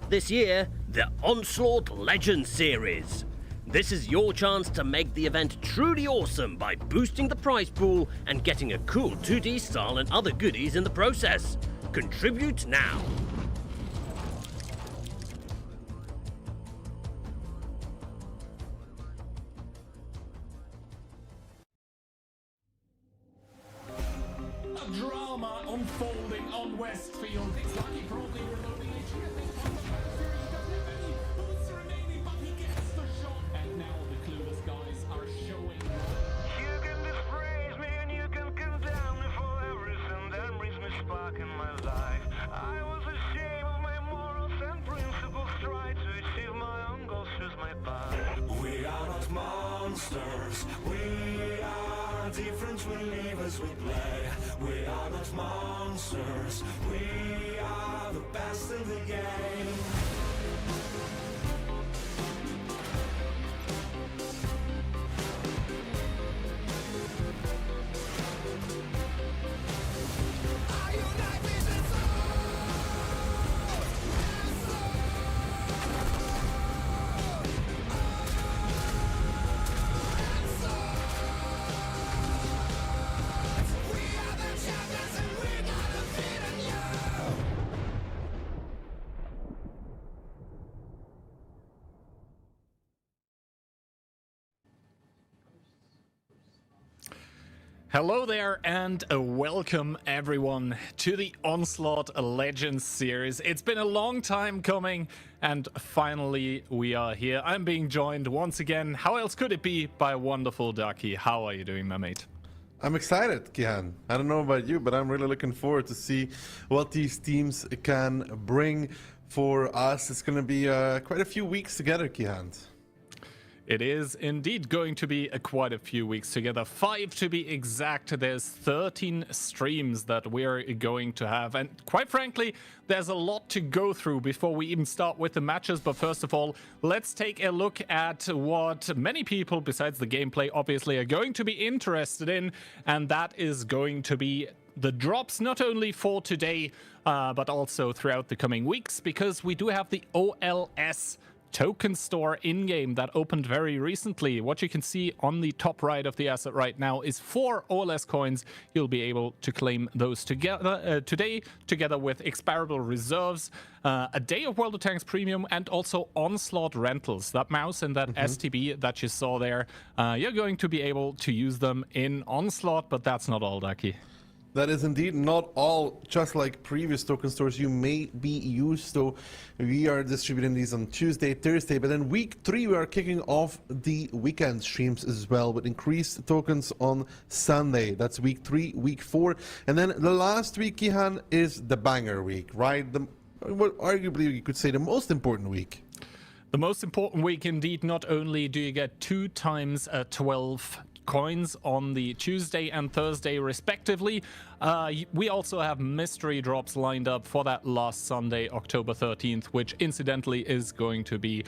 this year, the Onslaught Legends Series. This is your chance to make the event truly awesome by boosting the prize pool and getting a cool 2D style and other goodies in the process. Contribute now. A drama unfolding on Westfield. It's lucky probably reloading HQ. Boots remaining, but he gets the shot. And now the Clueless guys are showing. You can dispraise me and you can condemn me for everything that brings me spark in my life. I was ashamed of my morals and principles, tried to achieve my own goals, choose my path. We are not monsters, we are different, we live as we play. We are not monsters, we are the best in the game. Hello there and welcome everyone to the Onslaught Legends Series. It's been a long time coming and finally we are here. I'm being joined once again, how else could it be, by wonderful Ducky. How are you doing, my mate? I'm excited, Kihan. I don't know about you, but I'm really looking forward to see what these teams can bring for us. It's going to be quite a few weeks together, Kihan. It is indeed going to be quite a few weeks together, 5 to be exact. There's 13 streams that we're going to have, and quite frankly, there's a lot to go through before we even start with the matches. But first of all, let's take a look at what many people, besides the gameplay, obviously are going to be interested in, and that is going to be the drops, not only for today, but also throughout the coming weeks, because we do have the OLS token store in-game that opened very recently. What you can see on the top right of the asset right now is 4 OLS coins. You'll be able to claim those together today, together with expirable reserves, a day of World of Tanks Premium, and also Onslaught rentals. That mouse and that STB that you saw there, you're going to be able to use them in Onslaught, but that's not all, Ducky. That is indeed not all. Just like previous token stores you may be used to, we are distributing these on Tuesday, Thursday, but then week 3 we are kicking off the weekend streams as well with increased tokens on Sunday. That's week 3, week 4, and then the last week, Kihan, is the banger week, right? Well, arguably you could say the most important week. The most important week indeed. Not only do you get 2 times 12 coins on the Tuesday and Thursday respectively, we also have mystery drops lined up for that last Sunday, October 13th, which incidentally is going to be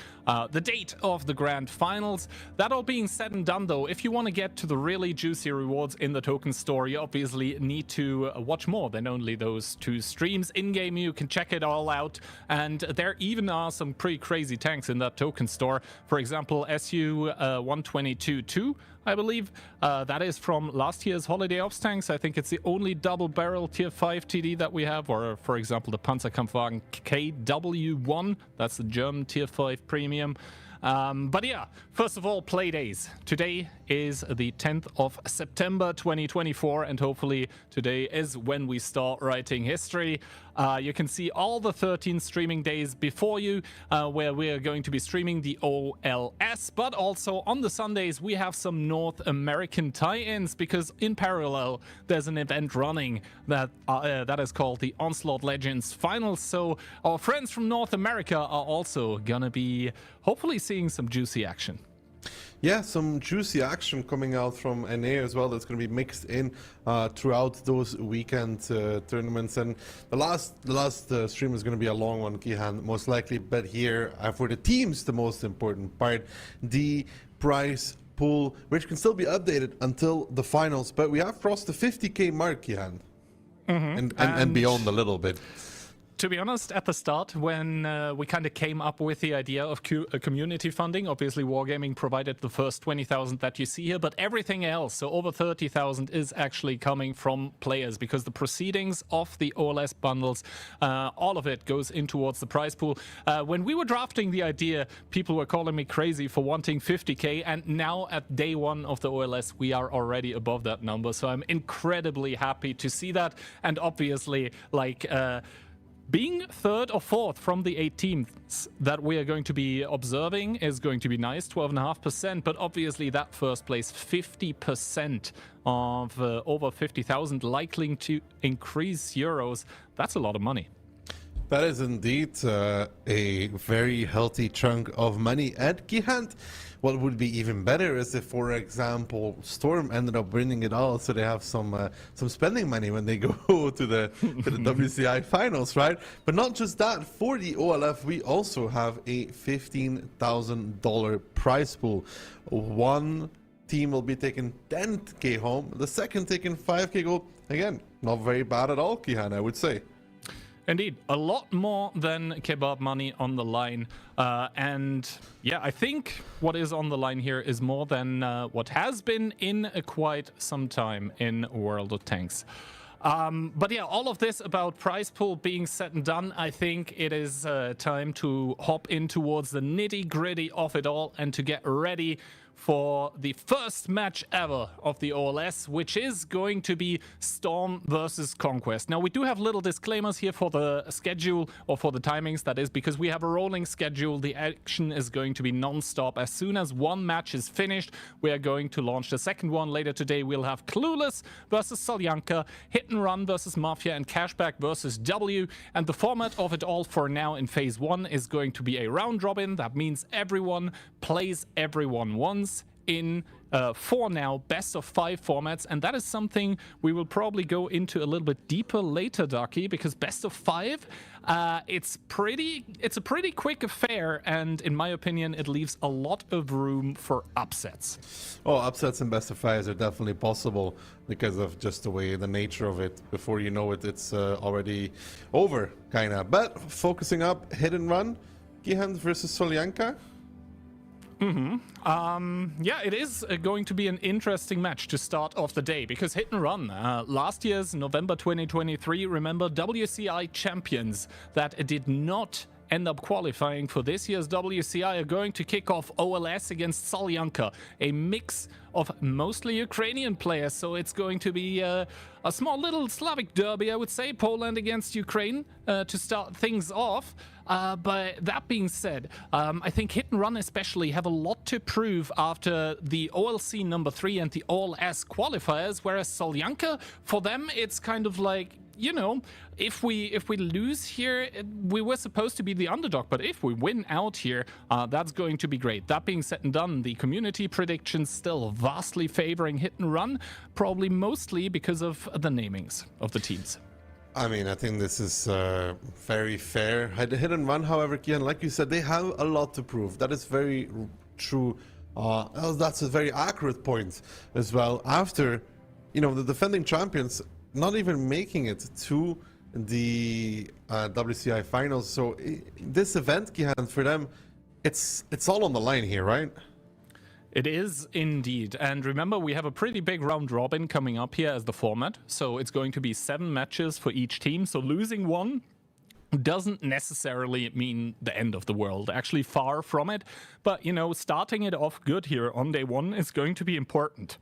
the date of the grand finals. That all being said and done though, if you want to get to the really juicy rewards in the token store, you obviously need to watch more than only those 2 streams. In-game you can check it all out, and there even are some pretty crazy tanks in that token store. For example, SU 122-2, I believe. That is from last year's Holiday Ops tanks. I think it's the only double barrel tier 5 TD that we have. Or for example, the Panzerkampfwagen KW1, that's the German tier 5 premium. But yeah, first of all, play days. Today is the 10th of September 2024, and hopefully today is when we start writing history. You can see all the 13 streaming days before you, where we are going to be streaming the OLS, but also on the Sundays we have some North American tie-ins, because in parallel there's an event running that is called the Onslaught Legends Finals. So our friends from North America are also gonna be hopefully seeing some juicy action. Yeah, some juicy action coming out from NA as well. That's going to be mixed in throughout those weekend tournaments. And the last stream is going to be a long one, Kihan, most likely. But here, for the teams, the most important part, the prize pool, which can still be updated until the finals. But we have crossed the 50k mark, Kihan, and beyond a little bit. To be honest, at the start, when we kind of came up with the idea of community funding, obviously Wargaming provided the first 20,000 that you see here, but everything else, so over 30,000, is actually coming from players, because the proceedings of the OLS bundles, all of it goes in towards the prize pool. When we were drafting the idea, people were calling me crazy for wanting 50k, and now at day one of the OLS, we are already above that number, so I'm incredibly happy to see that. And obviously, like, being third or fourth from the 8 teams that we are going to be observing is going to be nice, 12.5%, but obviously that first place, 50% of over 50,000, likely to increase euros. That's a lot of money. That is indeed a very healthy chunk of money. And Gihant, what would be even better is if, for example, Storm ended up winning it all, so they have some spending money when they go to the WCI finals, right? But not just that. For the OLF, we also have a $15,000 prize pool. One team will be taking 10k home, the second taking 5k gold. Again, not very bad at all, Kihan, I would say. Indeed, a lot more than kebab money on the line. And yeah, I think what is on the line here is more than what has been in quite some time in World of Tanks. But yeah, all of this about prize pool being said and done, I think it is time to hop in towards the nitty-gritty of it all and to get ready for the first match ever of the OLS, which is going to be Storm versus Conquest. Now, we do have little disclaimers here for the schedule, or for the timings, that is, because we have a rolling schedule. The action is going to be non-stop. As soon as one match is finished, we are going to launch the second one. Later today, we'll have Clueless versus Solyanka, Hit and Run versus Mafia, and Cashback versus W. And the format of it all for now in phase 1 is going to be a round robin. That means everyone plays everyone once in 4 now best of 5 formats, and that is something we will probably go into a little bit deeper later, Ducky, because best of 5, it's a pretty quick affair, and in my opinion it leaves a lot of room for upsets. Oh, upsets in best of 5s are definitely possible because of just the way, the nature of it. Before you know it, it's already over, kinda. But focusing up, Hit and Run, Gihand versus Solyanka. Yeah, it is going to be an interesting match to start off the day, because Hit and Run, last year's November 2023, remember, WCI champions that did not end up qualifying for this year's WCI are going to kick off OLS against Solyanka, a mix of mostly Ukrainian players, so it's going to be a small little Slavic derby, I would say, Poland against Ukraine to start things off. But that being said, I think Hit and Run especially have a lot to prove after the OLC number 3 and the OLS qualifiers, whereas Solyanka, for them, it's kind of like, you know, if we lose here, we were supposed to be the underdog, but if we win out here, that's going to be great. That being said and done, the community predictions still vastly favoring Hit and Run, probably mostly because of the namings of the teams. I mean, I think this is very fair. Hit and Run, however, Kian, like you said, they have a lot to prove. That is very true. That's a very accurate point as well. After, you know, the defending champions not even making it to the WCI finals. So this event, Kian, for them, it's all on the line here, right? It is indeed. And remember, we have a pretty big round robin coming up here as the format. So it's going to be 7 matches for each team. So losing one doesn't necessarily mean the end of the world. Actually, far from it. But, you know, starting it off good here on day 1 is going to be important.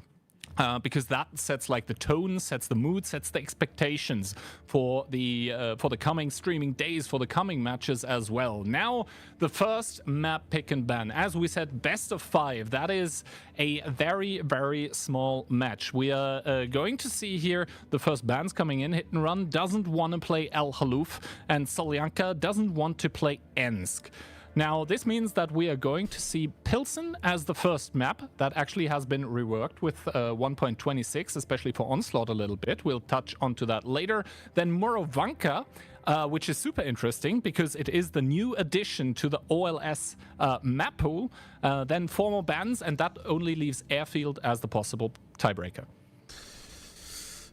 Because that sets like the tone, sets the mood, sets the expectations for the coming streaming days, for the coming matches as well. Now, the first map pick and ban. As we said, best of 5. That is a very, very small match. We are going to see here the first bans coming in. Hit and Run doesn't want to play El Haluf, and Solyanka doesn't want to play Ensk. Now, this means that we are going to see Pilsen as the first map. That actually has been reworked with 1.26, especially for Onslaught a little bit. We'll touch onto that later. Then Morovanka, which is super interesting because it is the new addition to the OLS map pool. Then 4 more bans, and that only leaves Airfield as the possible tiebreaker.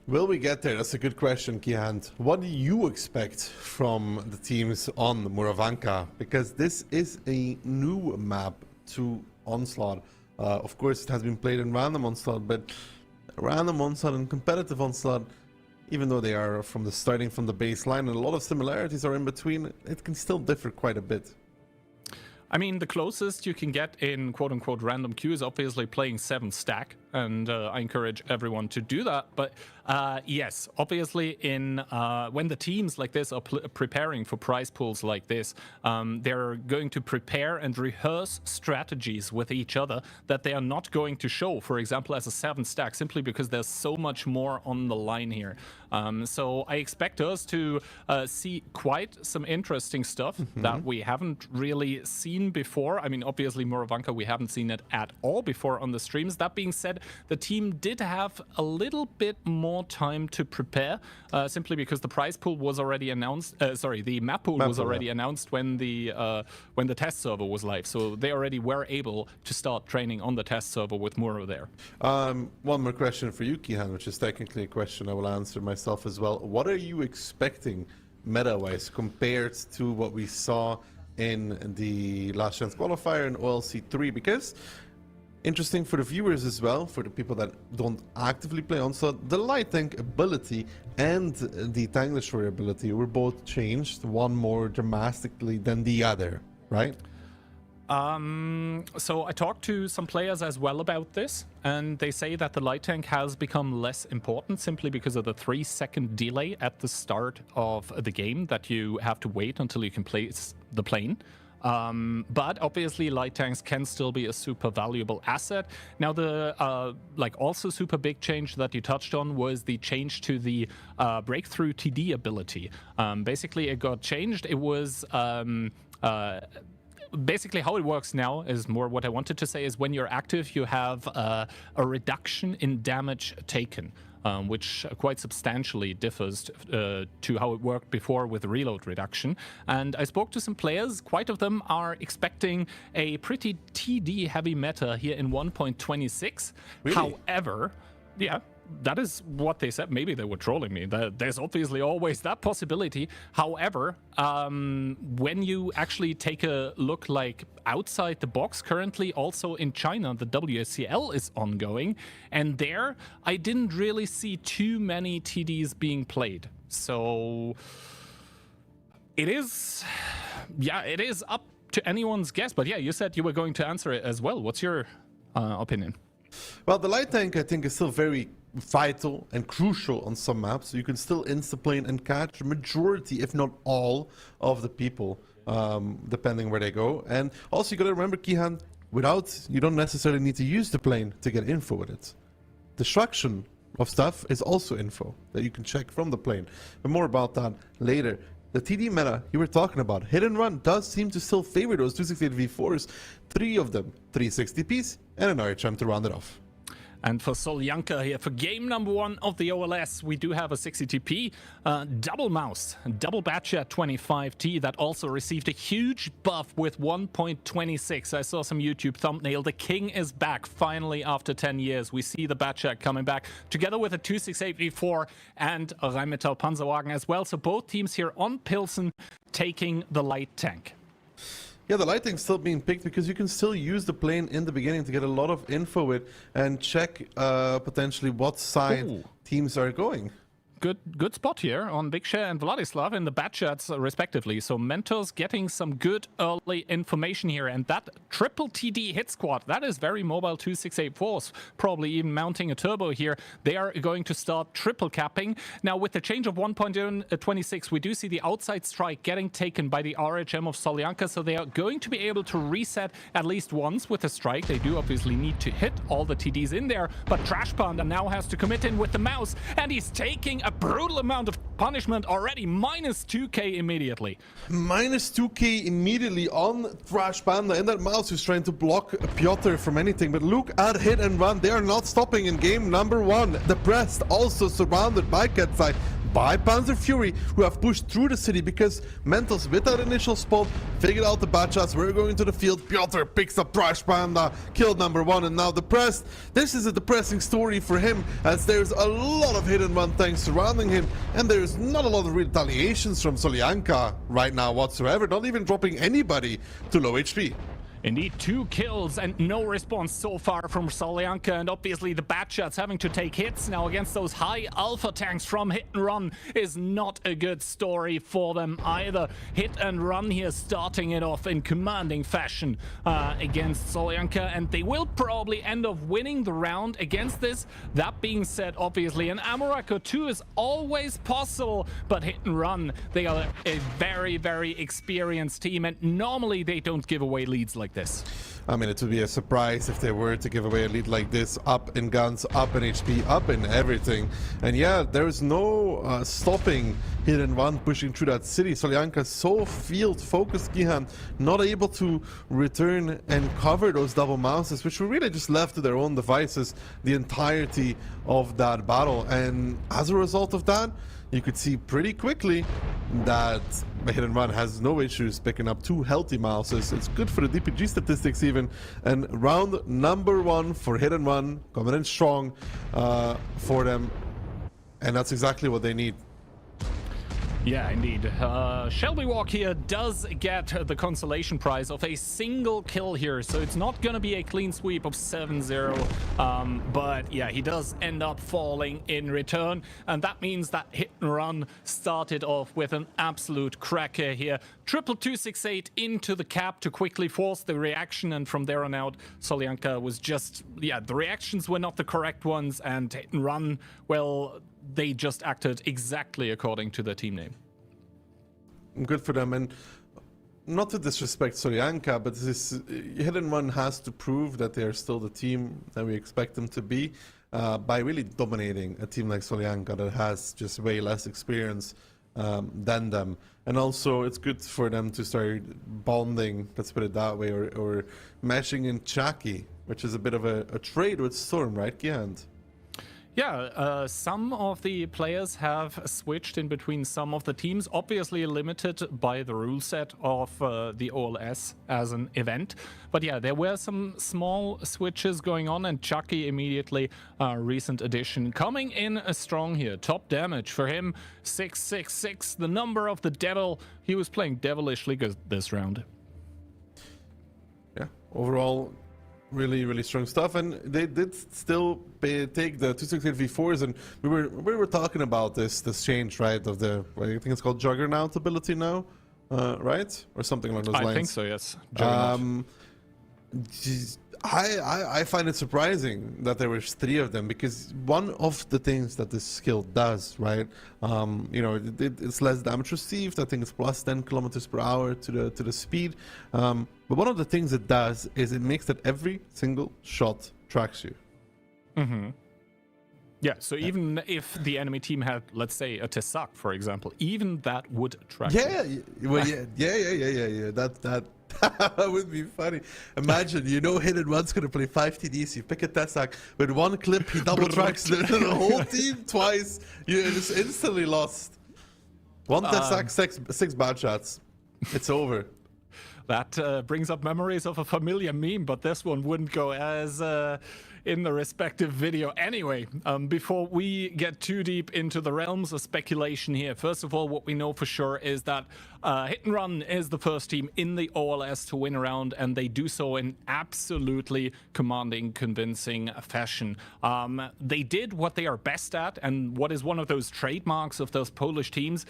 Will we get there? That's a good question, Kihand. What do you expect from the teams on Moravanka? Because this is a new map to Onslaught. Of course, it has been played in random Onslaught, but random Onslaught and competitive Onslaught, even though they are starting from the baseline and a lot of similarities are in between, it can still differ quite a bit. I mean, the closest you can get in quote-unquote random queue is obviously playing 7 stack, and I encourage everyone to do that. But yes, obviously in when the teams like this are preparing for prize pools like this, they're going to prepare and rehearse strategies with each other that they are not going to show, for example, as a 7 stack, simply because there's so much more on the line here. So I expect us to see quite some interesting stuff that we haven't really seen before. I mean, obviously, Moravanka, we haven't seen it at all before on the streams. That being said, the team did have a little bit more time to prepare, simply because the prize pool was already announced. The map pool was already announced when the test server was live. So they already were able to start training on the test server with Muro there. One more question for you, Kihan, which is technically a question I will answer myself as well. What are you expecting meta-wise compared to what we saw in the Last Chance Qualifier in OLC 3? Because interesting for the viewers as well, for the people that don't actively play Onslaught, the light tank ability and the tank destroyer ability were both changed, one more dramatically than the other, right? So I talked to some players as well about this, and they say that the light tank has become less important simply because of the 3-second delay at the start of the game that you have to wait until you can place the plane. But obviously light tanks can still be a super valuable asset. Now the also super big change that you touched on was the change to the breakthrough TD ability. Basically it got changed. It was basically how it works now is more what I wanted to say is when you're active you have a reduction in damage taken. Which quite substantially differs to how it worked before with reload reduction. And I spoke to some players, quite of them are expecting a pretty TD heavy meta here in 1.26. Really? However, yeah, that is what they said. Maybe they were trolling me. There's obviously always that possibility. However, when you actually take a look like outside the box, currently also in China, the WSCL is ongoing. And there, I didn't really see too many TDs being played. So it is up to anyone's guess. But yeah, you said you were going to answer it as well. What's your opinion? Well, the light tank, I think, is still very vital and crucial on some maps. So you can still insta-plane and catch majority, if not all, of the people, depending where they go. And also, you got to remember, Kihan, you don't necessarily need to use the plane to get info with it. Destruction of stuff is also info that you can check from the plane. But more about that later. The TD meta you were talking about, hit and run, does seem to still favor those 268 V4s. 3 of them, 360Ps, and an RHM to round it off. And for Solyanka here, for game number 1 of the OLS, we do have a 60TP, double mouse, double batcher 25T that also received a huge buff with 1.26. I saw some YouTube thumbnail. The king is back finally after 10 years. We see the batcher coming back together with a 268 V4 and a Rheinmetall Panzerwagen as well. So both teams here on Pilsen taking the light tank. Yeah, the light tank's still being picked because you can still use the plane in the beginning to get a lot of info with and check potentially what side teams are going. Good spot here on Big Share and Vladislav in the bat chats respectively. So Mentors getting some good early information here, and that triple TD hit squad, that is very mobile 2684s, probably even mounting a turbo here. They are going to start triple capping. Now with the change of 1.26, we do see the outside strike getting taken by the RHM of Solyanka, so they are going to be able to reset at least once with a strike. They do obviously need to hit all the TDs in there, but Trash Panda now has to commit in with the mouse, and he's taking a brutal amount of punishment already. Minus 2k immediately. Minus 2k immediately on Trash Panda, and that mouse who's trying to block Piotr from anything. But look at hit and run. They are not stopping in game number 1. The Brest also surrounded by Ketsai. by Panzer Fury, who have pushed through the city because Mentos, with that initial spot, figured out the bad shots. We're going to the field. Piotr picks up Trash Panda, killed number 1, and now depressed. This is a depressing story for him, as there's a lot of hit and run tanks surrounding him, and there's not a lot of retaliations from Solyanka right now whatsoever, not even dropping anybody to low HP. Indeed, 2 kills and no response so far from Solyanka, and obviously the bad shots having to take hits now against those high alpha tanks from Hit and Run is not a good story for them either. Hit and Run here starting it off in commanding fashion against Solyanka, and they will probably end up winning the round against this. That being said, obviously an Amorako 2 is always possible, but Hit and Run, they are a very, very experienced team, and normally they don't give away leads like this. I mean, it would be a surprise if they were to give away a lead like this, up in guns, up in HP, up in everything. And yeah, there's no stopping Hit and Run pushing through that city. Solyanka so field focused, Gihan, not able to return and cover those double mouses, which were really just left to their own devices the entirety of that battle. And as a result of that, you could see pretty quickly that Hit and Run has no issues picking up 2 healthy mouses. It's good for the DPG statistics even. And round number 1 for Hit and Run, coming in strong for them. And that's exactly what they need. Yeah, indeed. Shelby Walk here does get the consolation prize of a single kill here, so it's not going to be a clean sweep of 7-0. But yeah, he does end up falling in return, and that means that Hit and Run started off with an absolute cracker here. 22268 into the cap to quickly force the reaction, and from there on out, Solyanka was just, yeah, the reactions were not the correct ones, and Hit and Run, well, they just acted exactly according to their team name. Good for them, and not to disrespect Solyanka, but this Hit and Run has to prove that they are still the team that we expect them to be by really dominating a team like Solyanka that has just way less experience than them. And also, it's good for them to start bonding, let's put it that way, or meshing in Chucky, which is a bit of a trade with Storm, right, Giant? Yeah, some of the players have switched in between some of the teams, obviously limited by the rule set of the OLS as an event. But yeah, there were some small switches going on, and Chucky immediately, recent addition, coming in strong here. Top damage for him, 666, the number of the devil. He was playing devilishly good this round. Yeah, overall, really strong stuff, and they did still take the 268 V4s, and we were talking about this change, right, of the, I think it's called Juggernaut ability now, right, or something along those lines. I think so, yes. Juggernaut. I find it surprising that there were 3 of them, because one of the things that this skill does, right, you know, it's less damage received. I think it's plus 10 kilometers per hour to the speed. But one of the things it does is it makes that every single shot tracks you. Mm-hmm. Yeah, so even if the enemy team had, let's say, a Tessak, for example, even that would track you. Well, yeah. That would be funny. Imagine, you know, Hit and Run's gonna play 5 TDs, you pick a Tessak, with one clip he double tracks the whole team twice, you're just instantly lost. One Tessak, 6 bad shots. It's over. That brings up memories of a familiar meme, but this one wouldn't go as in the respective video. Anyway, before we get too deep into the realms of speculation here, first of all, what we know for sure is that Hit and Run is the first team in the OLS to win a round, and they do so in absolutely commanding, convincing fashion. They did what they are best at, and what is one of those trademarks of those Polish teams,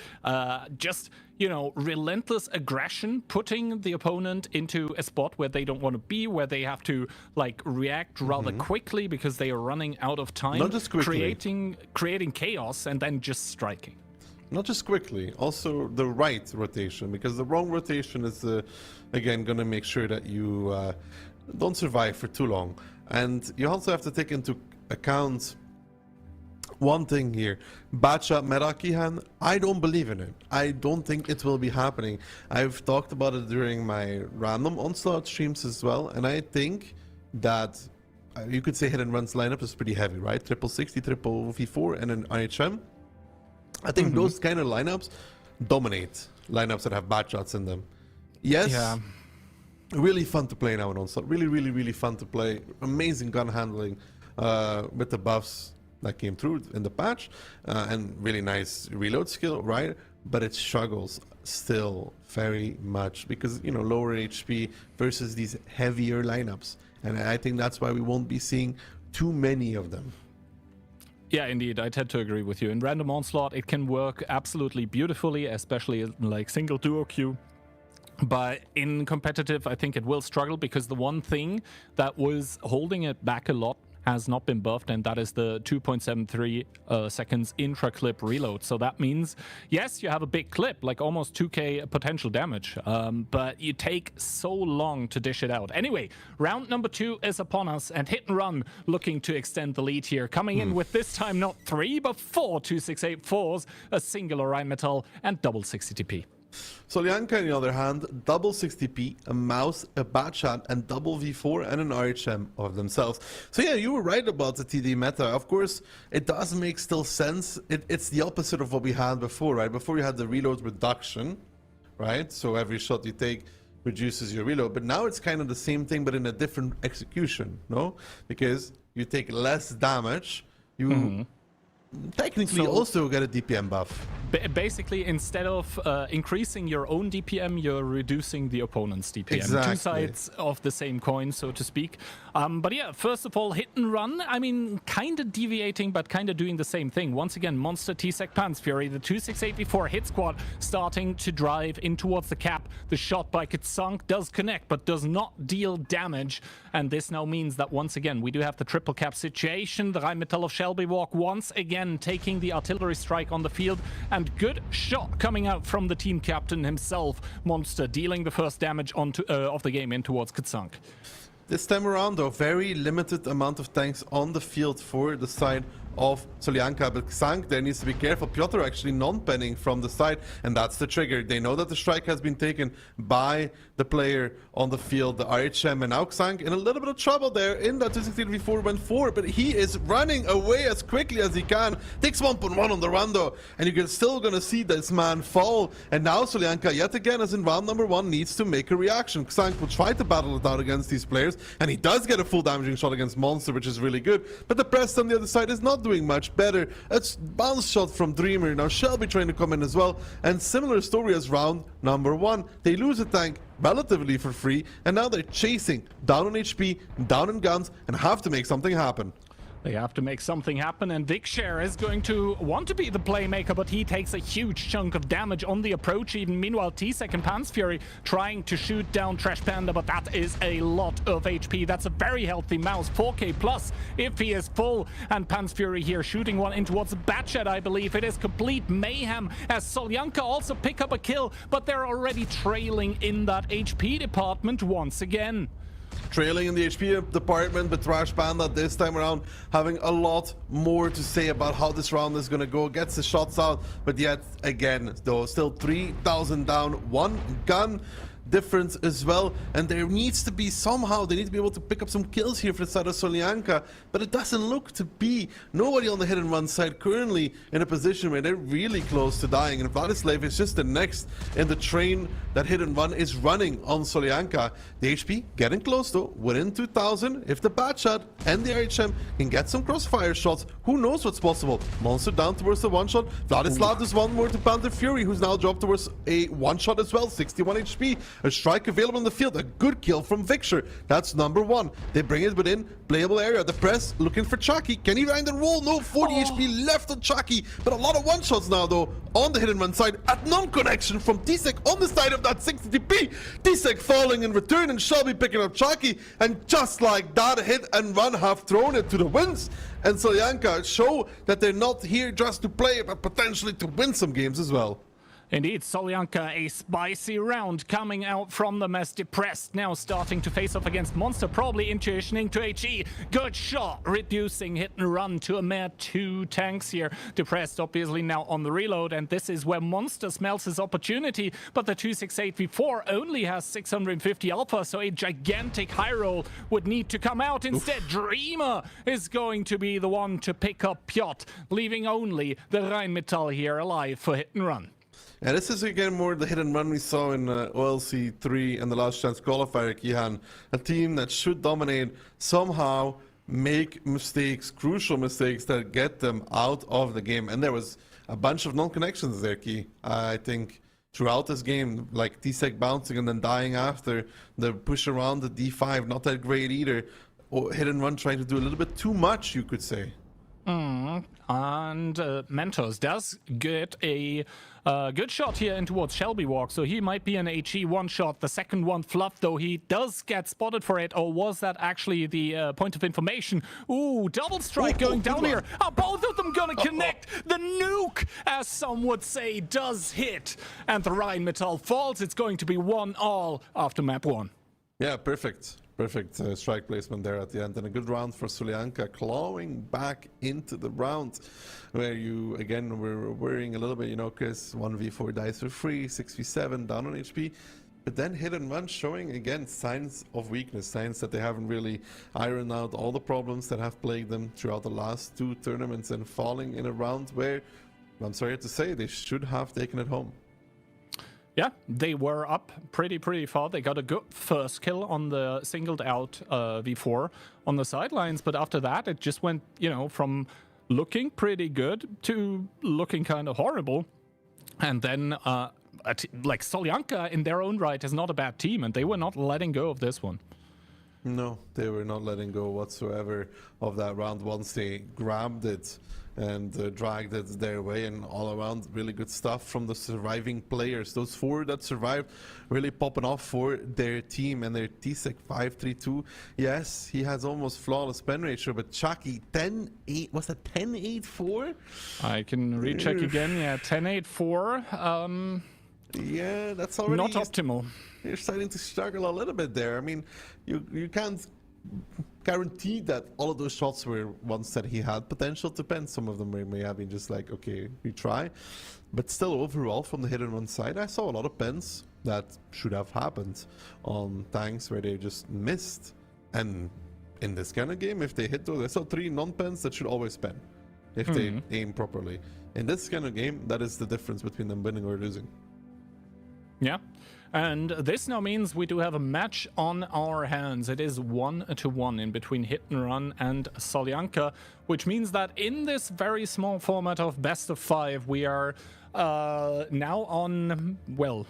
just, you know, relentless aggression, putting the opponent into a spot where they don't want to be, where they have to, like, react rather quickly because they are running out of time. Not just quickly. Creating chaos and then just striking. Not just quickly, also the right rotation, because the wrong rotation is, again, going to make sure that you don't survive for too long. And you also have to take into account one thing here. Bad shot meta, Kihan, I don't believe in it. I don't think it will be happening. I've talked about it during my random Onslaught streams as well, and I think that you could say Hit and Run's lineup is pretty heavy, right? Triple 60, triple V4, and an IHM. I think those kind of lineups dominate lineups that have bad shots in them. Yes, Yeah. really fun to play now in Onslaught. Really, really, really fun to play. Amazing gun handling with the buffs that came through in the patch, and really nice reload skill, right? But it struggles still very much because, you know, lower HP versus these heavier lineups. And I think that's why we won't be seeing too many of them. Yeah, indeed, I tend to agree with you. In random Onslaught, it can work absolutely beautifully, especially in like single duo queue. But in competitive, I think it will struggle because the one thing that was holding it back a lot has not been buffed, and that is the 2.73 seconds intra-clip reload. So that means, yes, you have a big clip, like almost 2k potential damage, but you take so long to dish it out. Anyway, round number 2 is upon us, and Hit and Run looking to extend the lead here, coming in with this time not 3, but 4 268-4s, a singular Rheinmetall, and double 60 TP. Solyanka, on the other hand, double 60p, a mouse, a bad shot, and double V4 and an RHM of themselves. So yeah, you were right about the TD meta. Of course, it does make still sense. It's the opposite of what we had before, right? Before you had the reload reduction, right? So every shot you take reduces your reload. But now it's kind of the same thing, but in a different execution, no? Because you take less damage, you technically also get a DPM buff. Basically, instead of increasing your own DPM, you're reducing the opponent's DPM. Exactly. Two sides of the same coin, so to speak. But yeah, first of all, Hit and Run, I mean, kind of deviating, but kind of doing the same thing. Once again, Monster T-Sec Pants Fury, the 268v4 hit squad starting to drive in towards the cap. The shot by Kitsunk does connect, but does not deal damage. And this now means that once again, we do have the triple cap situation. The Rheinmetall of Shelby Walk once again taking the artillery strike on the field. And good shot coming out from the team captain himself, Monster, dealing the first damage onto, of the game in towards Kitsunk. This time around, though, very limited amount of tanks on the field for the side of Solyanka, but Xank there needs to be careful. Piotr actually non-penning from the side, and that's the trigger. They know that the strike has been taken by the player on the field, the RHM, and now Xank in a little bit of trouble there in that 216v4 went forward, but he is running away as quickly as he can. Takes 1.1 on the run though, and you're still gonna see this man fall. And now Solyanka, yet again, as in round number 1, needs to make a reaction. Xank will try to battle it out against these players, and he does get a full damaging shot against Monster, which is really good, but the press on the other side is not doing much better. It's bounce shot from Dreamer. Now Shelby trying to come in as well, and similar story as round number 1. They lose a tank relatively for free, and now they're chasing down on HP, down in guns, and have to make something happen. They have to make something happen, and Vikshare is going to want to be the playmaker, but he takes a huge chunk of damage on the approach. Even meanwhile, T-Sec and Pants Fury trying to shoot down Trash Panda, but that is a lot of HP. That's a very healthy mouse, 4k plus if he is full. And Pants Fury here shooting one in towards Batchet, I believe. It is complete mayhem as Solyanka also pick up a kill, but they're already trailing in that HP department once again. Trailing in the HP department, but Trash Panda this time around having a lot more to say about how this round is going to go. Gets the shots out, but yet again, though, still 3,000 down, one gun difference as well, and there needs to be somehow, they need to be able to pick up some kills here for the side of Solyanka, but it doesn't look to be. Nobody on the hit and run side currently in a position where they're really close to dying, and Vladislav is just the next in the train that hit and run is running on Solyanka. The HP getting close though, within 2,000. If the bad shot and the RHM can get some crossfire shots, who knows what's possible. Monster down towards the one shot. Vladislav does one more to Panther Fury, who's now dropped towards a one shot as well, 61 HP. A strike available in the field, a good kill from Vikshare. That's number 1. They bring it within playable area. The press looking for Chucky. Can he find the roll? No, 40 HP left on Chucky, but a lot of one shots now though on the hit and run side at non-connection from T-Sec on the side of that 60 TP. T-Sec falling in return and Shelby picking up Chucky, and just like that, hit and run have thrown it to the winds. And Solyanka show that they're not here just to play, but potentially to win some games as well. Indeed, Solyanka, a spicy round coming out from the mess. Depressed now starting to face off against Monster, probably intuitioning to HE. Good shot, reducing hit and run to a mere 2 tanks here. Depressed obviously now on the reload, and this is where Monster smells his opportunity, but the 268v4 only has 650 alpha, so a gigantic high roll would need to come out. Instead, Dreamer is going to be the one to pick up Piotr, leaving only the Rheinmetall here alive for hit and run. Yeah, this is again more the hit and run we saw in OLC 3 and the last chance qualifier, Kihan. A team that should dominate somehow make mistakes, crucial mistakes that get them out of the game. And there was a bunch of non-connections there, Ki. I think throughout this game, like T-Sec bouncing and then dying after, the push around the D5, not that great either. Or hit and run trying to do a little bit too much, you could say. And Mentos does get a good shot here in towards Shelby Walk, so he might be an HE one shot. The second one fluffed, though he does get spotted for it, or was that actually the point of information? Ooh, double strike going down here. Are both of them gonna connect? The nuke, as some would say, does hit, and the Rheinmetall falls. It's going to be 1-all after map 1. Yeah, perfect. Perfect strike placement there at the end, and a good round for Solyanka, clawing back into the round where you again were worrying a little bit, you know, because 1v4 dice for free, 6v7 down on HP, but then hit and run showing again signs of weakness, signs that they haven't really ironed out all the problems that have plagued them throughout the last 2 tournaments, and falling in a round where, I'm sorry to say, they should have taken it home. Yeah, they were up pretty far. They got a good first kill on the singled out V4 on the sidelines, but after that it just went, you know, from looking pretty good to looking kind of horrible. And then like Solyanka in their own right is not a bad team, and they were not letting go of this one. No, they were not letting go whatsoever of that round once they grabbed it and dragged it their way, and all around really good stuff from the surviving players. Those 4 that survived really popping off for their team, and their T-Sec 532. Yes, he has almost flawless pen ratio, but Chucky 10-8, was that 10-8-4? I can recheck again, yeah, 10-8-4. Yeah, that's already not optimal. You're starting to struggle a little bit there. I mean, you can't guarantee that all of those shots were ones that he had potential to pen. Some of them may have been just like, okay, we try. But still, overall, from the hit and run side, I saw a lot of pens that should have happened on tanks where they just missed. And in this kind of game, if they hit those, I saw 3 non-pens that should always pen if they aim properly. In this kind of game, that is the difference between them winning or losing. Yeah, and this now means we do have a match on our hands. It is 1-1 in between Hit and Run and Solyanka, which means that in this very small format of best of 5, we are now on, well,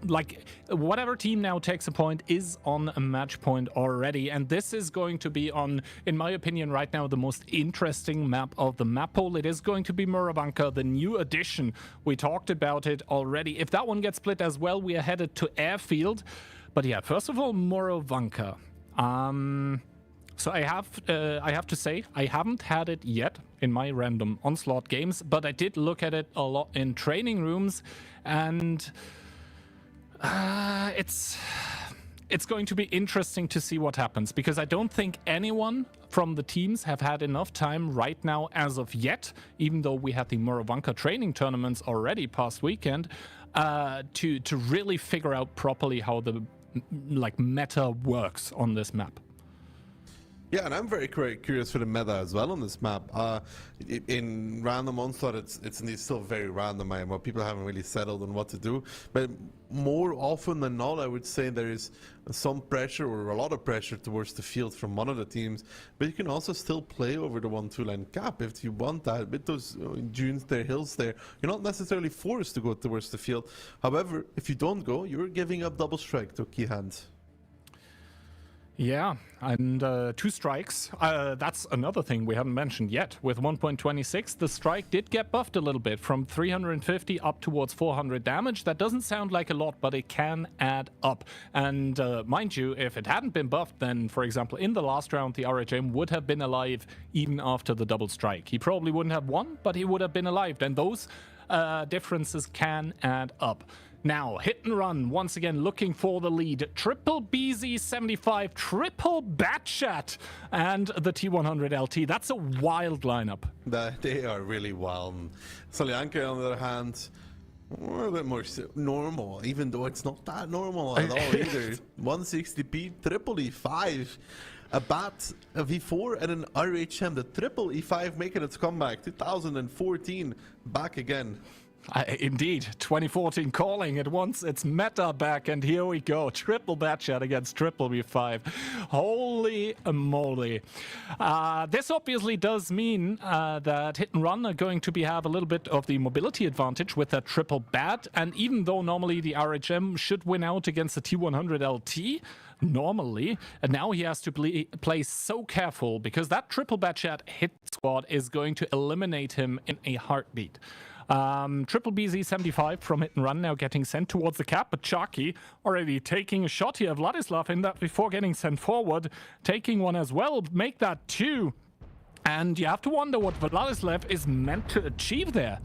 like whatever team now takes a point is on a match point already, and this is going to be on, in my opinion right now, the most interesting map of the map pool. It is going to be Moravanka, the new addition. We talked about it already. If that one gets split as well, we are headed to Airfield. But yeah, first of all, Moravanka. So I have to say, I haven't had it yet in my random Onslaught games, but I did look at it a lot in training rooms, and it's going to be interesting to see what happens, because I don't think anyone from the teams have had enough time right now as of yet, even though we had the Moravanka training tournaments already past weekend, to really figure out properly how the meta works on this map. Yeah, and I'm very curious for the meta as well on this map. In random Onslaught, it's still very random. People haven't really settled on what to do. But more often than not, I would say there is some pressure, or a lot of pressure, towards the field from one of the teams. But you can also still play over the 1-2 line cap if you want that. With those dunes there, hills there, you're not necessarily forced to go towards the field. However, if you don't go, you're giving up double strike to key hands. Yeah, and 2 strikes. That's another thing we haven't mentioned yet. With 1.26, the strike did get buffed a little bit, from 350 up towards 400 damage. That doesn't sound like a lot, but it can add up. And mind you, if it hadn't been buffed, then, for example, in the last round, the RHM would have been alive even after the double strike. He probably wouldn't have won, but he would have been alive. And those differences can add up. Now, Hit and Run, once again, looking for the lead. Triple BZ75, triple Batchat, and the T100 LT. That's a wild lineup. They are really wild. Solyanka, on the other hand, a little bit more normal, even though it's not that normal at all either. 160p, triple E5. A BAT, a V4, and an RHM. The triple E5 making its comeback. 2014, back again. Indeed, 2014 calling it once. It's meta back, and here we go. Triple Batchat against triple V5. Holy moly. This obviously does mean that Hit and Run are going to have a little bit of the mobility advantage with that triple Bat, and even though normally the RHM should win out against the T100 LT, normally, and now he has to play so careful because that triple Batchat hit squad is going to eliminate him in a heartbeat. Triple BZ75 from Hit and Run now getting sent towards the cap, but Chalky already taking a shot here. Vladislav in that before getting sent forward, taking one as well, make that 2. And you have to wonder what Vladislav is meant to achieve there.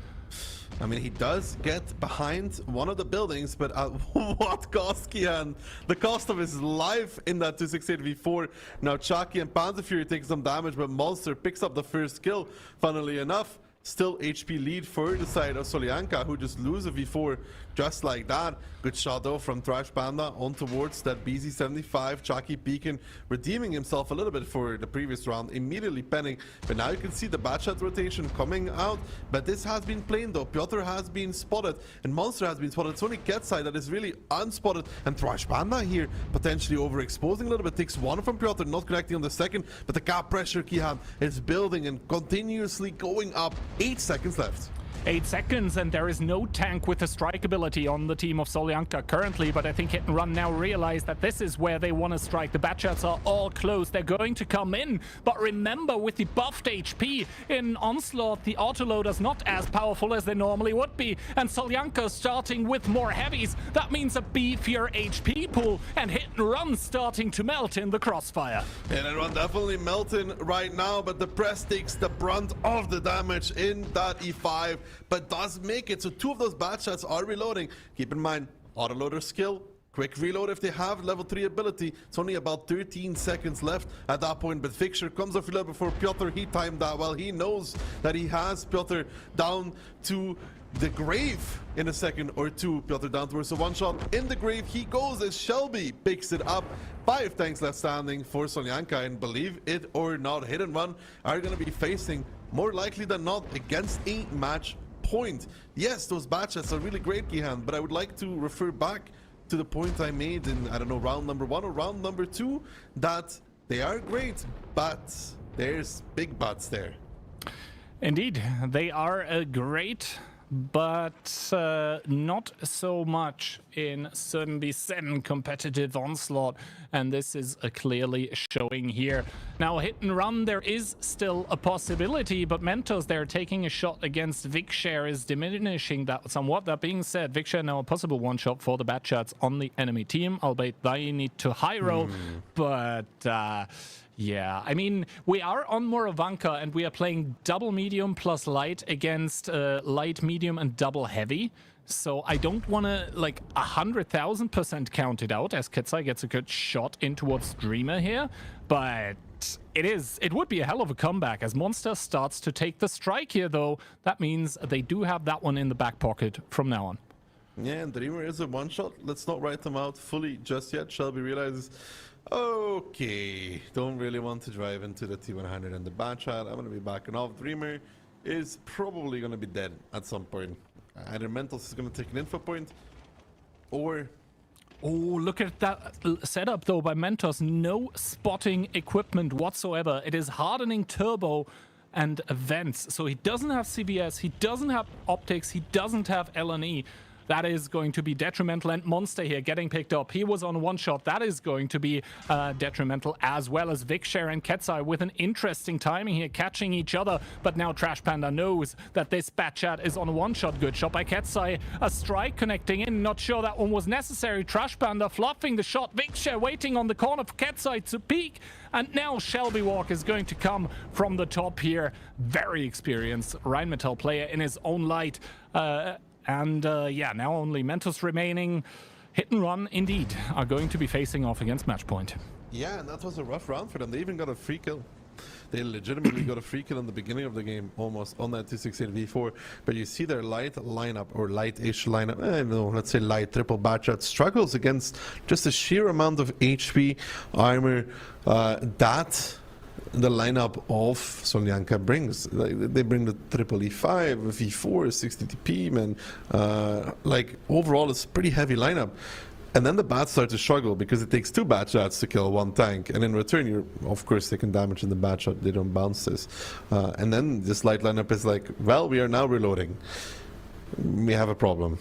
I mean, he does get behind one of the buildings, but at what cost, Kian? The cost of his life in that 268 V4. Now Chalky and Panzerfury take some damage, but Monster picks up the first kill, funnily enough. Still HP lead for the side of Solyanka, who just lose a V4 just like that. Good shot though from Thrash Panda on towards that BZ75. Chalky peeking, redeeming himself a little bit for the previous round, immediately penning. But now you can see the Batchat rotation coming out. But this has been played though. Piotr has been spotted and Monster has been spotted. It's only Ketside that is really unspotted. And Thrash Panda here potentially overexposing a little bit. Takes one from Piotr, not connecting on the second. But the cap pressure, Kihan, is building and continuously going up. 8 seconds left. 8 seconds, and there is no tank with the strike ability on the team of Solyanka currently, but I think Hit and Run now realize that this is where they want to strike. The Batchats are all close. They're going to come in, but remember, with the buffed HP in Onslaught, the autoloader's not as powerful as they normally would be, and Solyanka starting with more heavies. That means a beefier HP pool, and Hit and Run starting to melt in the crossfire. Hit and Run definitely melting right now, but the press takes the brunt of the damage in that E5. But does make it, so 2 of those Batchats are reloading. Keep in mind, autoloader skill, quick reload if they have level 3 ability. It's only about 13 seconds left at that point, but Fixture comes off reload before Piotr. He timed that well. He knows that he has Piotr down to the grave in a second or 2. Piotr down towards the one shot in the grave. He goes as Shelby picks it up. 5 tanks left standing for Solyanka, and believe it or not, Hit and Run are going to be facing more likely than not against a match point. Yes, those Batchats are really great, Gihan, but I would like to refer back to the point I made in, I don't know, round number 1 or round number 2, that they are great, but there's big buts there. Indeed, they are great, but not so much in certainly 7 competitive Onslaught, and this is clearly showing here. Now, Hit and Run, there is still a possibility, but Mentos, they're taking a shot against Vikshare, is diminishing that somewhat. That being said, Vikshare now a possible one-shot for the Batchats on the enemy team, albeit they need to high roll, but yeah, I mean, we are on Moravanka and we are playing double medium plus light against light, medium, and double heavy. So I don't want to, like, 100,000% count it out, as Ketsai gets a good shot in towards Dreamer here. But it would be a hell of a comeback as Monster starts to take the strike here, though. That means they do have that one in the back pocket from now on. Yeah, and Dreamer is a one-shot. Let's not write them out fully just yet. Shelby realizes, okay, don't really want to drive into the T100 and the Batchat. I'm going to be backing off. Dreamer is probably going to be dead at some point. Either Mentos is going to take an info point, or... Oh, look at that setup, though, by Mentos. No spotting equipment whatsoever. It is hardening turbo and vents. So he doesn't have CBS, he doesn't have optics, he doesn't have LNE. That is going to be detrimental. And Monster here getting picked up. He was on one shot. That is going to be detrimental, as well as Vikshare and Ketsai with an interesting timing here, catching each other. But now Trash Panda knows that this Batchat is on one shot. Good shot by Ketsai. A strike connecting in. Not sure that one was necessary. Trash Panda fluffing the shot. Vikshare waiting on the corner for Ketsai to peek. And now Shelby Walk is going to come from the top here. Very experienced Rheinmetall player in his own light. Yeah, now only Mentos remaining. Hit and Run, indeed, are going to be facing off against Matchpoint. Yeah, and that was a rough round for them. They even got a free kill. They legitimately got a free kill in the beginning of the game, almost on that 268v4. But you see their light lineup, or light-ish lineup, no, let's say light triple Batchat struggles against just a sheer amount of HP, armor, that the lineup of Solyanka brings. Like, they bring the triple E5, V4, 60 TP, man. Like, overall, it's a pretty heavy lineup. And then the bats start to struggle because it takes 2 Batchats to kill 1 tank. And in return, you're, of course, taking damage in the Batchat. They don't bounce this. And then this light lineup is like, well, we are now reloading. We have a problem.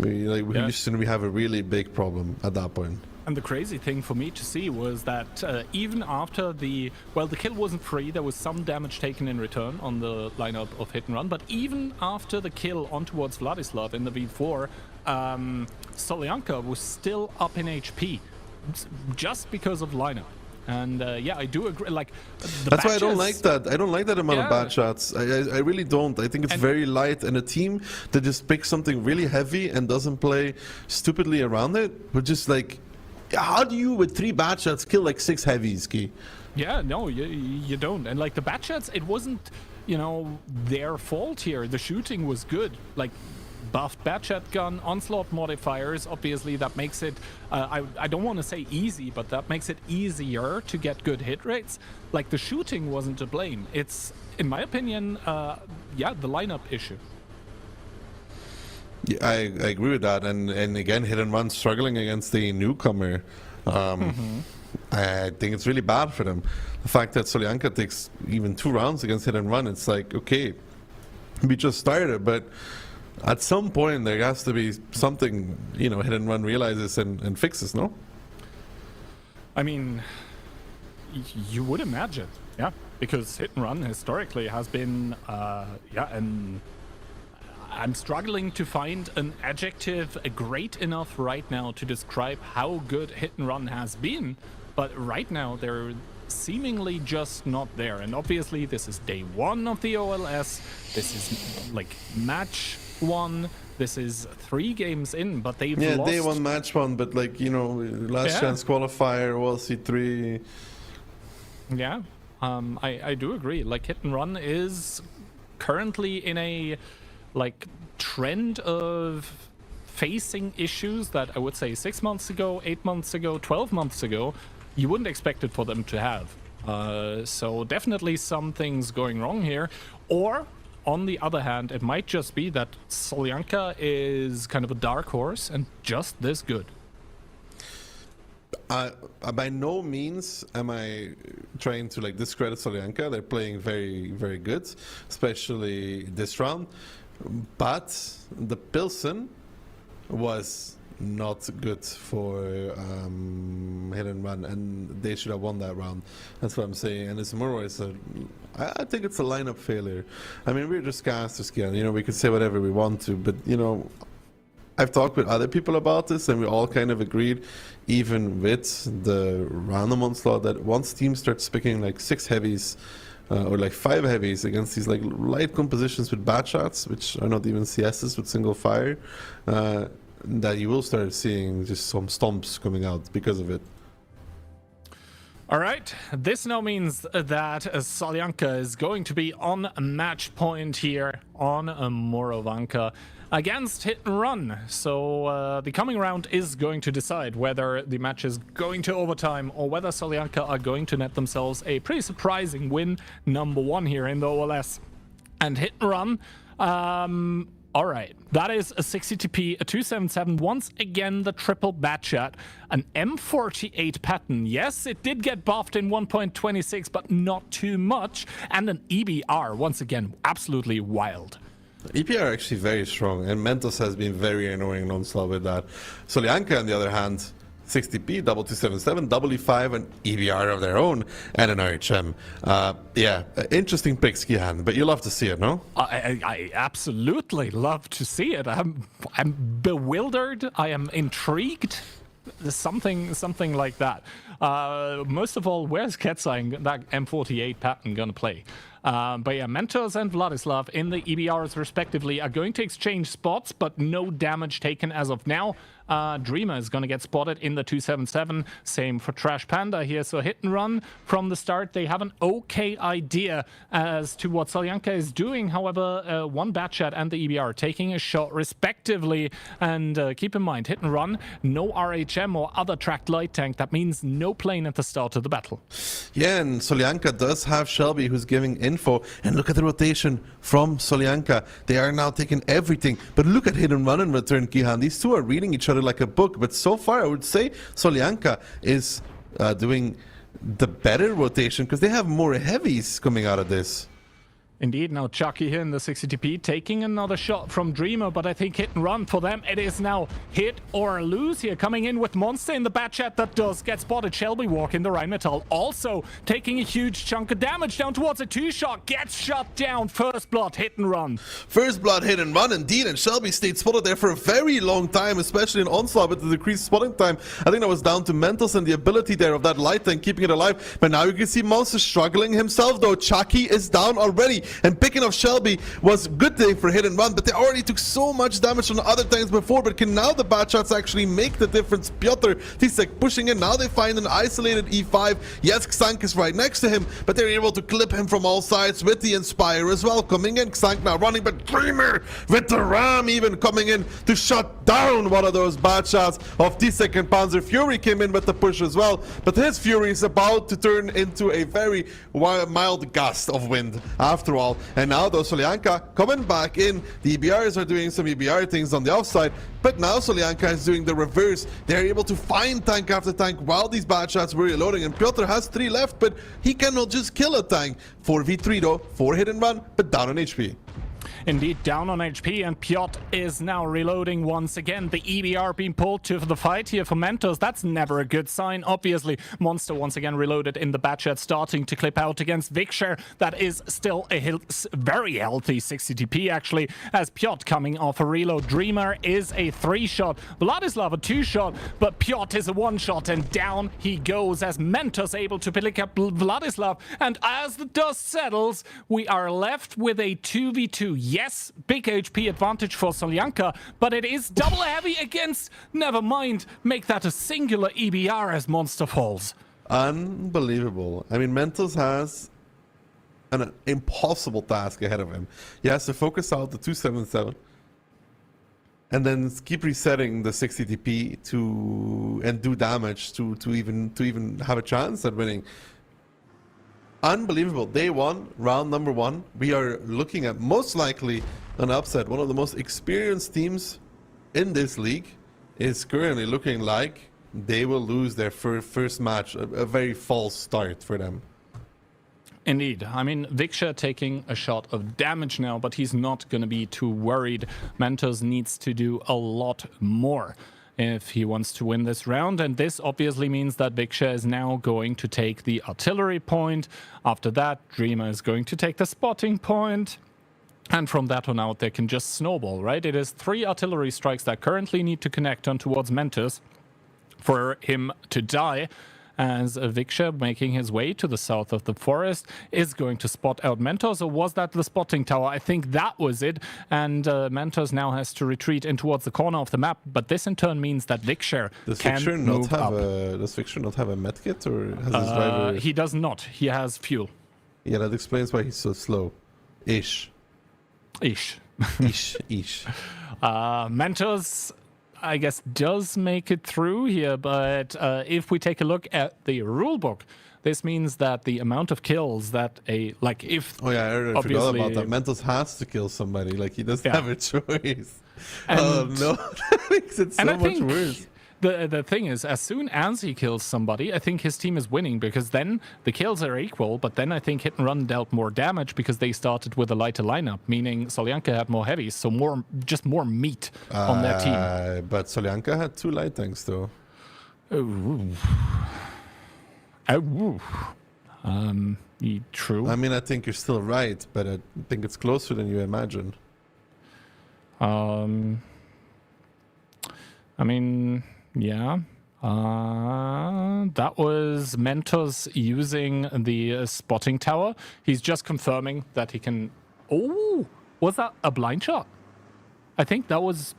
Houston, we have a really big problem at that point. And the crazy thing for me to see was that even after the kill wasn't free, there was some damage taken in return on the lineup of Hit and Run, but even after the kill on towards Vladislav in the V4, Solyanka was still up in HP just because of lineup. And yeah, I do agree. Like, that's why I don't like that. I don't like that amount of bad shots. I really don't. I think it's very light, and a team that just picks something really heavy and doesn't play stupidly around it, but just like, how do you with 3 bad shots kill like 6 heavies, Key? Yeah, no, you don't. And like the bad shots, it wasn't, their fault here. The shooting was good. Like, buffed Batchat gun, Onslaught modifiers, obviously that makes it, I don't want to say easy, but that makes it easier to get good hit rates. Like, the shooting wasn't to blame. It's, in my opinion, the lineup issue. Yeah, I agree with that, and again, Hit and Run struggling against the newcomer. I think it's really bad for them. The fact that Solyanka takes even 2 rounds against Hit and Run, it's like, okay, we just started, but at some point there has to be something, Hit and Run realizes and fixes, no? I mean, you would imagine, yeah, because Hit and Run historically has been, and I'm struggling to find an adjective great enough right now to describe how good Hit and Run has been, but right now they're seemingly just not there. And obviously this is day 1 of the OLS, this is like match 1, this is 3 games in, but they've lost. Day 1, match 1, but like, last chance qualifier, OLC 3. Yeah, I do agree. Like, Hit and Run is currently in a trend of facing issues that I would say 6 months ago, 8 months ago, 12 months ago, you wouldn't expect it for them to have. So definitely some things going wrong here. Or, on the other hand, it might just be that Solyanka is kind of a dark horse and just this good. By no means am I trying to discredit Solyanka. They're playing very, very good, especially this round. But the Pilsen was not good for Hit and Run, and they should have won that round. That's what I'm saying. And it's more, I think it's a lineup failure. I mean, we're just casters, again. We could say whatever we want to, but I've talked with other people about this, and we all kind of agreed, even with the random onslaught, that once teams start picking 6 heavies or 5 heavies against these light compositions with bad shots, which are not even CSs with single fire, that you will start seeing just some stomps coming out because of it. All right, this now means that Solyanka is going to be on match point here on Morovanka against Hit and Run. So the coming round is going to decide whether the match is going to overtime or whether Solyanka are going to net themselves a pretty surprising win, number 1 here in the OLS. And Hit and Run, all right, that is a 60 TP, a 277, once again the triple Batchat, an M48 pattern. Yes, it did get buffed in 1.26, but not too much, and an EBR, once again, absolutely wild. EP are actually very strong, and Mentos has been very annoying in Onslaught with that. Solyanka, on the other hand, 60p, double 277, double E5, and EBR of their own, and an RHM. Interesting pick, Skihan, but you love to see it, no? I absolutely love to see it. I'm bewildered. I am intrigued. There's something like that. Most of all, where's Ketsang, that M48 pattern, gonna play? But yeah, Mentos and Vladislav in the EBRs respectively are going to exchange spots, but no damage taken as of now. Dreamer is going to get spotted in the 277. Same for Trash Panda here. So hit and run from the start. They have an okay idea as to what Solyanka is doing. However, one Batchat and the EBR taking a shot respectively. And keep in mind, hit and run, no RHM or other tracked light tank. That means no plane at the start of the battle. Yeah, and Solyanka does have Shelby who's giving info. And look at the rotation from Solyanka. They are now taking everything. But look at hit and run in return, Kihan. These two are reading each other like a book, but so far I would say Solyanka is doing the better rotation because they have more heavies coming out of this. Indeed, now Chucky here in the 60TP taking another shot from Dreamer, but I think hit and run for them. It is now hit or lose here. Coming in with Monster in the Batchat that does get spotted. Shelby Walk in the Rheinmetall also taking a huge chunk of damage down towards a 2-shot. Gets shot down. First blood, hit and run. First blood, hit and run indeed, and Shelby stayed spotted there for a very long time, especially in Onslaught with the decreased spotting time. I think that was down to Mentos and the ability there of that light tank keeping it alive. But now you can see Monster struggling himself though. Chucky is down already. And picking off Shelby was a good thing for hit and run, but they already took so much damage from the other tanks before. But can now the bad shots actually make the difference? Piotr Tisek pushing in. Now they find an isolated E5. Yes, Xank is right next to him, but they're able to clip him from all sides with the Inspire as well. Coming in, Xank now running, but Dreamer with the Ram even coming in to shut down one of those bad shots of Tisek, and Panzer Fury came in with the push as well. But his Fury is about to turn into a very mild gust of wind after all. And now though Solyanka coming back in, the EBRs are doing some EBR things on the offside, but now Solyanka is doing the reverse. They're able to find tank after tank while these bad shots were reloading, and Piotr has 3 left, but he cannot just kill a tank. 4v3 though, 4 hit and run, but down on HP. Indeed, down on HP, and Piotr is now reloading once again. The EBR being pulled to the fight here for Mentos. That's never a good sign, obviously. Monster once again reloaded in the Batchat, starting to clip out against Vikshare. That is still a very healthy 60 TP, actually, as Piotr coming off a reload. Dreamer is a 3-shot. Vladislav a 2-shot, but Piotr is a 1-shot, and down he goes as Mentos able to pick up Vladislav. And as the dust settles, we are left with a 2v2. Yes, big HP advantage for Solyanka, but it is double heavy against... Never mind, make that a singular EBR as Monster falls. Unbelievable. I mean, Mentos has an impossible task ahead of him. He has to focus out the 277 and then keep resetting the 60 TP and do damage to even have a chance at winning. Unbelievable. Day 1, round number 1. We are looking at most likely an upset. One of the most experienced teams in this league is currently looking like they will lose their first match. A very false start for them. Indeed. I mean, Vikshare taking a shot of damage now, but he's not going to be too worried. Mentos needs to do a lot more if he wants to win this round, and this obviously means that Vikshare is now going to take the artillery point. After that, Dreamer is going to take the spotting point, and from that on out they can just snowball, right? It is 3 artillery strikes that currently need to connect on towards Mentos for him to die, as Vikshare, making his way to the south of the forest, is going to spot out Mentos. Or was that the spotting tower? I think that was it. And Mentos now has to retreat in towards the corner of the map. But this in turn means that Vikshare can move up. Does Vikshare not have a medkit, or has his driver... He does not. He has fuel. Yeah, that explains why he's so slow. Ish. Mentos, I guess, does make it through here, but if we take a look at the rulebook, this means that the amount of kills that if... Oh yeah, I forgot about that. Mentos has to kill somebody, like he doesn't have a choice. Oh no, that makes it so much worse. the thing is, as soon as he kills somebody, I think his team is winning because then the kills are equal. But then I think Hit and Run dealt more damage because they started with a lighter lineup, meaning Solyanka had more heavies, so more meat on their team. But Solyanka had 2 light tanks, though. True. I mean, I think you're still right, but I think it's closer than you imagine. I mean, yeah. That was Mentos using the spotting tower. He's just confirming that he can... Oh, was that a blind shot? I think that was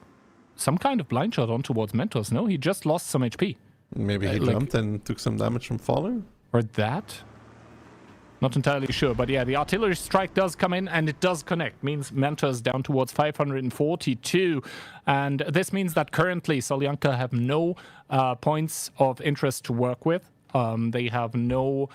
some kind of blind shot on towards Mentos, no? He just lost some HP. Maybe he jumped and took some damage from falling? Or that? Not entirely sure, but yeah, the artillery strike does come in and it does connect. Means Mentos down towards 542. And this means that currently Solyanka have no points of interest to work with. They have no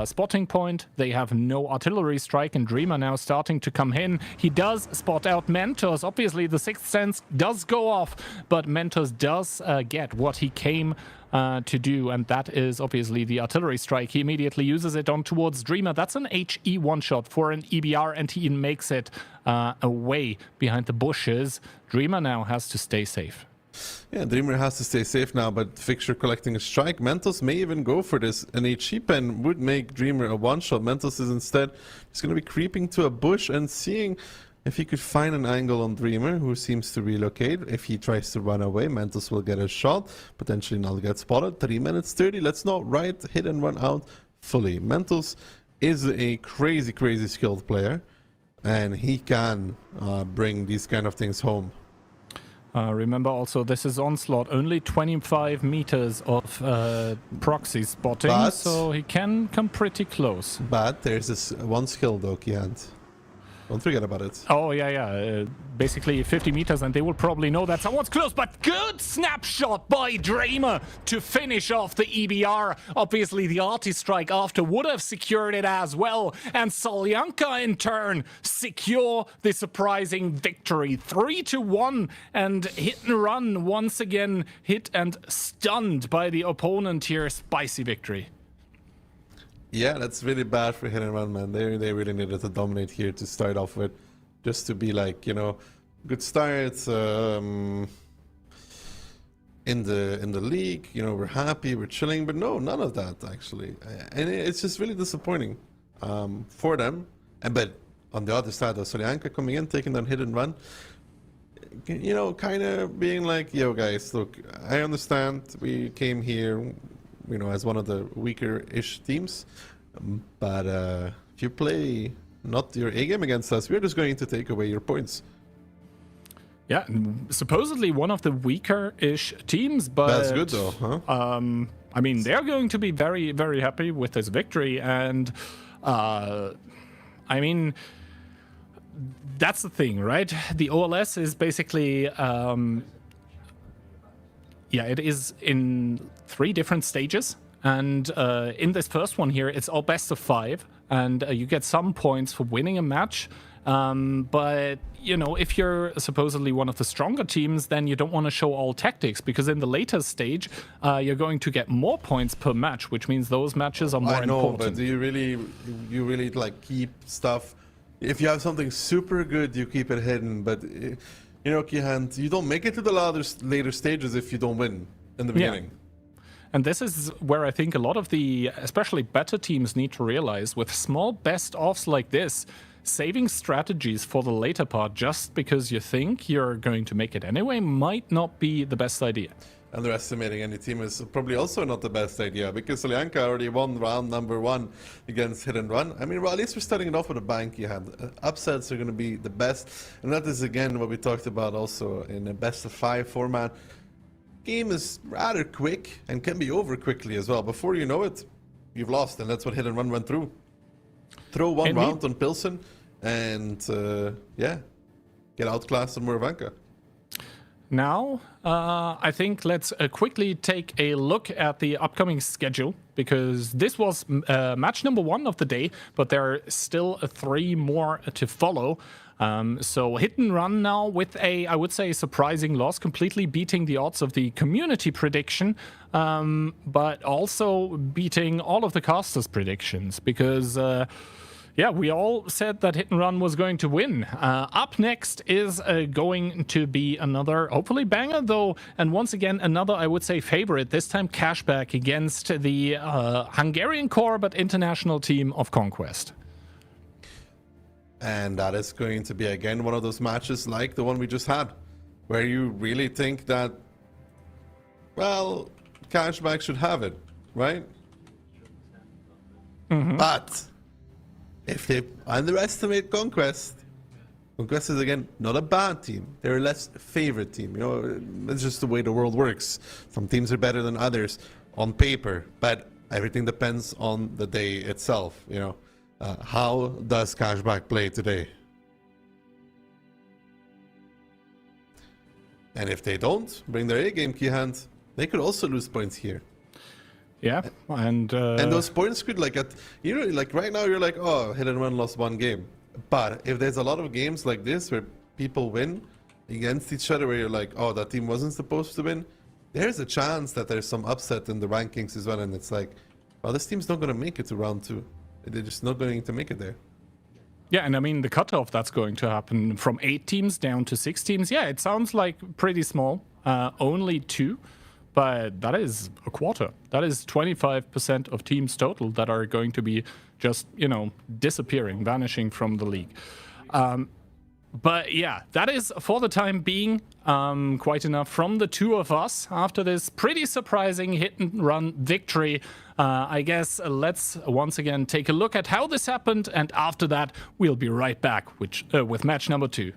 spotting point. They have no artillery strike, and Dreamer now starting to come in. He does spot out Mentos. Obviously, the Sixth Sense does go off, but Mentos does get what he came to do, and that is obviously the artillery strike. He immediately uses it on towards Dreamer. That's an HE one-shot for an EBR, and he makes it away behind the bushes. Dreamer now has to stay safe. Yeah, Dreamer has to stay safe now, but Fixture collecting a strike. Mentos may even go for this. An HE pen would make Dreamer a one-shot. Mentos is instead just going to be creeping to a bush and seeing if he could find an angle on Dreamer, who seems to relocate. If he tries to run away, Mentos will get a shot, potentially not get spotted. 3 minutes 30. Let's not hit and run out fully. Mentos is a crazy, crazy skilled player, and he can bring these kind of things home. Remember also, this is Onslaught, only 25 meters of proxy spotting, But, so he can come pretty close. But there's this one skill though, Kiant. Don't forget about it. Oh, yeah. Basically 50 meters, and they will probably know that someone's close, but good snapshot by Dreamer to finish off the EBR. Obviously, the arty strike after would have secured it as well, and Solyanka in turn secure the surprising victory. 3-1, and Hit and Run once again hit and stunned by the opponent here. Spicy victory. Yeah, that's really bad for Hit and Run, man. They really needed to dominate here to start off with, just to be like, you know, good start in the league. You know, we're happy, we're chilling, but no, none of that actually, and it's just really disappointing for them. But on the other side, Solyanka coming in, taking down Hit and Run, you know, kind of being like, yo guys, look, I understand we came here, you know, as one of the weaker-ish teams, but if you play not your A game against us, we're just going to take away your points. Yeah, supposedly one of the weaker-ish teams, but... That's good though, huh? I mean, they're going to be very, very happy with this victory, and I mean, that's the thing, right? The OLS is basically... yeah, it is in 3 different stages, and in this first one here, it's all best of 5, and you get some points for winning a match. But, you know, if you're supposedly one of the stronger teams, then you don't want to show all tactics, because in the later stage, you're going to get more points per match, which means those matches are more important. But do you really like keep stuff? If you have something super good, you keep it hidden, but... You know, Kihant, you don't make it to the later stages if you don't win in the beginning. Yeah. And this is where I think a lot of the, especially better teams, need to realize, with small best-offs like this, saving strategies for the later part just because you think you're going to make it anyway might not be the best idea. Underestimating any team is probably also not the best idea, because Solyanka already won round number 1 against Hit and Run. I mean, well, at least we're starting it off with a bang. You had upsets are going to be the best, and that is again what we talked about also in a best of 5 format. Game is rather quick and can be over quickly as well. Before you know it, you've lost, and that's what Hit and Run went through. Throw one round on Pilsen, and yeah, get outclassed on Moravanka. Now, I think let's quickly take a look at the upcoming schedule, because this was match number 1 of the day, but there are still 3 more to follow. So Hit and Run now with a, I would say, surprising loss, completely beating the odds of the community prediction, but also beating all of the casters' predictions because, yeah, we all said that Hit and Run was going to win. Up next is going to be another, hopefully banger though, and once again another, I would say, favorite. This time Cashback against the Hungarian core but international team of Conquest. And that is going to be again one of those matches like the one we just had, where you really think that, well, Cashback should have it, right? But if they underestimate Conquest, Conquest is again not a bad team. They're a less favorite team. You know, that's just the way the world works. Some teams are better than others on paper, but everything depends on the day itself. You know, how does Cashback play today? And if they don't bring their A-game key hand, they could also lose points here. Yeah, and those points could, like, like right now you're like, oh, Hit and Run lost one game. But if there's a lot of games like this where people win against each other, where you're like, oh, that team wasn't supposed to win, there's a chance that there's some upset in the rankings as well. And it's like, well, this team's not going to make it to round 2. They're just not going to make it there. yeah, and I mean, the cutoff that's going to happen from 8 teams down to 6 teams, yeah, it sounds like pretty small, only 2. But that is a quarter. That is 25% of teams total that are going to be just, you know, disappearing, vanishing from the league. But yeah, that is for the time being quite enough from the two of us after this pretty surprising Hit and Run victory. I guess let's once again take a look at how this happened, and after that we'll be right back with match number 2.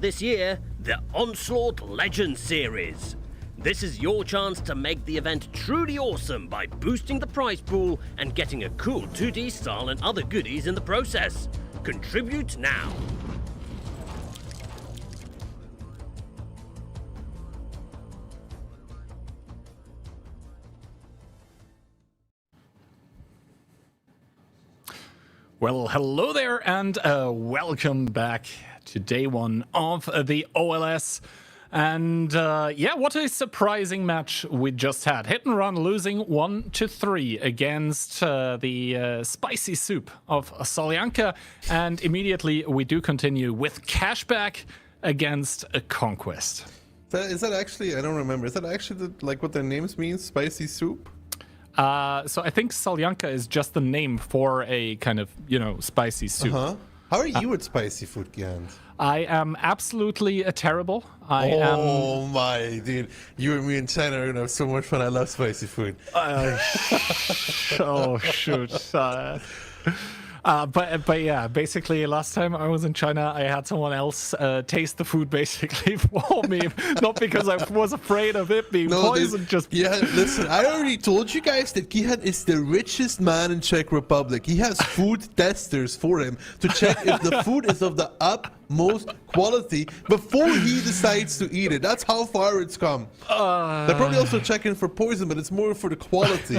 this year, the Onslaught Legends Series. This is your chance to make the event truly awesome by boosting the prize pool and getting a cool 2D style and other goodies in the process. Contribute now. Well, hello there and welcome back to day one of the OLS. And yeah, what a surprising match we just had. Hit and Run losing 1-3 against the spicy soup of Solyanka. And immediately we do continue with Cashback against a Conquest. Is that actually, I don't remember, is that actually like what their names mean? Spicy soup? So I think Solyanka is just the name for a kind of, spicy soup. How are you with spicy food, Gian? I am absolutely terrible. Oh my, dude. You and me in China are going to have so much fun. I love spicy food. Oh, shoot. But yeah, basically last time I was in China, I had someone else taste the food basically for me, not because I was afraid of it being poisoned. Yeah, listen, I already told you guys that Gihan is the richest man in Czech Republic. He has food testers for him to check if the food is of the utmost quality before he decides to eat it. That's how far it's come. They're probably also checking for poison, but it's more for the quality.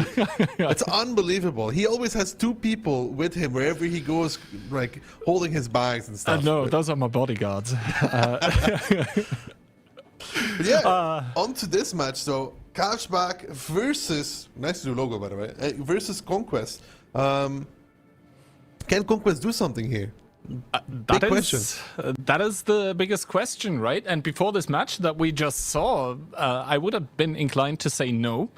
It's unbelievable. He always has two people with him wherever he goes, like holding his bags and stuff. No, those are my bodyguards. But yeah, on to this match though. Cashback versus, nice new logo by the way, versus Conquest. Can Conquest do something here? Big question. That is the biggest question, right? And before this match that we just saw, I would have been inclined to say no,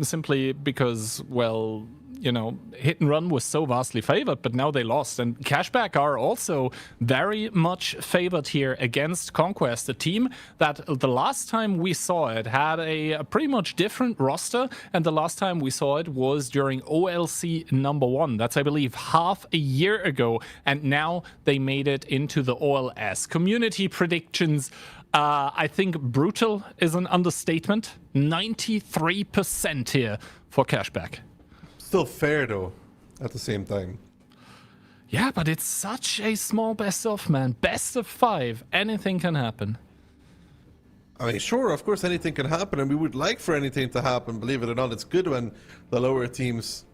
simply because, well, Hit and Run was so vastly favored, but now they lost. And Cashback are also very much favored here against Conquest, a team that the last time we saw it had a pretty much different roster. And the last time we saw it was during OLC #1. That's, I believe, half a year ago. And now they made it into the OLS. Community predictions, I think brutal is an understatement. 93% here for Cashback. Still fair though, at the same time. Yeah, but it's such a small best of, man. Best of 5. Anything can happen. I mean, sure, of course anything can happen, and we would like for anything to happen. Believe it or not, it's good when the lower teams,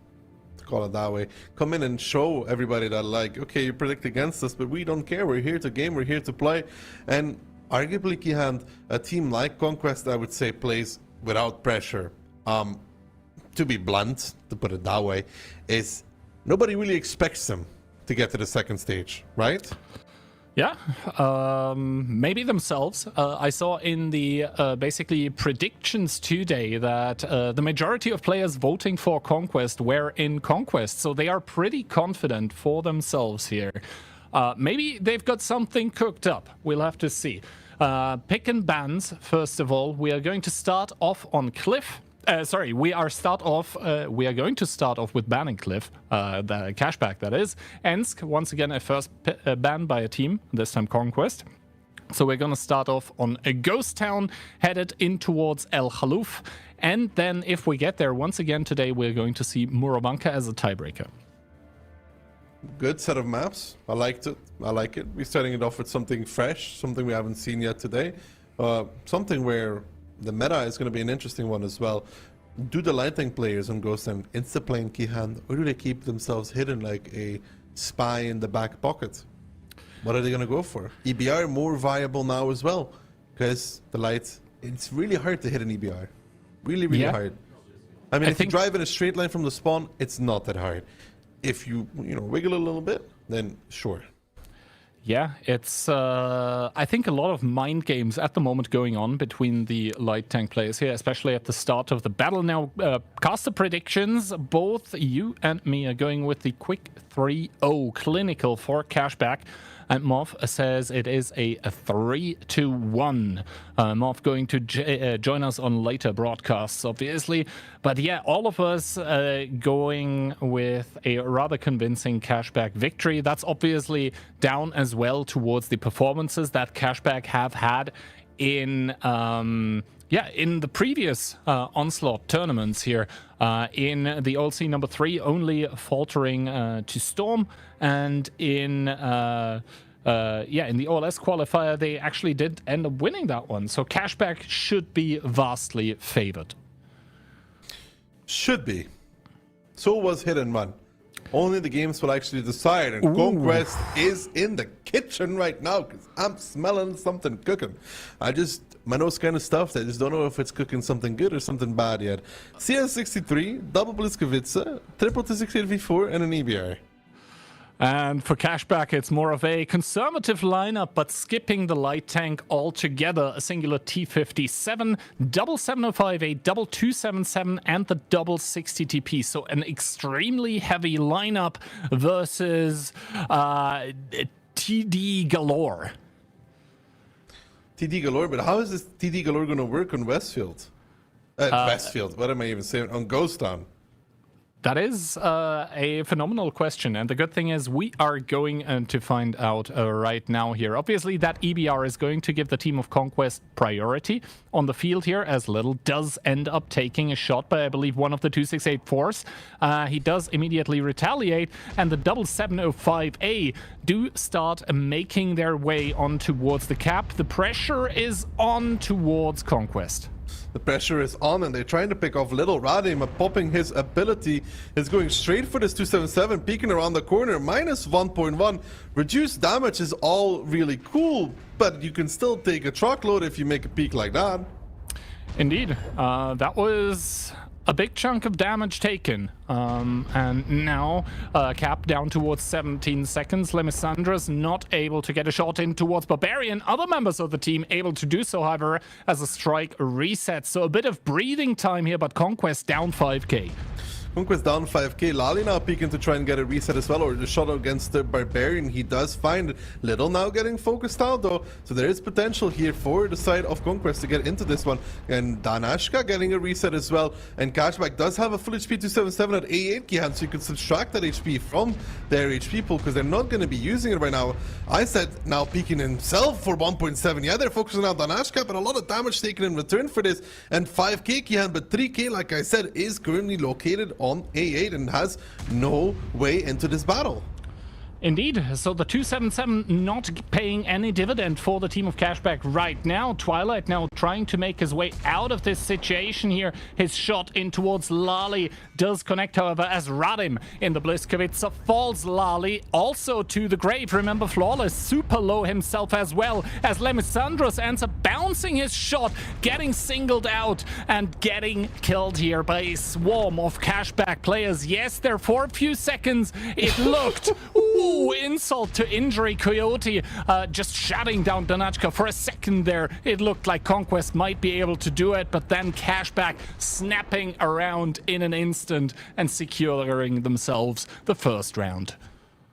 to call it that way, come in and show everybody that, like, okay, you predict against us, but we don't care. We're here to game, we're here to play. And arguably, Kihan, a team like Conquest, I would say, plays without pressure. To be blunt, to put it that way, is nobody really expects them to get to the second stage, right? Yeah, maybe themselves. I saw in the basically predictions today that the majority of players voting for Conquest were in Conquest, so they are pretty confident for themselves here. Maybe they've got something cooked up. We'll have to see. Pick and bans, first of all. We are going to start off on Cliff. We are going to start off with banning Cliff, the Cashback that is. Ensk, once again, a first ban by a team, this time Conquest. So we're going to start off on a Ghost Town, headed in towards El Khalouf. And then if we get there, once again today, we're going to see Murabanka as a tiebreaker. Good set of maps. I liked it. I like it. We're starting it off with something fresh, something we haven't seen yet today. Something where the meta is going to be an interesting one as well. Do the Lightning players on Ghost Town insta-plane Kihan, or do they keep themselves hidden like a spy in the back pocket? What are they going to go for? EBR more viable now as well, because the light, it's really hard to hit an EBR. Really, really hard. I mean, if you drive in a straight line from the spawn, it's not that hard. If you wiggle a little bit, then sure. Yeah, it's, I think, a lot of mind games at the moment going on between the light tank players here, especially at the start of the battle. Now, caster predictions, both you and me are going with the quick 3-0 clinical for Cashback. and Moth says it is a 3-1. Moth going to join us on later broadcasts, obviously. But yeah, all of us going with a rather convincing Cashback victory. That's obviously down as well towards the performances that Cashback have had in the previous Onslaught tournaments here. In the OLC number 3, only faltering to Storm, and in the OLS qualifier, they actually did end up winning that one. So Cashback should be vastly favored. Should be. So was Hit and Run. Only the games will actually decide, and Conquest is in the kitchen right now because I'm smelling something cooking. My nose kind of stuffed. I just don't know if it's cooking something good or something bad yet. CS63, double Bliskovica, triple T68V4, and an EBR. And for Cashback, it's more of a conservative lineup, but skipping the light tank altogether. A singular T57, double 705, double 277, and the double 60 TP. So an extremely heavy lineup versus TD galore. TD galore, but how is this TD galore going to work on Westfield? Westfield, what am I even saying? On Ghost Town. That is a phenomenal question, and the good thing is we are going to find out right now here. Obviously, that EBR is going to give the team of Conquest priority on the field here, as Little does end up taking a shot by, I believe, one of the 268-4s. He does immediately retaliate, and the double 705A do start making their way on towards the cap. The pressure is on towards Conquest. The pressure is on, and they're trying to pick off Little. Radim popping his ability is going straight for this 277, peeking around the corner, minus 1.1. Reduced damage is all really cool, but you can still take a truckload if you make a peak like that. Indeed. That was a big chunk of damage taken. And now Cap down towards 17 seconds. Lemisandra's not able to get a shot in towards Barbarian. Other members of the team able to do so, however, as a strike resets. So a bit of breathing time here, but Conquest down 5k. Conquest down 5k. Lali now peeking to try and get a reset as well, or the shot against the Barbarian. He does find Little now getting focused out though, so there is potential here for the side of Conquest to get into this one. And Danashka getting a reset as well, and Cashback does have a full HP 277 at A8 Kihan, so you can subtract that HP from their HP pool because they're not going to be using it right now. I said now peeking himself for 1.7. Yeah, they're focusing on Danashka, but a lot of damage taken in return for this. And 5k Kihan, but 3k, like I said, is currently located on A8 and has no way into this battle. Indeed, so the 277 not paying any dividend for the team of Cashback right now. Twilight now trying to make his way out of this situation here. His shot in towards Lali does connect, however, as Radim in the Bliskovica falls Lali also to the grave. Remember, Flawless super low himself as well, as Lemisandros ends up bouncing his shot, getting singled out and getting killed here by a swarm of Cashback players. Yes, there for a few seconds it looked insult to injury. Coyote just shutting down Danachka for a second there. It looked like Conquest might be able to do it, but then Cashback snapping around in an instant and securing themselves the first round.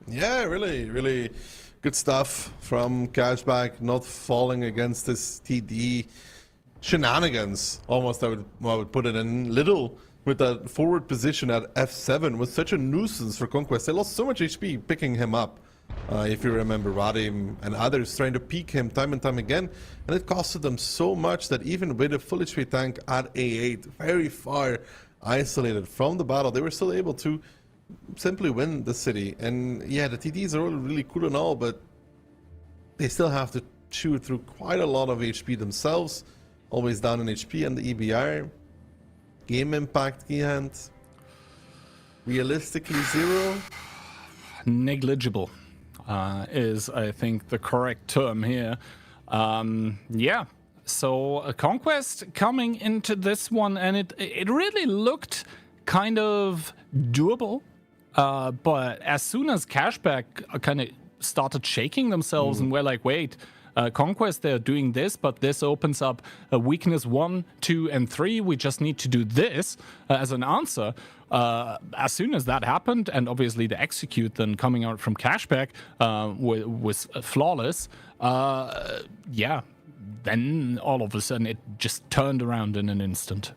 Yeah, really good stuff from Cashback, not falling against this TD shenanigans. Almost I would put it in. Little with that forward position at F7 was such a nuisance for Conquest. They lost so much HP picking him up. If you remember, Radim and others trying to peek him time and time again, and it costed them so much that even with a full HP tank at A8, very far isolated from the battle, they were still able to simply win the city. And yeah, the TDs are all really cool and all, but they still have to chew through quite a lot of HP themselves, always down in HP. And the EBR game impact, Keyhand, realistically 0. Negligible is, I think, the correct term here. Yeah, so Conquest coming into this one, and it really looked kind of doable. But as soon as Cashback kind of started shaking themselves and were like, wait, Conquest, they're doing this, but this opens up a weakness 1, 2, and 3. We just need to do this as an answer. as soon as that happened, and obviously the execute then coming out from Cashback was flawless, then all of a sudden it just turned around in an instant.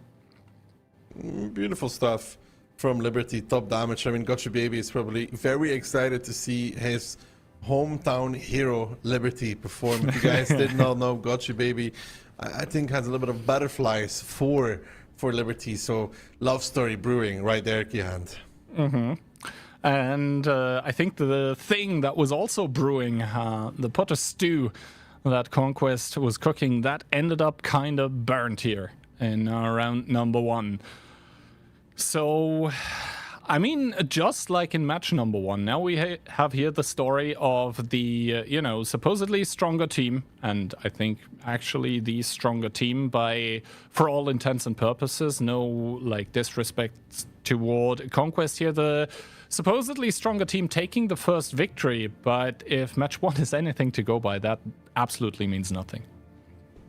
Beautiful stuff from Liberty, top damage. I mean, Gotcha Baby is probably very excited to see his hometown hero Liberty perform. If you guys did not know, Gotcha Baby, I think has a little bit of butterflies for Liberty. So love story brewing right there, Kihand. And I think the thing that was also brewing, the pot of stew that Conquest was cooking, that ended up kind of burnt here in round number 1. So, I mean, just like in match number 1, now we have here the story of the, supposedly stronger team, and I think actually the stronger team for all intents and purposes, no, like, disrespect toward Conquest here, the supposedly stronger team taking the first victory, but if match 1 is anything to go by, that absolutely means nothing.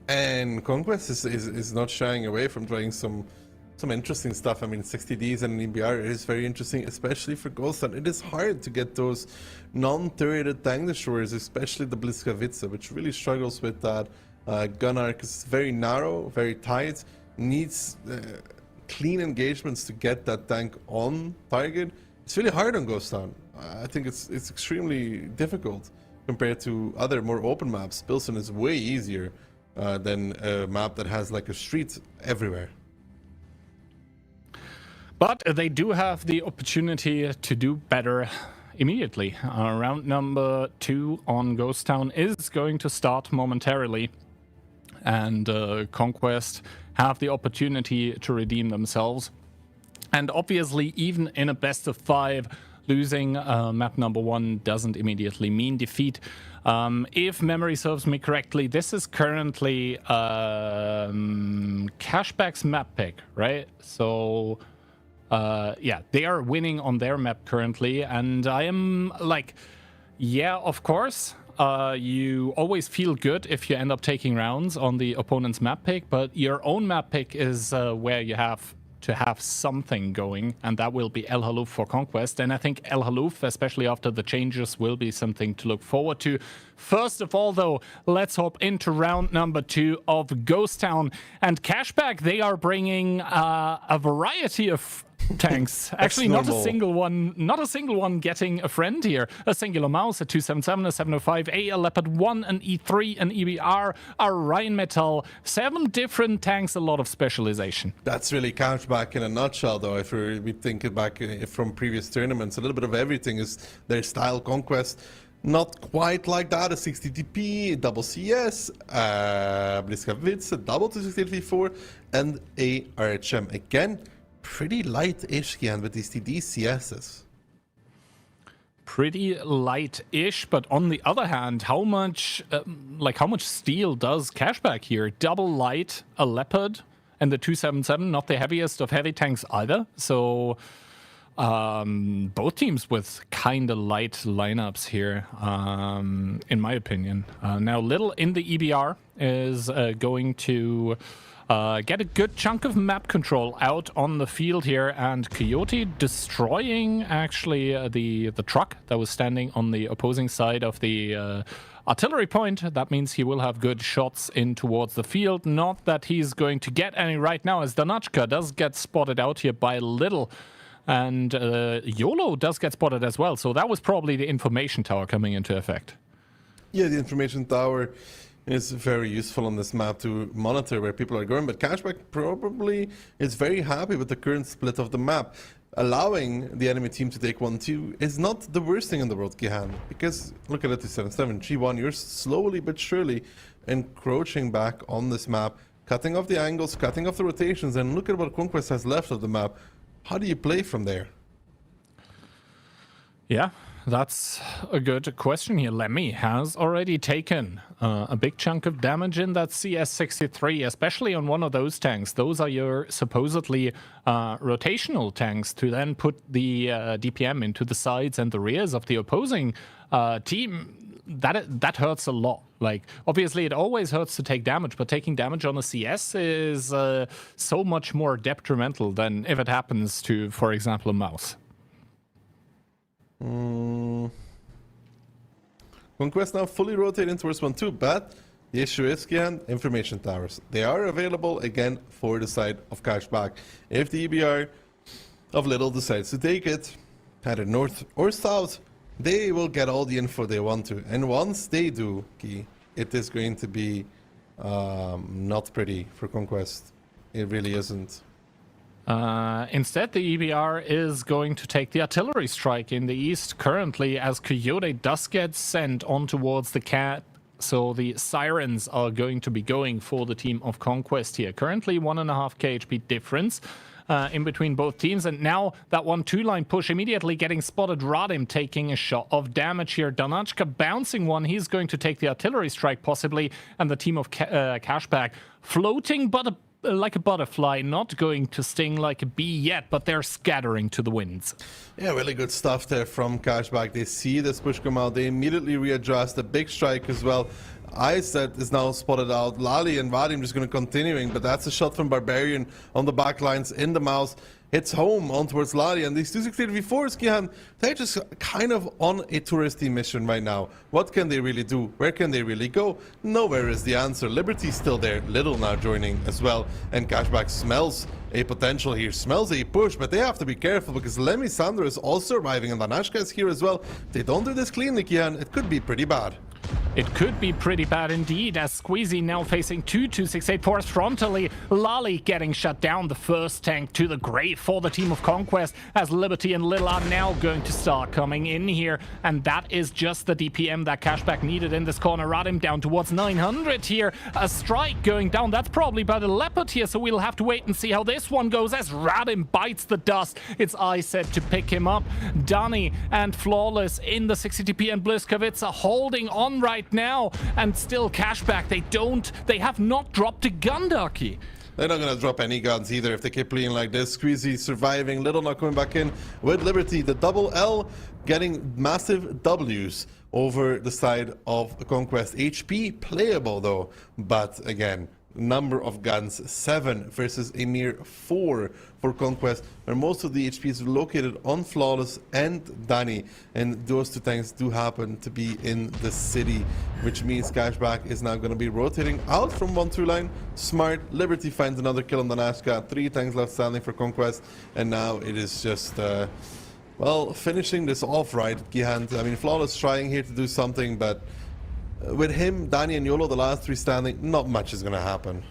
And Conquest is not shying away from trying some interesting stuff. I mean, 60Ds and an EBR is very interesting, especially for Ghost Town. It is hard to get those non-turreted tank destroyers, especially the Bliskavica, which really struggles with that gun arc. It's very narrow, very tight, needs clean engagements to get that tank on target. It's really hard on Ghost Town. I think it's extremely difficult compared to other more open maps. Pilsen is way easier than a map that has like a street everywhere. But they do have the opportunity to do better immediately. Round number 2 on Ghost Town is going to start momentarily. And Conquest have the opportunity to redeem themselves. And obviously, even in a best of 5, losing map number 1 doesn't immediately mean defeat. If memory serves me correctly, this is currently Cashback's map pick, right? So... they are winning on their map currently, and I am like, of course, you always feel good if you end up taking rounds on the opponent's map pick, but your own map pick is where you have to have something going, and that will be El Halouf for Conquest. And I think El Halouf, especially after the changes, will be something to look forward to. First of all, though, let's hop into round number 2 of Ghost Town. And Cashback, they are bringing a variety of tanks. Actually, not a single one getting a friend here. A singular mouse, a 277, a 705A, a Leopard 1, an E3, an EBR, a Rheinmetall. 7 different tanks, a lot of specialization. That's really Cashback in a nutshell, though. If we think back from previous tournaments, a little bit of everything is their style. Conquest, not quite like that. A 60 TP, double CS, Bliskavica, double 268v4, and a RHM. Again, pretty light-ish again with these TD CSs. Pretty light-ish, but on the other hand, how much steel does Cashback here? Double light, a Leopard, and the 277, not the heaviest of heavy tanks either. So both teams with kind of light lineups here, in my opinion. Now, Little in the EBR is going to get a good chunk of map control out on the field here, and Coyote destroying actually the truck that was standing on the opposing side of the artillery point. That means he will have good shots in towards the field. Not that he's going to get any right now, as Danachka does get spotted out here by Little. And YOLO does get spotted as well. So that was probably the information tower coming into effect. Yeah, the information tower is very useful on this map to monitor where people are going, but Cashback probably is very happy with the current split of the map. Allowing the enemy team to take 1-2 is not the worst thing in the world, Gihan, because look at it, 277, G1, you're slowly but surely encroaching back on this map, cutting off the angles, cutting off the rotations, and look at what Conquest has left of the map. How do you play from there? Yeah, that's a good question here. Lemmy has already taken a big chunk of damage in that CS63, especially on one of those tanks. Those are your supposedly rotational tanks to then put the DPM into the sides and the rears of the opposing team. that hurts a lot. Like, obviously, it always hurts to take damage, but taking damage on a CS is so much more detrimental than if it happens to, for example, a mouse. Conquest now fully rotating towards 1-2, but the issue is, Kian, information towers. They are available again for the side of Cashback. If the EBR of Little decides to take it, either north or south, they will get all the info they want to. And once they do, Ki, it is going to be not pretty for Conquest. It really isn't. Instead, the EBR is going to take the artillery strike in the east currently, as Coyote does get sent on towards the cat. So the sirens are going to be going for the team of Conquest here. Currently 1.5k HP difference in between both teams. And now that 1-2 line push immediately getting spotted. Radim taking a shot of damage here. Danachka bouncing one. He's going to take the artillery strike possibly. And the team of Cashback floating but like a butterfly, not going to sting like a bee yet, but they're scattering to the winds. Yeah, really good stuff there from Cashback. They see this push come out, they immediately readjust. A big strike as well. Iset is now spotted out. Lali and Vadim just going to continuing, but that's a shot from Barbarian on the back lines in the mouse. Hits home on towards Lali, and these 263v4s, Kihan, they're just kind of on a touristy mission right now. What can they really do? Where can they really go? Nowhere is the answer. Liberty's still there. Little now joining as well, and Cashback smells a potential here, smells a push, but they have to be careful because Lemmy Sandro is also arriving, and Danashka is here as well. If they don't do this cleanly, Kihan, it could be pretty bad. It could be pretty bad indeed, as Squeezy now facing two 268-4s frontally. Lali getting shut down, the first tank to the grave for the team of Conquest, as Liberty and Little are now going to start coming in here. And that is just the DPM that Cashback needed in this corner. Radim down towards 900 here. A strike going down, that's probably by the Leopard here, so we'll have to wait and see how this one goes as Radim bites the dust. It's Iset to pick him up. Dunny and Flawless in the 60 TP, and Bliskovica holding on right now, and still Cashback, they have not dropped a gun, Ducky. They're not going to drop any guns either if they keep playing like this. Squeezy surviving, Little not coming back in with Liberty. The double L getting massive W's over the side of Conquest. HP playable though, but again, number of guns 7 versus a mere 4 for Conquest, where most of the HP is located on Flawless and Danny, and those two tanks do happen to be in the city, which means Cashback is now going to be rotating out from 1-2 line. Smart. Liberty finds another kill on the Nashka. 3 tanks left standing for Conquest, and now it is just well, finishing this off right, Gihant. I mean, Flawless trying here to do something, but with him, Danny and Yolo, the last 3 standing, not much is going to happen.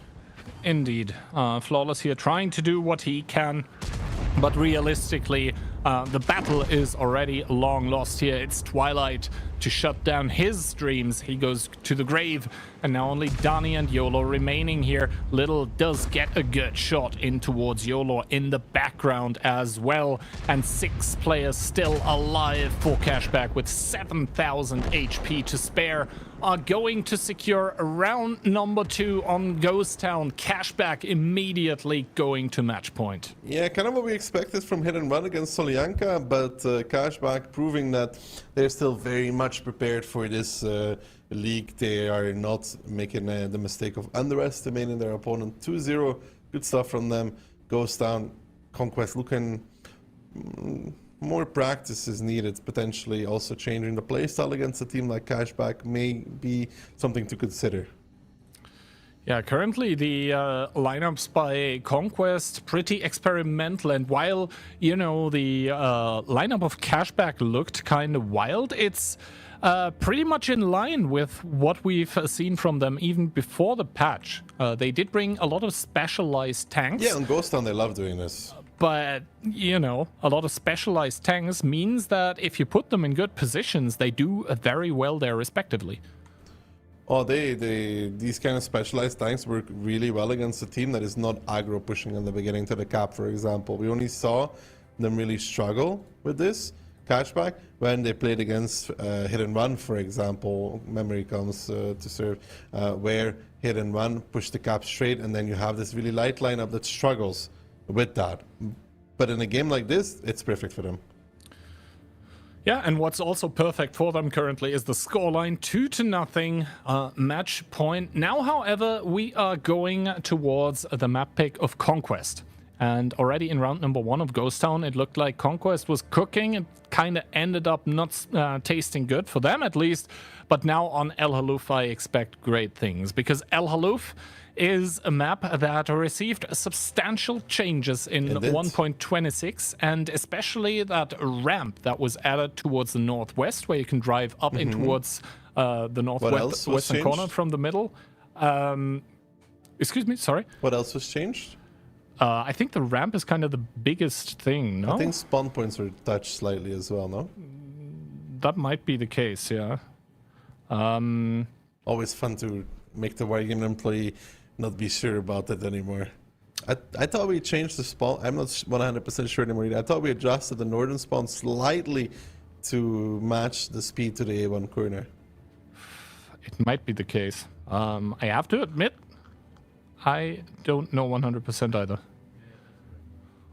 Indeed. Flawless here trying to do what he can, but realistically, the battle is already long lost here. It's Twilight to shut down his dreams. He goes to the grave, and now only Danny and Yolo remaining here. Little does get a good shot in towards Yolo in the background as well, and 6 players still alive for Cashback with 7,000 HP to spare. Are going to secure round number 2 on Ghost Town. Cashback immediately going to match point. Yeah, kind of what we expected from hit and run against Solyanka, but Cashback proving that they're still very much prepared for this league. They are not making the mistake of underestimating their opponent. 2-0, good stuff from them. Ghost Town, Conquest looking... more practice is needed, potentially also changing the playstyle against a team like Cashback may be something to consider. Yeah, currently the lineups by Conquest pretty experimental, and while, you know, the lineup of Cashback looked kind of wild, it's pretty much in line with what we've seen from them even before the patch. They did bring a lot of specialized tanks. Yeah, on Ghost Town they love doing this. But, you know, a lot of specialized tanks means that if you put them in good positions, they do very well there respectively. Oh, these kind of specialized tanks work really well against a team that is not aggro pushing in the beginning to the cap, for example. We only saw them really struggle with this, Cashback, when they played against Hit and Run, for example. Memory comes to serve, where Hit and Run push the cap straight, and then you have this really light lineup that struggles with that. But in a game like this, it's perfect for them. Yeah, and what's also perfect for them currently is the scoreline 2-0 match point. Now, however, we are going towards the map pick of Conquest. And already in round number 1 of Ghost Town, it looked like Conquest was cooking. It kind of ended up not tasting good, for them at least. But now on El Haluf, I expect great things. Because El Haluf is a map that received substantial changes in 1.26, and especially that ramp that was added towards the northwest, where you can drive up in towards the northwest western corner from the middle. Excuse me, sorry? What else was changed? I think the ramp is kind of the biggest thing, no? I think spawn points were touched slightly as well, no? That might be the case, yeah. Always fun to make the Wargame employee not be sure about that anymore. I thought we changed the spawn. I'm not 100% sure anymore either. I thought we adjusted the northern spawn slightly to match the speed to the A1 corner. It might be the case. I have to admit, I don't know 100% either.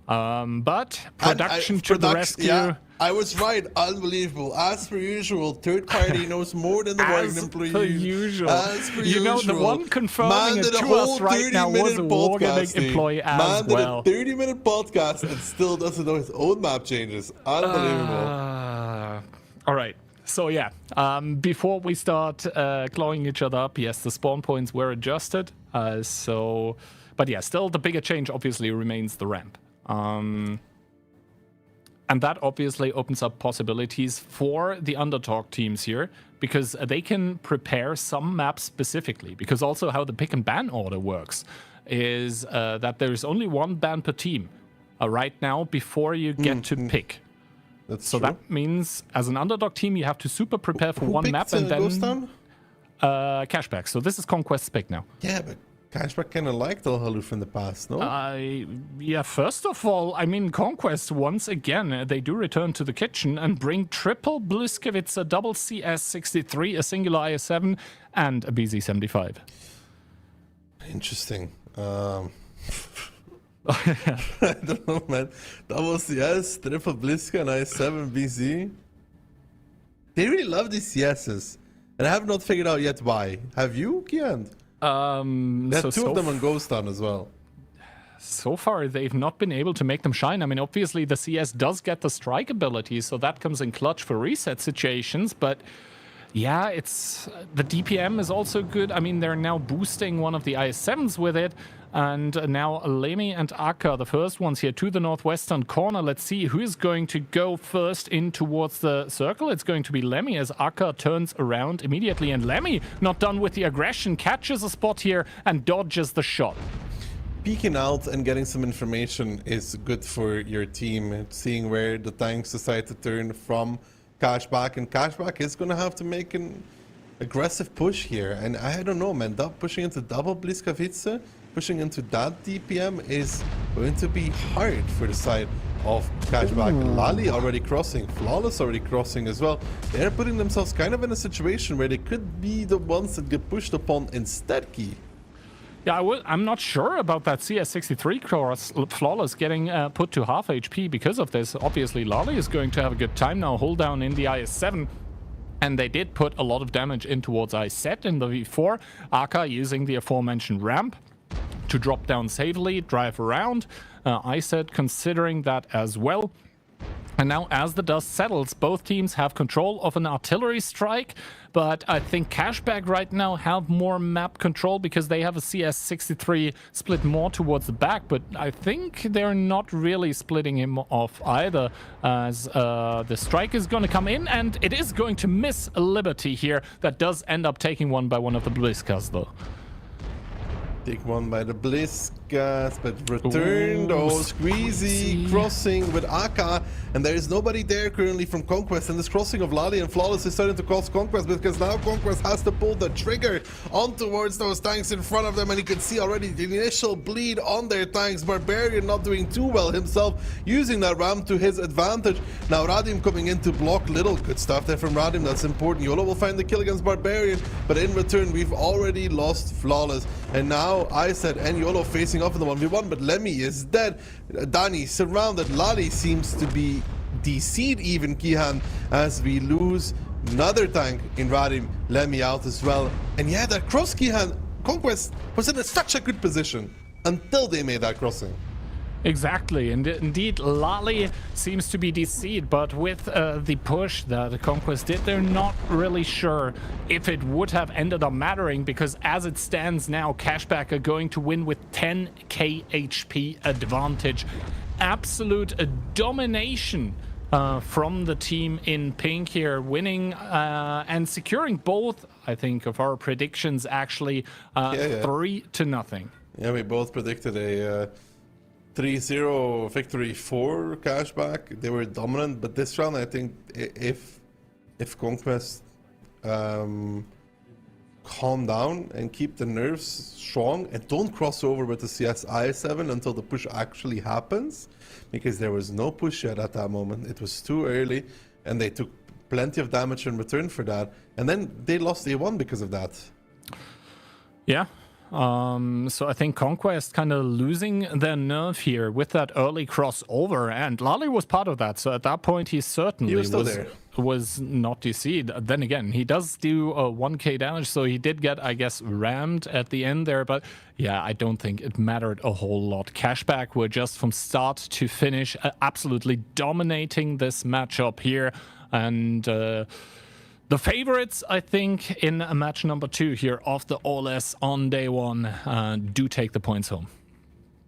But production to the rescue. Yeah, I was right. Unbelievable. As per usual, third party knows more than the Wargame employee. As per usual. You know, the one confirming it to us right now was a Wargaming employee as well. Man did a 30-minute podcast and still doesn't know his own map changes. Unbelievable. All right. So yeah, before we start clawing each other up, yes, the spawn points were adjusted. But yeah, still the bigger change obviously remains the ramp. And that obviously opens up possibilities for the underdog teams here, because they can prepare some maps specifically. Because also how the pick and ban order works is that there is only one ban per team right now before you get to pick. That's so true. that means as an underdog team, you have to super prepare for one map and then Ghost Town? Cashback. So this is Conquest's pick now. Yeah, but Cashback kind of liked El Haluf in the past, no? Yeah, first of all, I mean, Conquest, once again, they do return to the kitchen and bring triple Bliskowitz, a double CS63, a singular IS-7, and a BZ-75. Interesting. I don't know, man. Double CS, triple Bliska, and IS-7 BZ. They really love these CSs. And I have not figured out yet why. Have you, Kian? They have two of them on Ghost Town as well. So far, they've not been able to make them shine. I mean, obviously, the CS does get the strike ability, so that comes in clutch for reset situations. But yeah, it's the DPM is also good. I mean, they're now boosting one of the IS-7s with it. And now Lemmy and Akka, the first ones here to the northwestern corner. Let's see who is going to go first in towards the circle. It's going to be Lemmy as Akka turns around immediately. And Lemmy, not done with the aggression, catches a spot here and dodges the shot. Peeking out and getting some information is good for your team. Seeing where the tanks decide to turn from Cashback. And Cashback is going to have to make an aggressive push here. And I don't know, man. Pushing into double Bliskovice, pushing into that DPM is going to be hard for the side of Cashback. Lali already crossing, Flawless already crossing as well. They're putting themselves kind of in a situation where they could be the ones that get pushed upon instead, Key. Yeah, I'm not sure about that CS63 cross. Flawless getting put to half HP because of this. Obviously, Lali is going to have a good time now. Hold down in the IS-7. And they did put a lot of damage in towards IS-7 in the V4. Akka using the aforementioned ramp to drop down safely, drive around. IS-7 considering that as well. And now as the dust settles, both teams have control of an artillery strike, but I think Cashback right now have more map control because they have a CS63 split more towards the back, but I think they're not really splitting him off either, as the strike is going to come in and it is going to miss Liberty here. That does end up taking one by one of the Bliskas though. Take one by the Bliskas, but returned. Oh, squeezy crossing with Akka, and there is nobody there currently from Conquest. And this crossing of Lali and Flawless is starting to cross Conquest because now Conquest has to pull the trigger on towards those tanks in front of them, and you can see already the initial bleed on their tanks. Barbarian not doing too well himself, using that ramp to his advantage. Now Radim coming in to block Little. Good stuff there from Radim, that's important. YOLO will find the kill against Barbarian, but in return we've already lost Flawless, and now IS-7 and YOLO facing off in the 1v1, but Lemmy is dead. Dani surrounded. Lali seems to be DC'd even, Kihan, as we lose another tank in Radim. Let me out as well. And yeah, that cross, Kihan, Conquest was in such a good position until they made that crossing. Exactly, and indeed Lali seems to be deceived, but with the push that Conquest did, they're not really sure if it would have ended up mattering, because as it stands now, Cashback are going to win with 10k HP advantage. Absolute domination from the team in pink here, winning and securing both, I think, of our predictions actually, 3-0. Yeah, we both predicted a 3-0 victory for Cashback. They were dominant, but this round, I think, if Conquest calm down and keep the nerves strong and don't cross over with the CSI-7 until the push actually happens, because there was no push yet at that moment. It was too early, and they took plenty of damage in return for that, and then they lost A1 because of that. Yeah. So I think Conquest kind of losing their nerve here with that early crossover, and Lali was part of that. So at that point, he certainly was not deceived. Then again, he does do 1k damage, so he did get, I guess, rammed at the end there. But yeah, I don't think it mattered a whole lot. Cashback were just from start to finish absolutely dominating this matchup here, and the favorites, I think, in match number 2 here of the OLS on day 1 do take the points home.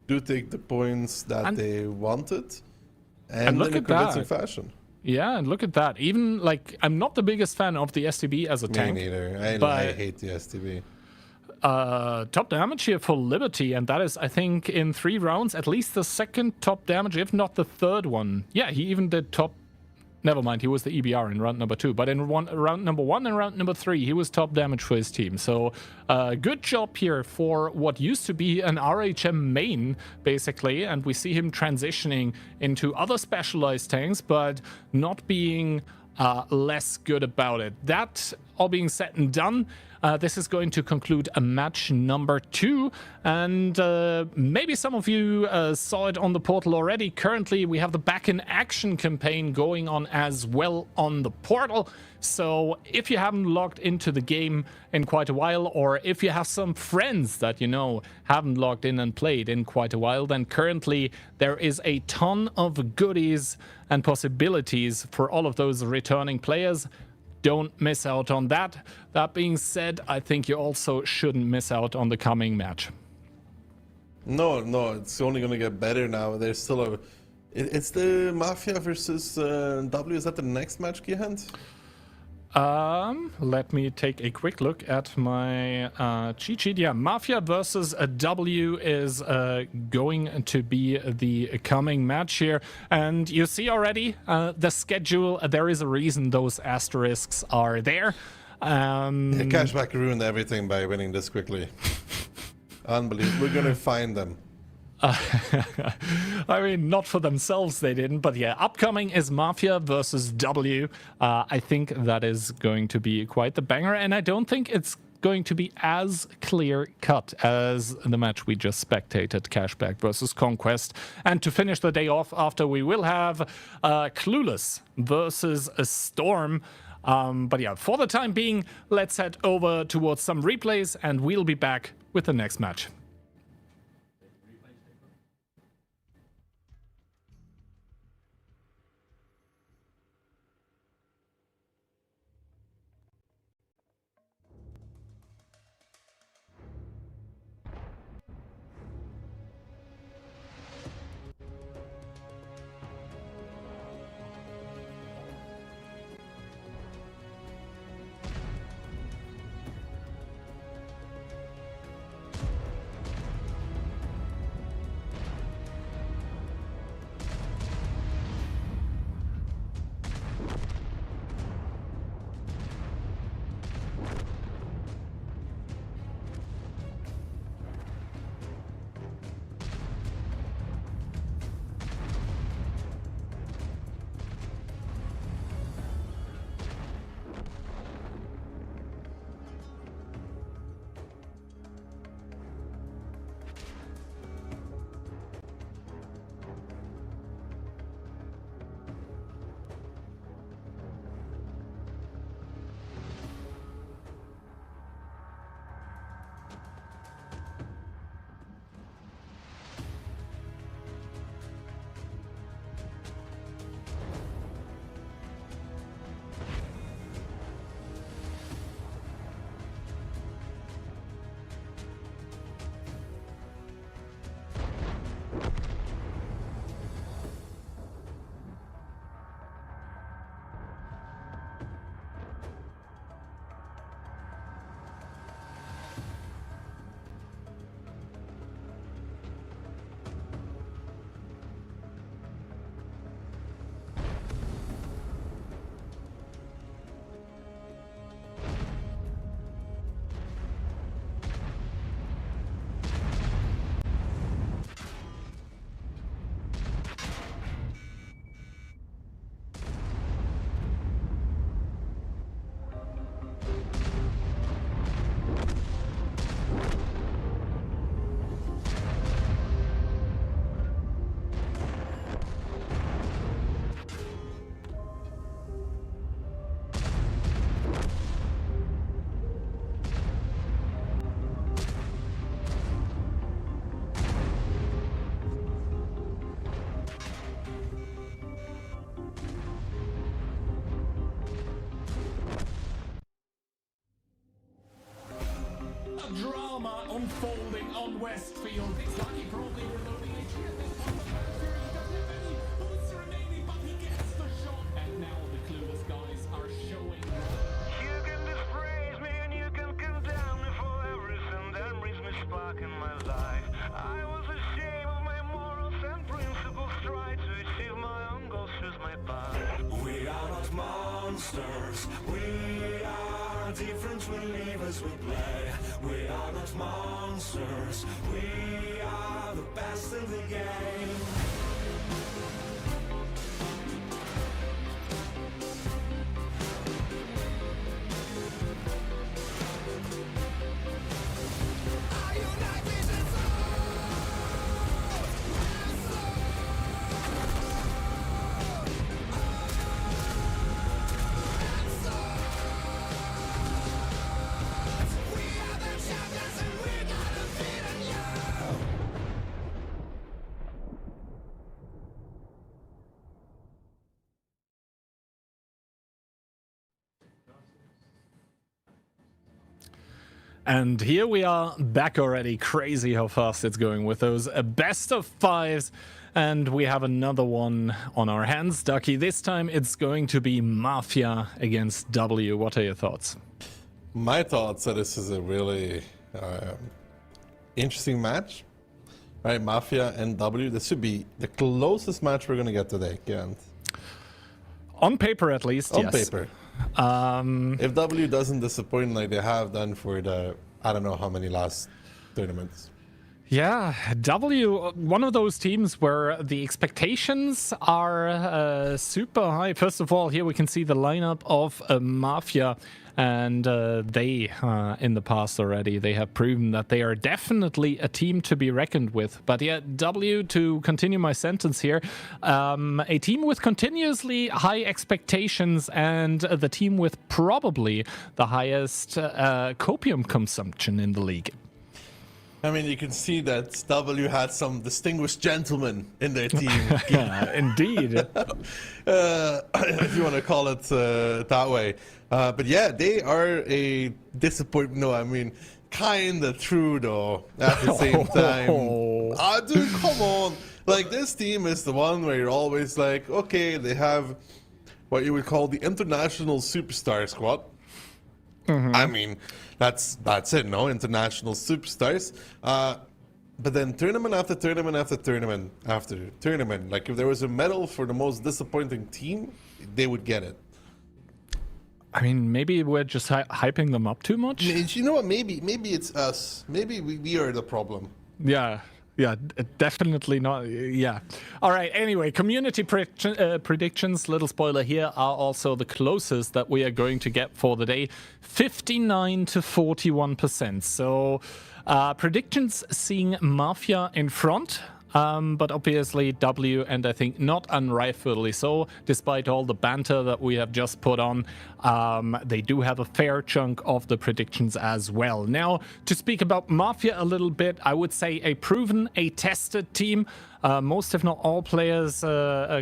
Do take the points that they wanted, and look in a at convincing that. fashion. Yeah, and look at that. Even, like, I'm not the biggest fan of the STB as a tank. Me neither. I hate the STB. Top damage here for Liberty, and that is, I think, in 3 rounds, at least the second top damage, if not the third one. Yeah, he even did top... Never mind, he was the EBR in round number 2, but in round number 1 and round number 3, he was top damage for his team. So good job here for what used to be an RHM main, basically, and we see him transitioning into other specialized tanks, but not being less good about it. That all being said and done, this is going to conclude a match number 2, and maybe some of you saw it on the portal already. Currently, we have the Back in Action campaign going on as well on the portal. So if you haven't logged into the game in quite a while, or if you have some friends that you know haven't logged in and played in quite a while, then currently there is a ton of goodies and possibilities for all of those returning players. Don't miss out on that. That being said, I think you also shouldn't miss out on the coming match. No, it's only going to get better now. There's still it's the Mafia versus W. Is that the next match, Gihand? Let me take a quick look at my cheat sheet. Yeah, Mafia versus W is going to be the coming match here. And you see already the schedule. There is a reason those asterisks are there. Cashback ruined everything by winning this quickly. Unbelievable. We're going to find them. I mean, not for themselves they didn't, but yeah, upcoming is Mafia versus W. I think that is going to be quite the banger, and I don't think it's going to be as clear-cut as the match we just spectated, Cashback versus Conquest. And to finish the day off after, we will have Clueless versus a Storm. But yeah, for the time being, let's head over towards some replays, and we'll be back with the next match. unfolding on Westfield. It's Lucky probably reloading HP at this point. Who's remaining, but he gets the shot. And now the Clueless guys are showing. You can dispraise me and you can condemn me for everything that brings me spark in my life. I was ashamed of my morals and principles, tried to achieve my own goals, choose my path. We are not monsters, we are different, we live as we play. We are not monsters, we are the best in the game. And here we are back already. Crazy how fast it's going with those best of fives. And we have another one on our hands, Ducky. This time it's going to be Mafia against W. What are your thoughts? My thoughts are this is a really interesting match. Right, Mafia and W. This should be the closest match we're going to get today, Gant. On paper, at least, On yes. paper. If W doesn't disappoint like they have done for the, I don't know how many last tournaments. Yeah, W, one of those teams where the expectations are super high. First of all, here we can see the lineup of Mafia, and they, in the past already, they have proven that they are definitely a team to be reckoned with. But yeah, W, to continue my sentence here, a team with continuously high expectations and the team with probably the highest copium consumption in the league. I mean, you can see that W had some distinguished gentlemen in their team. Yeah, indeed. If you want to call it that way. But yeah, they are a disappointment. No, I mean, kind of true, though, at the same time. Dude, come on. Like, this team is the one where you're always like, okay, they have what you would call the international superstar squad. I mean, that's it, no? International superstars. But then tournament after tournament after tournament after tournament. Like, if there was a medal for the most disappointing team, they would get it. I mean, maybe we're just hyping them up too much. You know what? Maybe it's us. Maybe we are the problem. Yeah, definitely not. Yeah. All right. Anyway, community predictions, little spoiler here, are also the closest that we are going to get for the day. 59 to 41%. So predictions seeing Mafia in front. But obviously W, and I think not unrightfully so, despite all the banter that we have just put on, they do have a fair chunk of the predictions as well. Now, to speak about Mafia a little bit, I would say a proven, a tested team. Most, if not all, players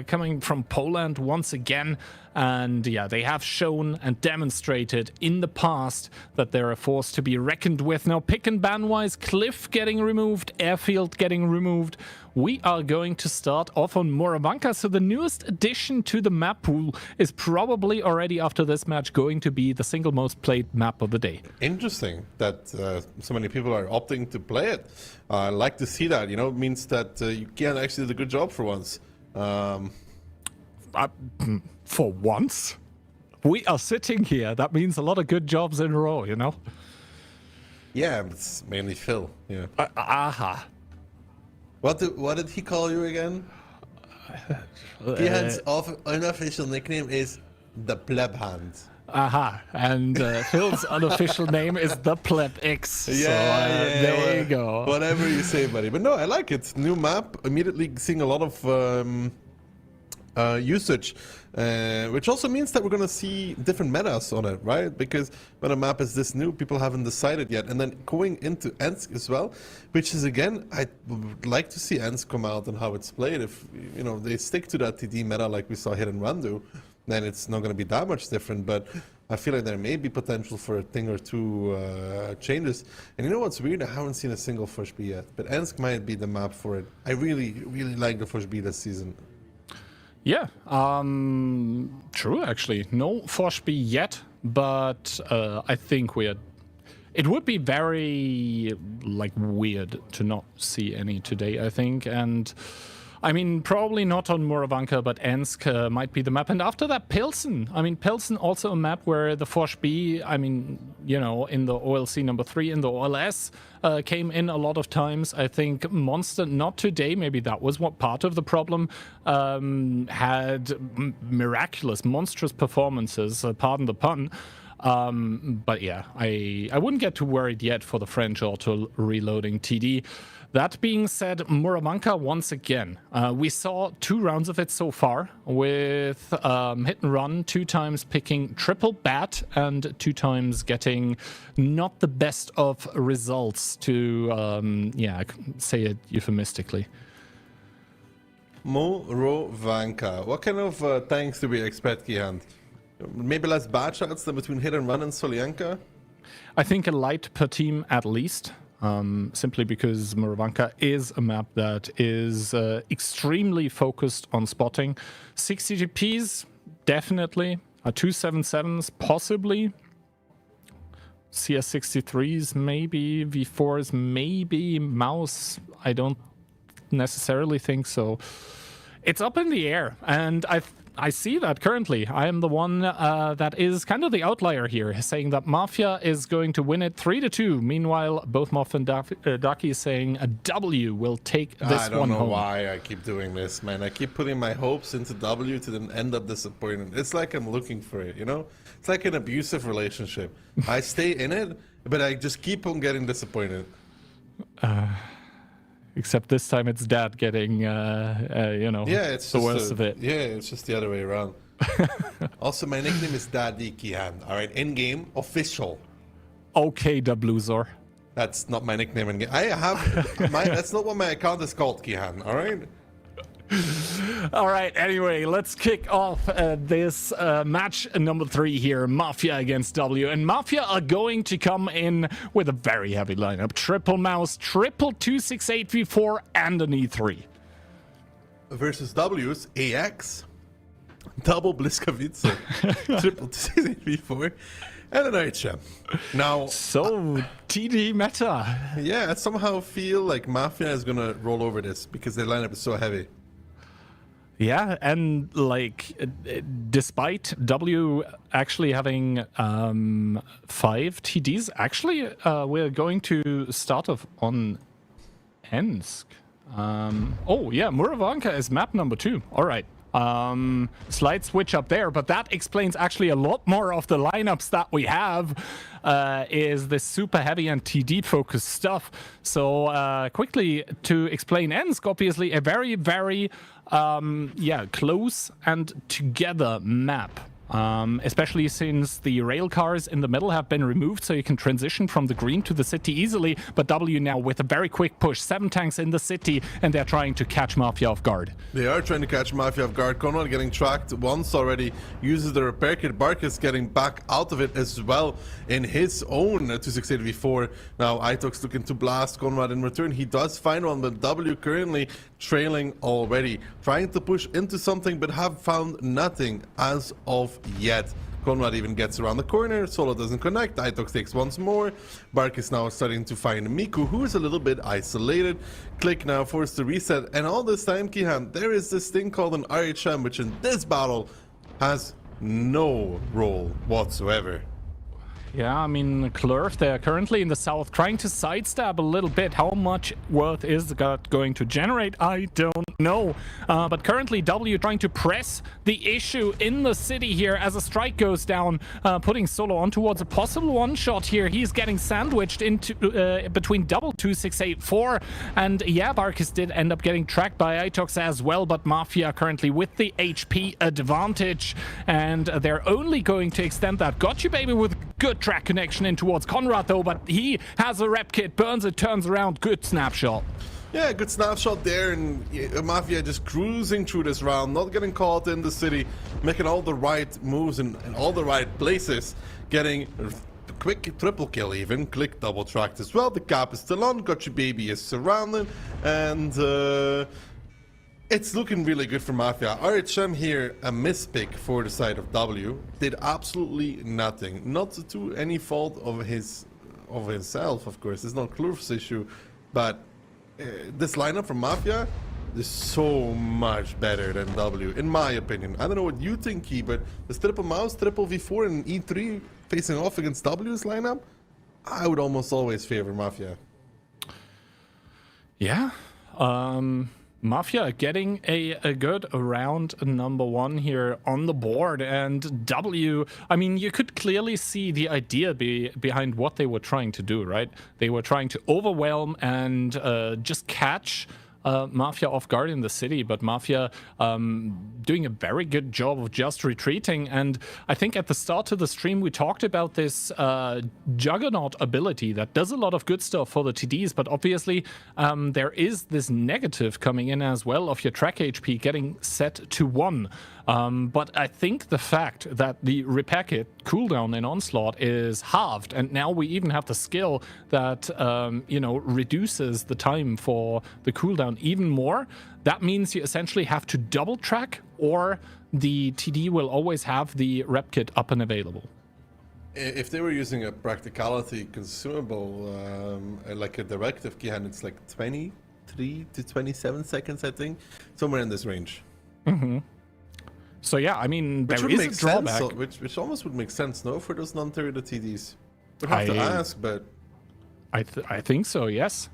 coming from Poland once again. And yeah, they have shown and demonstrated in the past that they're a force to be reckoned with. Now, pick and ban wise, Cliff getting removed, Airfield getting removed. We are going to start off on Moravanka. So the newest addition to the map pool is probably already after this match going to be the single most played map of the day. Interesting that so many people are opting to play it. I like to see that. You know, it means that you can actually do a good job for once. For once? We are sitting here. That means a lot of good jobs in a row, you know? Yeah, it's mainly Phil. Yeah. Aha. What did he call you again? His unofficial nickname is the Pleb Hand. Aha. And Phil's unofficial name is the Pleb X. There you go. Whatever you say, buddy. But no, I like it. New map. Immediately seeing a lot of usage, which also means that we're going to see different metas on it, right? Because when a map is this new, people haven't decided yet. And then going into Ensk as well, which is, again, I would like to see Ensk come out and how it's played. If, you know, they stick to that TD meta like we saw here in Randu, then it's not going to be that much different. But I feel like there may be potential for a thing or two changes. And you know what's weird? I haven't seen a single Fush B yet, but Ensk might be the map for it. I really, really like the Fush B this season. Yeah, true, actually. No Fosh B yet, but I think it would be very, like, weird to not see any today, I think. And, I mean, probably not on Moravanka, but Ensk might be the map. And after that, Pilsen. I mean, Pilsen also a map where the Fosh B, I mean, you know, in the OLC number 3, in the OLS, came in a lot of times. I think Monster, not today, maybe that was what part of the problem, had miraculous, monstrous performances, pardon the pun. But yeah, I wouldn't get too worried yet for the French auto reloading TD. That being said, Moravanka once again. We saw 2 rounds of it so far with hit and run, 2 times picking triple bat and 2 times getting not the best of results to, yeah, say it euphemistically. Moravanka. What kind of tanks do we expect, Kihan? Maybe less bad shots than between hit and run and Solyanka? I think a light per team at least. Simply because Moravanka is a map that is extremely focused on spotting. 60 GPs, definitely. 277s, possibly. CS63s, maybe. V4s, maybe. Mouse, I don't necessarily think so. It's up in the air, and I see that currently. I am the one that is kind of the outlier here, saying that Mafia is going to win it 3-2. Meanwhile, both Moff and Ducky saying a W will take this one home. I don't know why I keep doing this, man. I keep putting my hopes into W to then end up disappointed. It's like I'm looking for it, you know? It's like an abusive relationship. I stay in it, but I just keep on getting disappointed. Except this time it's Dad getting, you know, it's the worst of it. Yeah, it's just the other way around. Also, my nickname is Daddy Kihan. All right, in-game, official. Okay, Dabluzor. That's not my nickname in game. I have that's not what my account is called, Kihan. All right. All right, anyway, let's kick off this match number 3 here, Mafia against W. And Mafia are going to come in with a very heavy lineup. Triple Mouse, triple 268v4, and an E3. Versus W's AX, double Bliskavice, triple 268v4, and an HM. Now, so TD meta. Yeah, I somehow feel like Mafia is going to roll over this because their lineup is so heavy. Yeah, and like, despite W actually having 5 TDs, actually we're going to start off on Ensk. Oh yeah, Moravanka is map number 2. All right. Slight switch up there, but that explains actually a lot more of the lineups that we have, is this super heavy and TD focused stuff. So quickly to explain Ensk, obviously a very, very close and together map. Especially since the rail cars in the middle have been removed, so you can transition from the green to the city easily. But W now with a very quick push, 7 tanks in the city, and they're trying to catch Mafia off guard. They are trying to catch Mafia off guard. Conrad getting tracked once already, uses the repair kit. Barkus getting back out of it as well in his own 268v4. Now Itox looking to blast Conrad in return. He does find one, but W currently trailing already. Trying to push into something, but have found nothing as of yet. Conrad even gets around the corner. Solo doesn't connect. Itox takes once more. Bark is now starting to find Miku, who is a little bit isolated. Click now forced to reset. And all this time, Kihan, there is this thing called an RHM, which in this battle has no role whatsoever. Yeah, I mean, Klurf, they're currently in the south trying to sidestep a little bit. How much worth is that going to generate? I don't know. But currently W trying to press the issue in the city here as a strike goes down, putting Solo on towards a possible one-shot here. He's getting sandwiched into between double 2684. And yeah, Barkus did end up getting tracked by Itox as well, but Mafia currently with the HP advantage. And they're only going to extend that. Got you, baby, with good track connection in towards Conrad though, but he has a rep kit, burns it, turns around, good snapshot. Yeah, good snapshot there, and Mafia just cruising through this round, not getting caught in the city, making all the right moves in all the right places, getting quick triple kill even, click double tracked as well. The cap is still on, Got Your Baby is surrounded, and it's looking really good for Mafia. RHM here, a mispick for the side of W, did absolutely nothing, not to any fault of himself, of course. It's not Clueless' issue, but this lineup from Mafia is so much better than W, in my opinion. I don't know what you think, Key, but this triple mouse, triple V4, and E3 facing off against W's lineup, I would almost always favor Mafia. Yeah. Mafia getting a good round number one here on the board, and W, I mean, you could clearly see the idea behind what they were trying to do, right? They were trying to overwhelm and just catch Mafia off guard in the city, but Mafia doing a very good job of just retreating. And I think at the start of the stream we talked about this Juggernaut ability that does a lot of good stuff for the TDs, but obviously there is this negative coming in as well of your track HP getting set to 1. But I think the fact that the repair kit cooldown in Onslaught is halved, and now we even have the skill that reduces the time for the cooldown even more, that means you essentially have to double track, or the TD will always have the rep kit up and available. If they were using a practicality consumable, like a directive key hand, it's like 23 to 27 seconds, I think, somewhere in this range. Mm-hmm. So yeah, I mean, there is a drawback. Sense, which almost would make sense, no, for those non-targeted TDs. Would have to ask, but I think so, yes.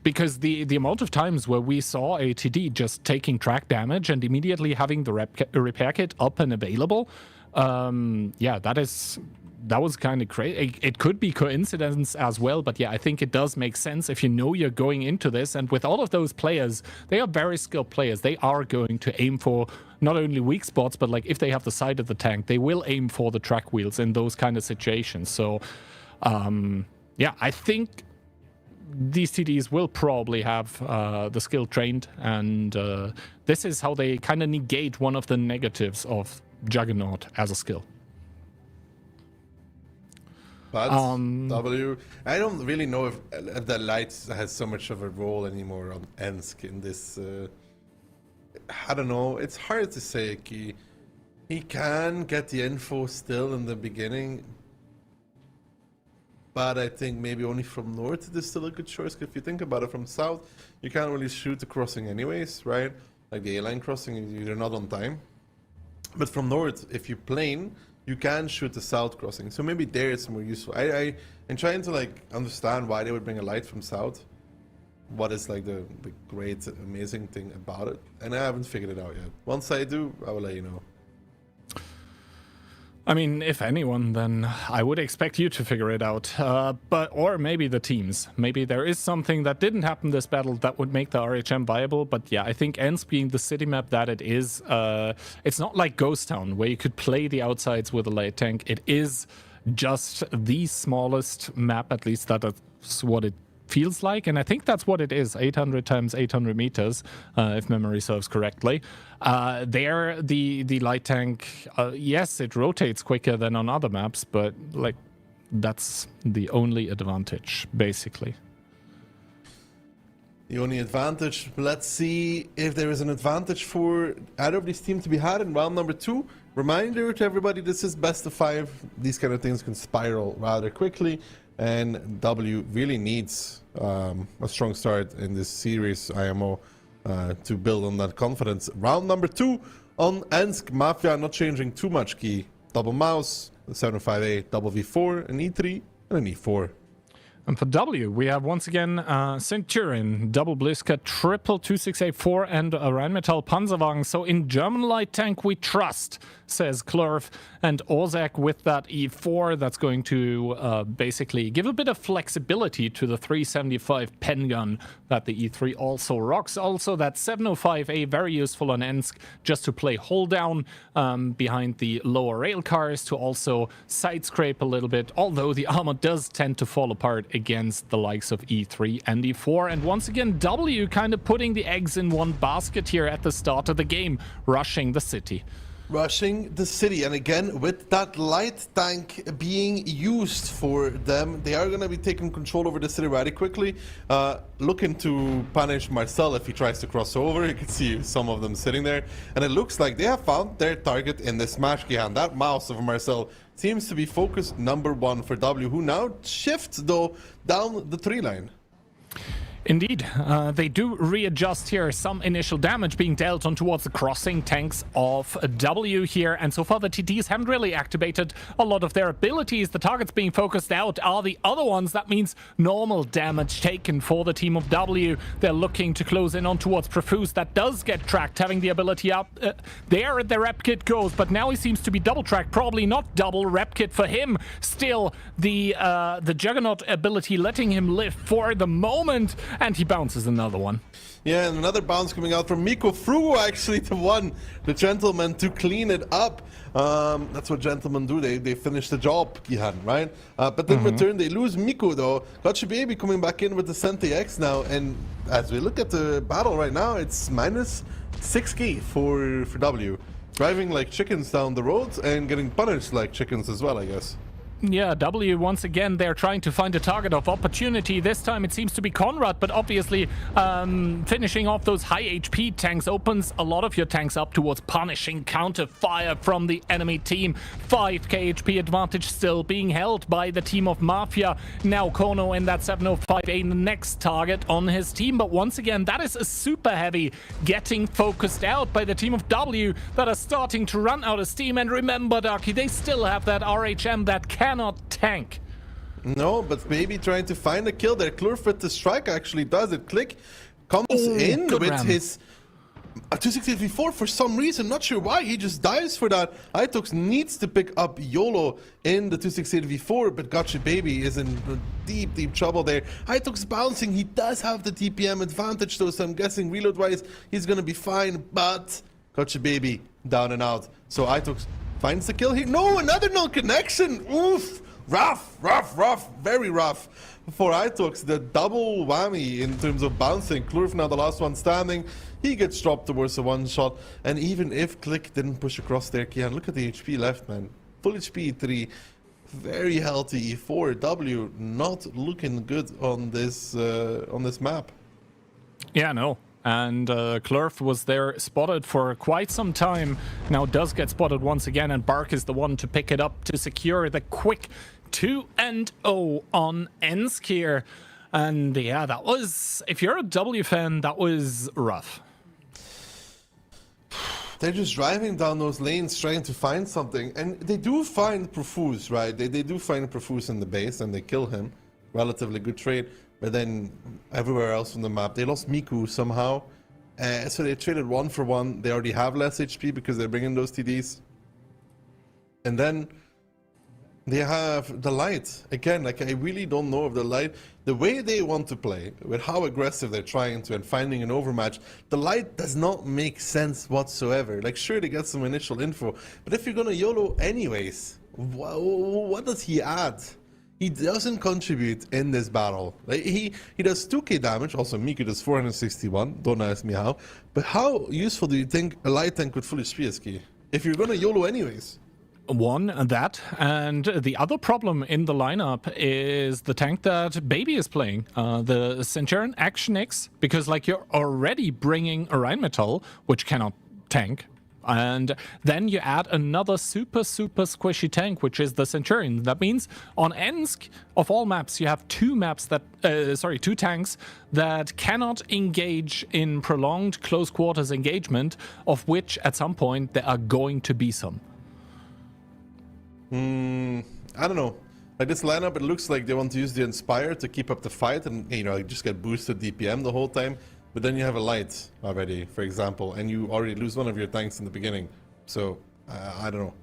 Because the amount of times where we saw a TD just taking track damage and immediately having the repair kit up and available, yeah, that was kind of crazy. It could be coincidence as well, but yeah, I think it does make sense if you know you're going into this. And with all of those players, they are very skilled players. They are going to aim for not only weak spots, but like if they have the side of the tank, they will aim for the track wheels in those kind of situations. So, yeah, I think these TDs will probably have the skill trained, and this is how they kind of negate one of the negatives of Juggernaut as a skill. But W, I don't really know if the lights has so much of a role anymore on Ensk in this. I don't know. It's hard to say. He can get the info still in the beginning, but I think maybe only from north it is still a good choice. If you think about it, from south you can't really shoot the crossing anyways, right? Like the A-line crossing, you're not on time. But from north, if you plane, you can shoot the south crossing, so maybe there it's more useful. I'm trying to like understand why they would bring a light from south. What is like the great, amazing thing about it, and I haven't figured it out yet. Once I do, I will let you know. I mean, if anyone, then I would expect you to figure it out. Or maybe the teams. Maybe there is something that didn't happen this battle that would make the RHM viable. But yeah, I think Ensk being the city map that it is, it's not like Ghost Town where you could play the outsides with a light tank. It is just the smallest map, at least that's what it feels like, and I think that's what it is, 800 times 800 meters, if memory serves correctly. There, the light tank, yes, it rotates quicker than on other maps, but like that's the only advantage, basically. The only advantage. Let's see if there is an advantage for either of these teams to be had in round number 2. Reminder to everybody, this is best of 5. These kind of things can spiral rather quickly, and W really needs a strong start in this series IMO to build on that confidence. Round number 2 on Ensk. Mafia not changing too much. Key double mouse, 705A, double V4, an E3, and an E4. And for W, we have once again Centurion, double Bliska, triple 2684, and a Rheinmetall Panzerwagen. So in German light tank, we trust says Klurf, and Ozek with that E4. That's going to basically give a bit of flexibility to the 375 pen gun that the E3 also rocks. Also, that 705A, very useful on Ensk, just to play hold down behind the lower rail cars, to also side scrape a little bit, although the armor does tend to fall apart against the likes of E3 and E4. And once again, W kind of putting the eggs in one basket here at the start of the game, rushing the city. Rushing the city, and again with that light tank being used for them, they are going to be taking control over the city rather quickly, looking to punish Marcel if he tries to cross over. You can see some of them sitting there, and it looks like they have found their target in the smash can. That mouse of Marcel seems to be focus number one for W, who now shifts though down the tree line. Indeed, they do readjust here, some initial damage being dealt on towards the crossing tanks of W here, and so far the TTs haven't really activated a lot of their abilities. The targets being focused out are the other ones. That means normal damage taken for the team of W. They're looking to close in on towards Profuse. That does get tracked, having the ability up there. The rep kit goes, but now he seems to be double tracked. Probably not double rep kit for him. Still, the Juggernaut ability letting him live for the moment. And he bounces another one. Yeah, and another bounce coming out from Miko. Frugo actually the gentleman to clean it up. That's what gentlemen do. They finish the job, Kihan, right? But in return, they lose Miko, though. Gotcha Baby coming back in with the Sente X now. And as we look at the battle right now, it's minus 6k for W. Driving like chickens down the road and getting punished like chickens as well, I guess. Yeah, W, once again, they're trying to find a target of opportunity. This time it seems to be Conrad, but obviously finishing off those high HP tanks opens a lot of your tanks up towards punishing counter fire from the enemy team. 5k HP advantage still being held by the team of Mafia. Now Kono in that 705A, the next target on his team. But once again, that is a super heavy getting focused out by the team of W that are starting to run out of steam. And remember, Darky, they still have that RHM that cannot tank. No, but maybe trying to find a kill there. Klurf with the strike actually does it. Click comes in with his 268v4 for some reason. Not sure why. He just dies for that. Itox needs to pick up YOLO in the 268v4, but Gotcha Baby is in deep, deep trouble there. Itox bouncing. He does have the TPM advantage though, so I'm guessing reload-wise he's gonna be fine, but Gotcha Baby down and out. So Itox finds the kill here. No, another no connection. Oof. Rough, very rough for Itox. The double whammy in terms of bouncing. Klurf now the last one standing. He gets dropped towards the one shot. And even if Click didn't push across there, Kian, look at the HP left, man. Full HP 3. Very healthy E4. W not looking good on this map. Yeah, no. And Klurf was there spotted for quite some time. Now does get spotted once again, and Bark is the one to pick it up to secure the quick 2-0 on Ensk here. And yeah, that was, if you're a W fan, that was rough. They're just driving down those lanes trying to find something. And they do find Profuse, right? They do find Profuse in the base and they kill him. Relatively good trade. But then everywhere else on the map, they lost Miku somehow. So they traded 1 for 1. They already have less HP because they're bringing those TDs. And then they have the light. Again, like I really don't know if the light, the way they want to play, with how aggressive they're trying to and finding an overmatch, the light does not make sense whatsoever. Like sure, they get some initial info, but if you're gonna YOLO anyways, what does he add? He doesn't contribute in this battle. Like, he does 2k damage, also Miku does 461, don't ask me how. But how useful do you think a light tank with full HP is, Key? If you're gonna YOLO anyways. One, that, and the other problem in the lineup is the tank that Baby is playing, the Centurion Action X, because like you're already bringing a Rheinmetall, which cannot tank. And then you add another super squishy tank, which is the Centurion. That means on Ensk, of all maps, you have two tanks that cannot engage in prolonged close quarters engagement, of which at some point there are going to be some. I don't know. Like this lineup, it looks like they want to use the Inspire to keep up the fight and, you know, just get boosted DPM the whole time. But then you have a light already, for example, and you already lose one of your tanks in the beginning. So I don't know.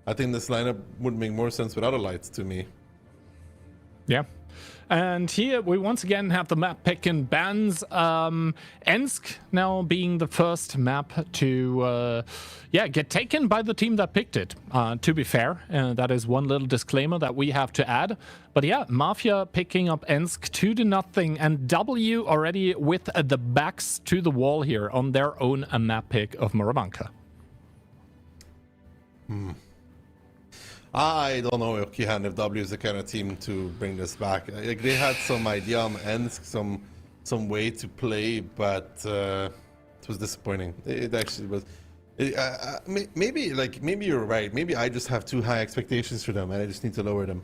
I think this lineup would make more sense without a light to me. Yeah. And here we once again have the map pick and bans. Ensk now being the first map to get taken by the team that picked it. To be fair, that is one little disclaimer that we have to add. But yeah, Mafia picking up Ensk 2-0, and W already with the backs to the wall here on their own map pick of Moravanka. I don't know, Kihan, if W is the kind of team to bring this back. Like, they had some idea on Ensk, some way to play, but it was disappointing. It actually was. Maybe you're right. Maybe I just have too high expectations for them, and I just need to lower them.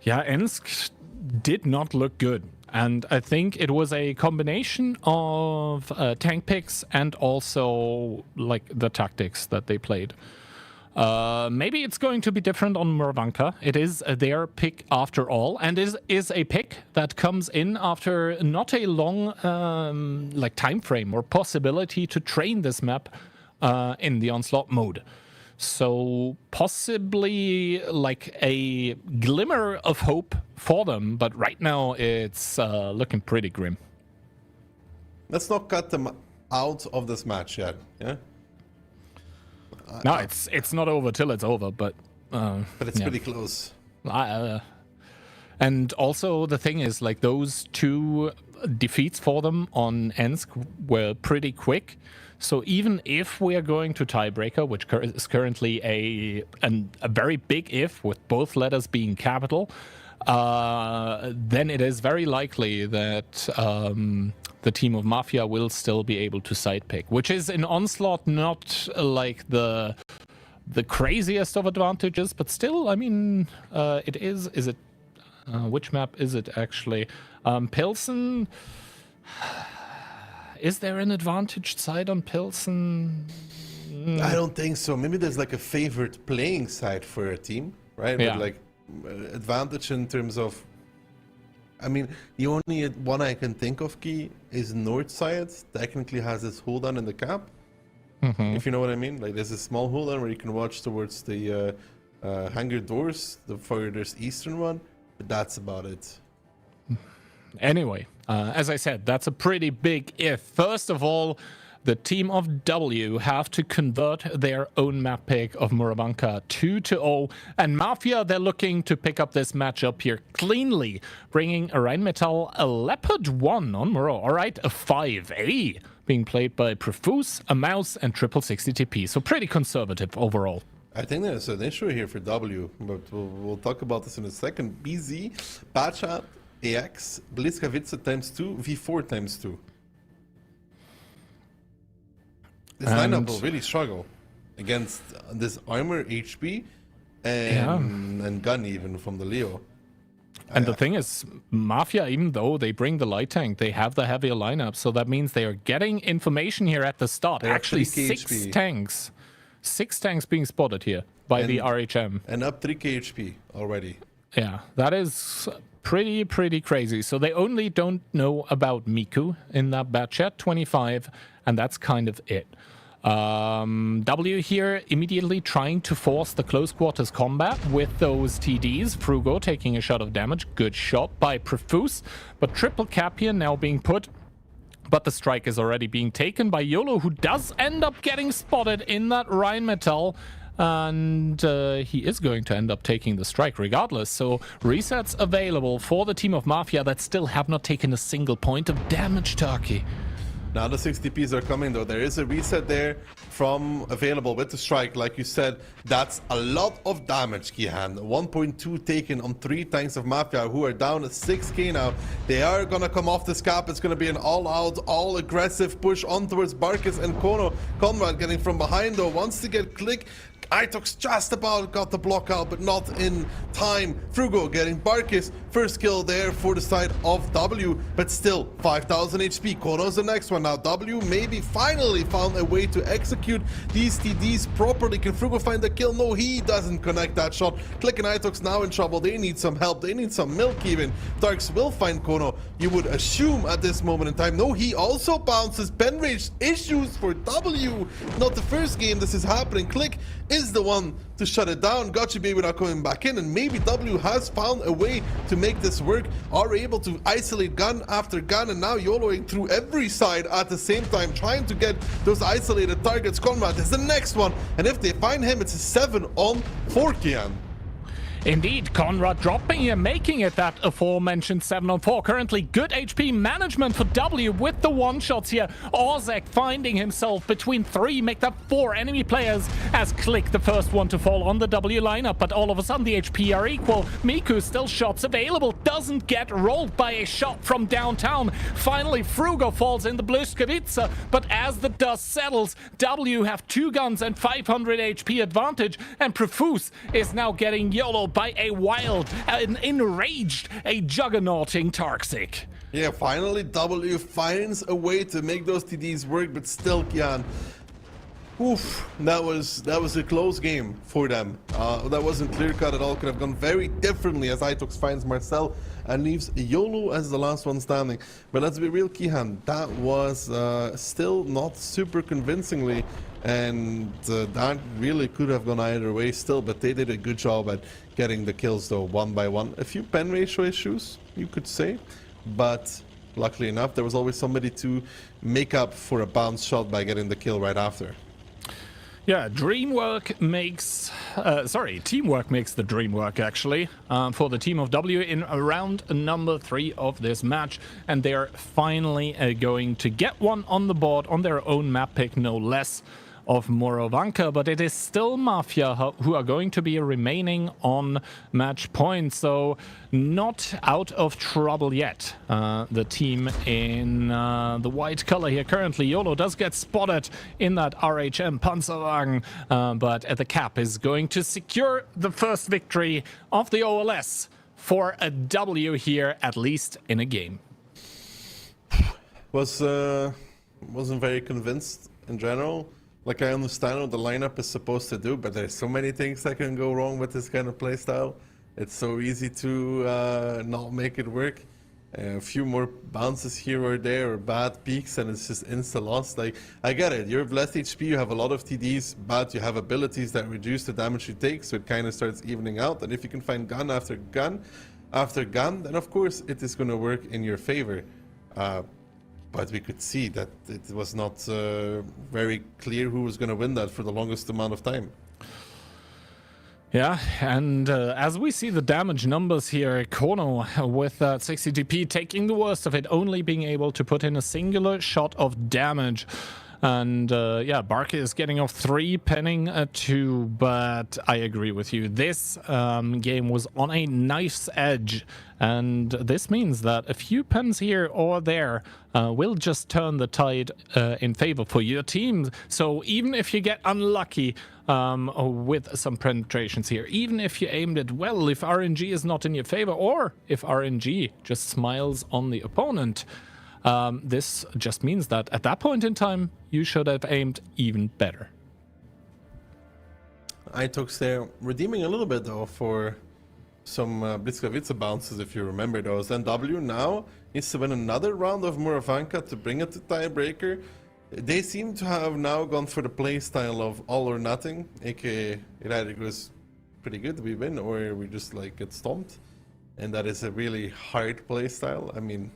Yeah, Ensk did not look good. And I think it was a combination of tank picks and also like the tactics that they played. Maybe it's going to be different on Moravanka. It is their pick after all, and is a pick that comes in after not a long time frame or possibility to train this map in the Onslaught mode. So possibly like a glimmer of hope for them, but right now it's looking pretty grim. Let's not cut them out of this match yet, yeah? No, it's not over till it's over, but it's pretty close. And also the thing is, like, those two defeats for them on Ensk were pretty quick. So even if we are going to tiebreaker, which is currently a very big if with both letters being capital, then it is very likely that the team of Mafia will still be able to side pick, which is in Onslaught not like the craziest of advantages, but still, I mean, it is. Is it? Which map is it actually? Pilsen. Is there an advantaged side on Pilsen? I don't think so. Maybe there's like a favorite playing side for a team, right? Yeah. But like advantage in terms of, I mean, the only one I can think of, Key, is North side. Technically has this hold on in the cap. If you know what I mean. Like there's a small hold on where you can watch towards the hangar doors, the furthest eastern one. But that's about it. Anyway, as I said, that's a pretty big if. First of all, the team of W have to convert their own map pick of Moravanka 2-0. And Mafia, they're looking to pick up this matchup here cleanly, bringing a Rheinmetall, a Leopard 1 on Moro. All right, a 5A being played by Profuse, a Mouse, and triple 60 TP. So pretty conservative overall. I think there's an issue here for W, but we'll talk about this in a second. BZ, Bacha, AX, Bliskavica ×2, V4 ×2. This lineup will really struggle against this armor, HP, and gun even from the Leo. And the thing is, Mafia, even though they bring the light tank, they have the heavier lineup, so that means they are getting information here at the start. Actually, 6 tanks. 6 tanks being spotted here by the RHM. And up 3k HP already. Yeah, that is pretty crazy. So they only don't know about Miku in that batch yet, 25, and that's kind of it. W here immediately trying to force the close quarters combat with those TDs. Frugo taking a shot of damage. Good shot by Profuse, but triple cap here now being put. But the strike is already being taken by YOLO, who does end up getting spotted in that Rheinmetall. And he is going to end up taking the strike regardless. So resets available for the team of Mafia that still have not taken a single point of damage, Turkey. Now the 60Ps are coming though. There is a reset there from available with the strike. Like you said, that's a lot of damage, Kihan. 1.2 taken on 3 tanks of Mafia, who are down at 6k now. They are gonna come off this cap. It's gonna be an all-out, all-aggressive push on towards Barkis and Kono. Conrad getting from behind though, wants to get click. Itox just about got the block out, but not in time. Frugo getting Barkis. First kill there for the side of W, but still 5,000 HP. Kono's the next one. Now W maybe finally found a way to execute these TDs properly. Can Frugo find the kill? No, he doesn't connect that shot. Click and Itox now in trouble. They need some help. They need some milk even. Darks will find Kono. you would assume at this moment in time. No, he also bounces. Pen rage issues for W. Not the first game this is happening. Click is the one to shut it down. Gotcha Baby not coming back in, and maybe W has found a way to make this work, are able to isolate gun after gun, and now YOLOing through every side at the same time, trying to get those isolated targets. Conrad is the next one, and if they find him, it's a 7 on 4, Kian. Indeed, Conrad dropping here, making it that aforementioned 7 on 4. Currently good HP management for W with the one-shots here. Ozek finding himself between 3, make that 4 enemy players as Click the first one to fall on the W lineup, but all of a sudden the HP are equal. Miku still shots available, doesn't get rolled by a shot from downtown. Finally, Frugo falls in the Bluskavica, but as the dust settles, W have 2 guns and 500 HP advantage, and Profuse is now getting YOLO by a wild, an enraged, a juggernauting Toxic. Yeah, finally W finds a way to make those TDs work, but still, Kian, oof, that was a close game for them. That wasn't clear-cut at all. Could have gone very differently as Itox finds Marcel and leaves YOLO as the last one standing. But let's be real, Kihan, that was still not super convincingly, and that really could have gone either way still, but they did a good job at getting the kills though, one by one. A few pen ratio issues, you could say, but luckily enough, there was always somebody to make up for a bounce shot by getting the kill right after. Yeah, teamwork makes the dream work, actually, for the team of W in round number 3 of this match. And they're finally going to get one on the board on their own map pick, no less, of Morovanka, but it is still Mafia who are going to be remaining on match point, so not out of trouble yet. The team in the white color here currently, YOLO does get spotted in that RHM Panzerwagen, but the cap is going to secure the first victory of the OLS for a W here, at least in a game. Wasn't very convinced in general. Like, I understand what the lineup is supposed to do, but there's so many things that can go wrong with this kind of playstyle. It's so easy to not make it work. A few more bounces here or there, or bad peaks, and it's just insta-loss. Like, I get it, you're less HP, you have a lot of TDs, but you have abilities that reduce the damage you take, so it kind of starts evening out. And if you can find gun after gun after gun, then of course it is going to work in your favor. But we could see that it was not very clear who was going to win that for the longest amount of time. Yeah, and as we see the damage numbers here, Kono with 60 DP taking the worst of it, only being able to put in a singular shot of damage. And yeah, Barke is getting off 3, penning 2, but I agree with you. This game was on a knife's edge, and this means that a few pens here or there will just turn the tide in favor for your team. So even if you get unlucky with some penetrations here, even if you aimed it well, if RNG is not in your favor, or if RNG just smiles on the opponent, this just means that at that point in time, you should have aimed even better. Itox there redeeming a little bit though for some Blitzkowitz bounces, if you remember those. And W now needs to win another round of Morovanka to bring it to tiebreaker. They seem to have now gone for the playstyle of all or nothing, aka it either goes pretty good, we win, or we just like get stomped. And that is a really hard playstyle. I mean,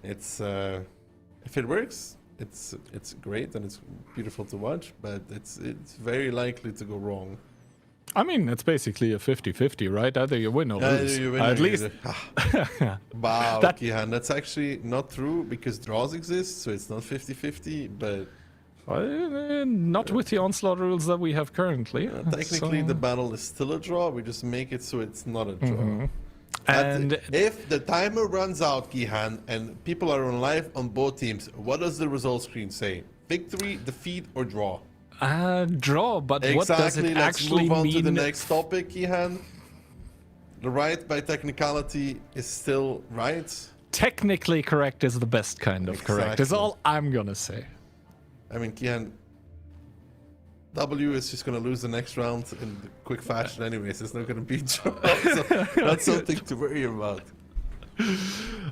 it's if it works, it's great and it's beautiful to watch, but it's very likely to go wrong. I mean, it's basically a 50-50, right? Either you win or lose. You win at least. Wow, Kihan, that's actually not true because draws exist, so it's not 50-50, but not with the Onslaught rules that we have currently. Technically, the battle is still a draw. We just make it so it's not a draw. And if the timer runs out, Kihan, and people are on live on both teams, what does the result screen say? Victory, defeat, or draw? Draw, but exactly. What does it Let's actually move on mean? to the next topic, Kihan. The right by technicality is still right. Technically correct is the best kind of correct, is all I'm gonna say. I mean, Kihan, W is just going to lose the next round in quick fashion anyways. It's not going to be draw, so that's something to worry about.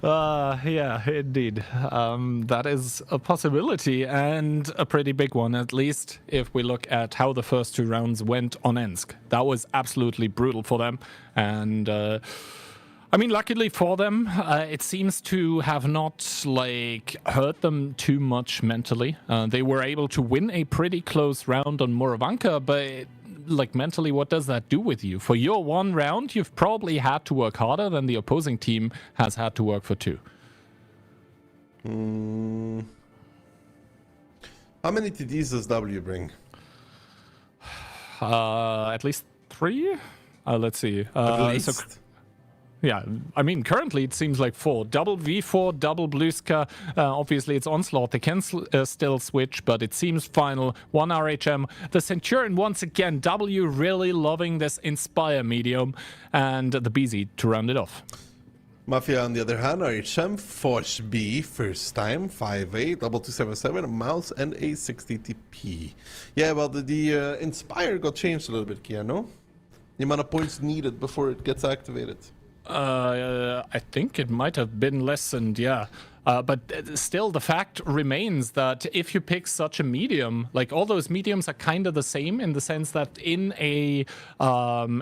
Yeah, indeed. That is a possibility, and a pretty big one, at least if we look at how the first 2 rounds went on Ensk. That was absolutely brutal for them, and I mean, luckily for them, it seems to have not like hurt them too much mentally. They were able to win a pretty close round on Moravanka, but like mentally, what does that do with you? For your 1 round, you've probably had to work harder than the opposing team has had to work for 2. How many TDs does W bring? At least 3? Let's see. At least. Yeah, I mean, currently it seems like 4. Double V4, double Blueska. Obviously, it's Onslaught. They can still switch, but it seems final. 1 RHM. The Centurion, once again, W really loving this Inspire medium, and the BZ to round it off. Mafia, on the other hand, RHM, Forge B, first time, 5'8", double 277, a mouse, and a 60 TP. Yeah, well, the Inspire got changed a little bit, Kia, no? The amount of points needed before it gets activated. I think it might have been lessened, yeah. But still, the fact remains that if you pick such a medium, like all those mediums are kind of the same in the sense that in a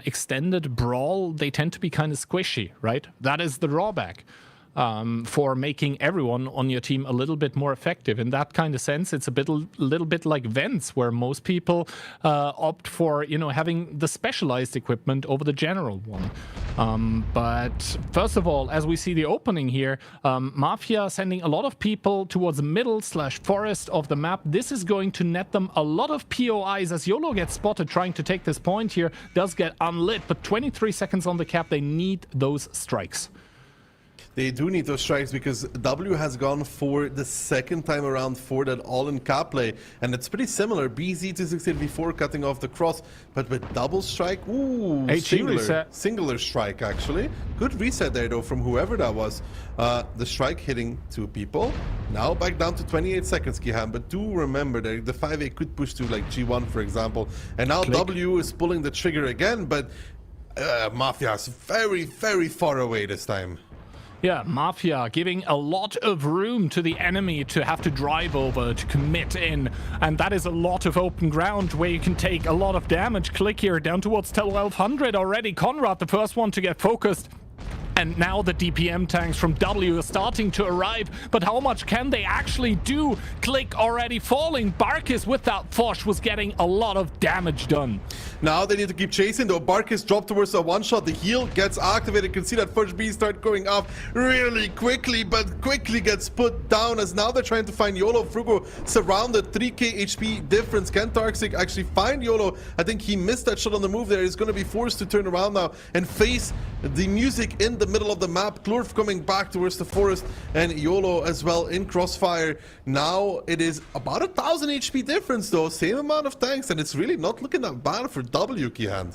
extended brawl, they tend to be kind of squishy, right? That is the drawback. For making everyone on your team a little bit more effective. In that kind of sense, it's a little bit like Vents, where most people opt for, you know, having the specialized equipment over the general one. But first of all, as we see the opening here, Mafia sending a lot of people towards the middle/forest of the map. This is going to net them a lot of POIs as YOLO gets spotted trying to take this point here. Does get unlit, but 23 seconds on the cap. They need those strikes. They do need those strikes because W has gone for the second time around for that all-in cap play. And it's pretty similar. BZ to 16v4 cutting off the cross, but with double strike, ooh, singular strike actually. Good reset there though from whoever that was. The strike hitting 2 people. Now back down to 28 seconds, Kihan, but do remember that the 5A could push to like G1 for example. And now Click. W is pulling the trigger again, but Mafia is very, very far away this time. Yeah, Mafia giving a lot of room to the enemy to have to drive over, to commit in. And that is a lot of open ground where you can take a lot of damage. Click here down towards 1200 already. Conrad, the first one to get focused. And now the DPM tanks from W are starting to arrive, but how much can they actually do? Click already falling. Barkis with that Foch was getting a lot of damage done. Now they need to keep chasing though. Barkis dropped towards a one-shot. The heal gets activated. You can see that Forge B start going off really quickly, but quickly gets put down as now they're trying to find YOLO. Frugo surrounded, 3k HP difference. Can Tarxic actually find YOLO? I think he missed that shot on the move there. He's going to be forced to turn around now and face the music in the middle of the map. Klurf coming back towards the forest and YOLO as well in crossfire. Now it is about 1000 HP difference though, same amount of tanks, and it's really not looking that bad for W, Kihand.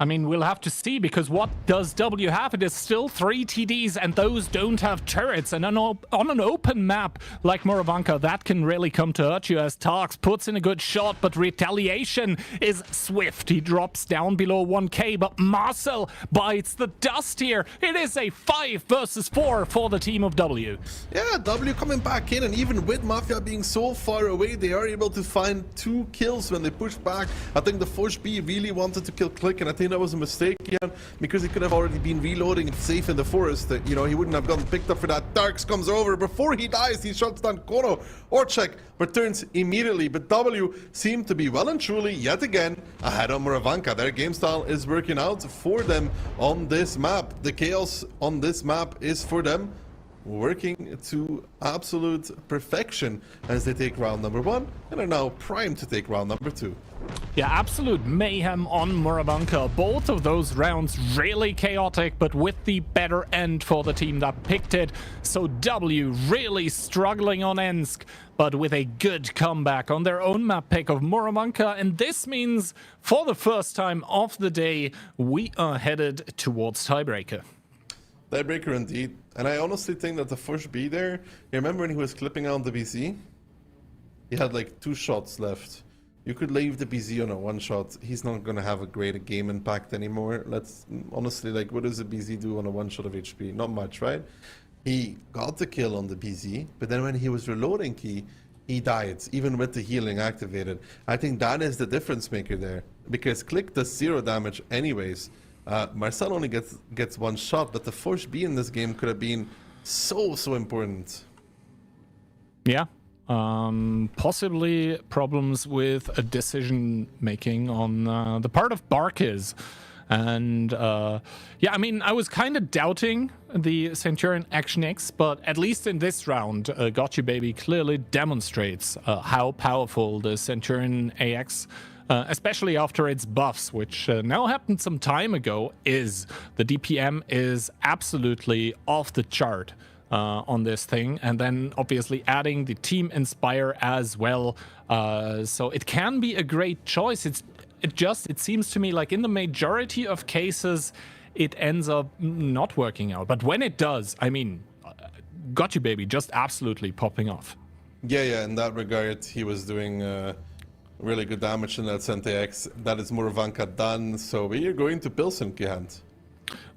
I mean, we'll have to see, because what does W have? It is still 3 TDs, and those don't have turrets. And on an open map like Moravanka, that can really come to hurt you, as Tarx puts in a good shot, but retaliation is swift. He drops down below 1k, but Marcel bites the dust here. It is a 5 versus 4 for the team of W. Yeah, W coming back in, and even with Mafia being so far away, they are able to find 2 kills when they push back. I think the Forge B really wanted to kill Click, and I think that was a mistake again, because he could have already been reloading it safe in the forest. You know, he wouldn't have gotten picked up for that. Darks comes over. Before he dies, he shuts down Kono. Orchek returns immediately, but W seemed to be well and truly, yet again, ahead of Moravanka. Their game style is working out for them on this map. The chaos on this map is for them working to absolute perfection as they take round number 1 and are now primed to take round number 2. Yeah, absolute mayhem on Moravanka. Both of those rounds really chaotic, but with the better end for the team that picked it. So W really struggling on Ensk, but with a good comeback on their own map pick of Moravanka. And this means, for the first time of the day, we are headed towards tiebreaker. Tiebreaker indeed. And I honestly think that the Forge B there, you remember when he was clipping out the BZ? He had like 2 shots left. You could leave the BZ on a 1-shot. He's not going to have a great game impact anymore. Let's honestly, like, what does a BZ do on a 1-shot of HP? Not much, right? he got the kill on the BZ, but then when he was reloading he died, even with the healing activated. I think that is the difference maker there, because Click does 0 damage anyways. Marcel only gets 1 shot, but the Force B in this game could have been so important. Yeah. Possibly problems with a decision making on the part of Barkis. And yeah, I mean, I was kind of doubting the Centurion Action X, but at least in this round, Gotcha Baby clearly demonstrates how powerful the Centurion AX, especially after its buffs, which now happened some time ago, is. The DPM is absolutely off the chart on this thing, and then obviously adding the Team Inspire as well. So it can be a great choice. It seems to me like in the majority of cases, it ends up not working out. But when it does, I mean, Gotcha Baby just absolutely popping off. Yeah, in that regard, he was doing really good damage in that Cente X. That is Muravanka done, so we are going to Pilsen, Kihant.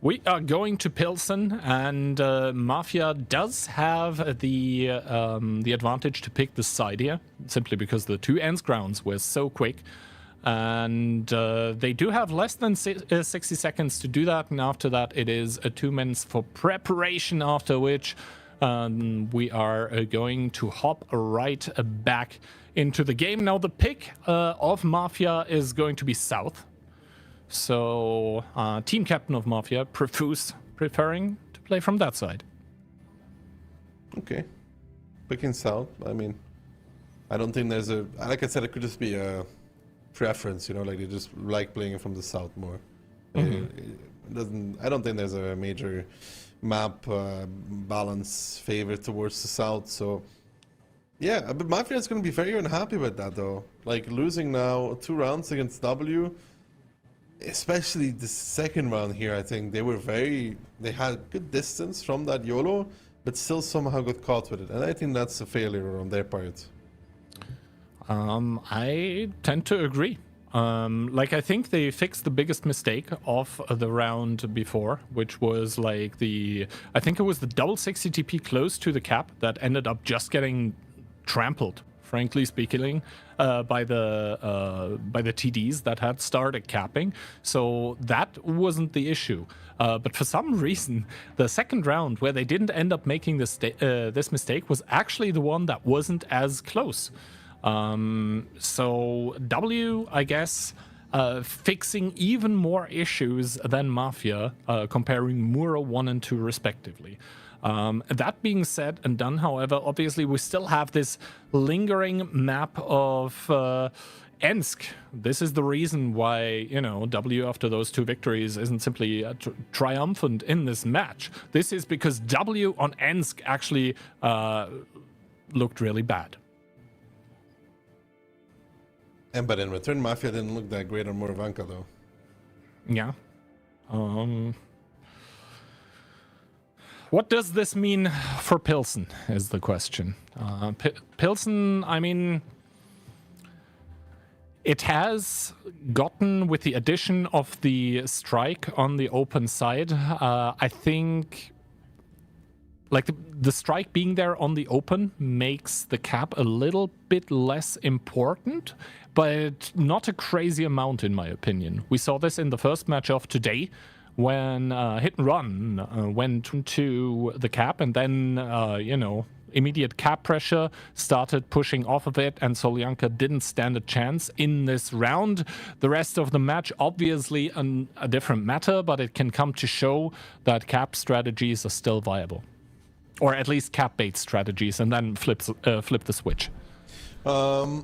We are going to Pilsen, and Mafia does have the advantage to pick the side here, simply because the 2 ends grounds were so quick. And they do have less than 60 seconds to do that, and after that it is 2 minutes for preparation, after which we are going to hop right back into the game. Now the pick of Mafia is going to be South. So team captain of Mafia, Profuse, preferring to play from that side. Okay. Picking South, I mean, I don't think there's a... Like I said, it could just be a preference, you know, like they just like playing from the south more. It doesn't. I don't think there's a major map balance favor towards the south. So yeah, but Mafia is going to be very unhappy with that though. Like losing now 2 rounds against W, especially the second round here. I think they had good distance from that YOLO, but still somehow got caught with it, and I think that's a failure on their part. I tend to agree. Like, I think they fixed the biggest mistake of the round before, which was like I think it was the double 60 TP close to the cap that ended up just getting trampled, frankly speaking, by the TDs that had started capping. So that wasn't the issue. But for some reason, the second round where they didn't end up making this mistake was actually the one that wasn't as close. So W, I guess, fixing even more issues than Mafia, comparing Mura 1 and 2 respectively. That being said and done, however, obviously we still have this lingering map of Ensk. This is the reason why, you know, W after those 2 victories isn't simply triumphant in this match. This is because W on Ensk actually looked really bad. But in return, Mafia didn't look that great on Muravanka, though. Yeah. What does this mean for Pilsen, is the question. Pilsen, I mean, it has gotten, with the addition of the strike on the open side, I think... Like, the strike being there on the open makes the cap a little bit less important, but not a crazy amount, in my opinion. We saw this in the first match of today, when Hit and Run went to the cap, and then, you know, immediate cap pressure started pushing off of it, and Solyanka didn't stand a chance in this round. The rest of the match, obviously a different matter, but it can come to show that cap strategies are still viable. Or at least cap bait strategies, and then flip the switch. Yeah,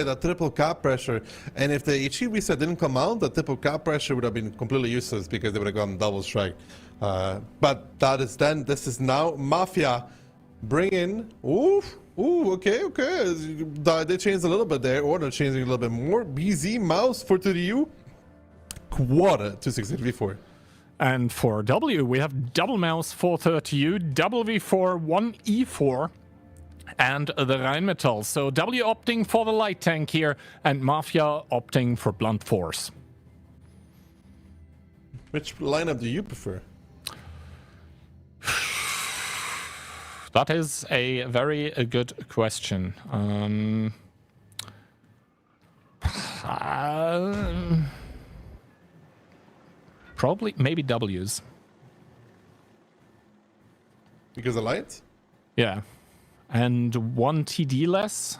that triple cap pressure. And if the HE reset didn't come out, the triple cap pressure would have been completely useless because they would have gone double strike. But that is then, this is now Mafia bring in. Okay. They changed a little bit there, or they're changing a little bit more. BZ mouse for 2DU. Quarter to 6v4. And for W, we have double mouse 430U, double V4, 1E4, and the Rheinmetall. So W opting for the light tank here, and Mafia opting for blunt force. Which lineup do you prefer? That is a very good question. Probably, maybe W's. Because of light? Yeah. And 1 TD less.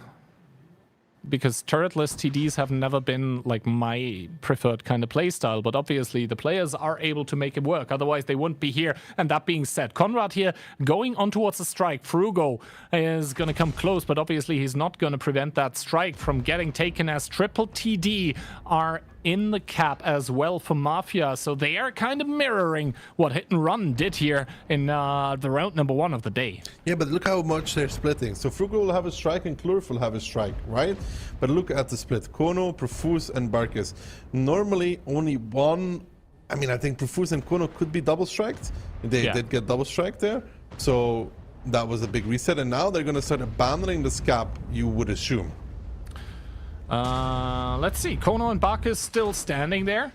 Because turretless TDs have never been like my preferred kind of playstyle, but obviously the players are able to make it work, otherwise they wouldn't be here. And that being said, Conrad here going on towards the strike. Frugo is going to come close, but obviously he's not going to prevent that strike from getting taken, as triple TD are in the cap as well for Mafia, so they are kind of mirroring what Hit and Run did here in the round number 1 of the day. Yeah, but look how much they're splitting. So Frugo will have a strike and Clueless will have a strike, right? But look at the split. Kono, Profuse, and Barkis. Normally only one. I mean, I think Profuse and Kono could be double striked. They did get double strike there. So that was a big reset. And now they're going to start abandoning this cap, you would assume. Let's see. Kono and Barkis still standing there.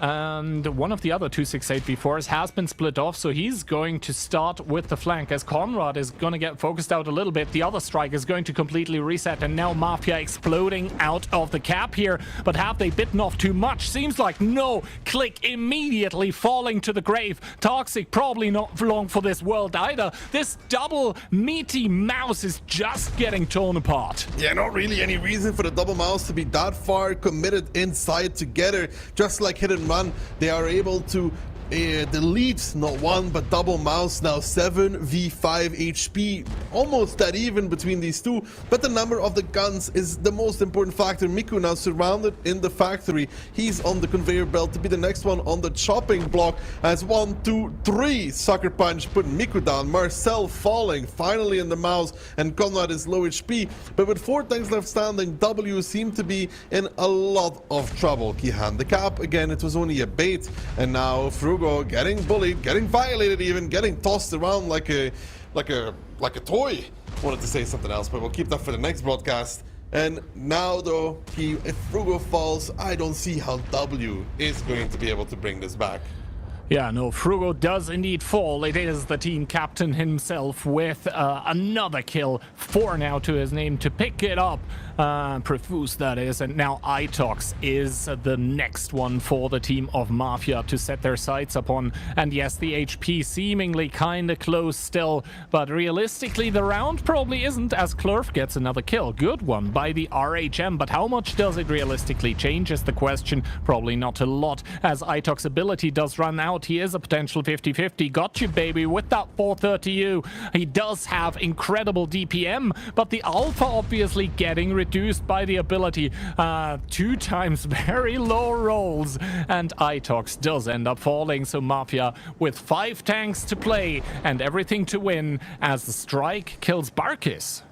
And one of the other 268v4s has been split off, so he's going to start with the flank as Conrad is going to get focused out a little bit. The other strike is going to completely reset, and now Mafia exploding out of the cap here. But have they bitten off too much? Seems like no. Click immediately falling to the grave. Toxic probably not long for this world either. This double meaty mouse is just getting torn apart. Yeah, not really any reason for the double mouse to be that far committed inside together. Just like Hit and Run, they are able to delete not one but double mouse. Now 7v5 HP, almost that even between these two, but the number of the guns is the most important factor. Miku now surrounded in the factory. He's on the conveyor belt to be the next one on the chopping block as 1, 2, 3 sucker punch putting Miku down. Marcel falling finally in the mouse, and Conrad is low HP, but with 4 tanks left standing, W seem to be in a lot of trouble. Kihan the cap again, it was only a bait, and now Frugo getting bullied, getting violated, even getting tossed around like a toy. Wanted to say something else, but we'll keep that for the next broadcast. And now though, if Frugo falls, I don't see how W is going to be able to bring this back. Yeah, no, Frugo does indeed fall. It is the team captain himself with another kill, 4 now to his name to pick it up. Profuse, that is. And now Itox is the next one for the team of Mafia to set their sights upon. And yes, the HP seemingly kind of close still, but realistically the round probably isn't, as Clurf gets another kill. Good one by the RHM, but how much does it realistically change is the question. Probably not a lot, as Itox's ability does run out. He is a potential 50-50. Got you, baby, with that 430U. He does have incredible DPM, but the alpha obviously getting reduced by the ability. 2 times very low rolls, and Itox does end up falling. So Mafia with 5 tanks to play and everything to win as the strike kills Barkis.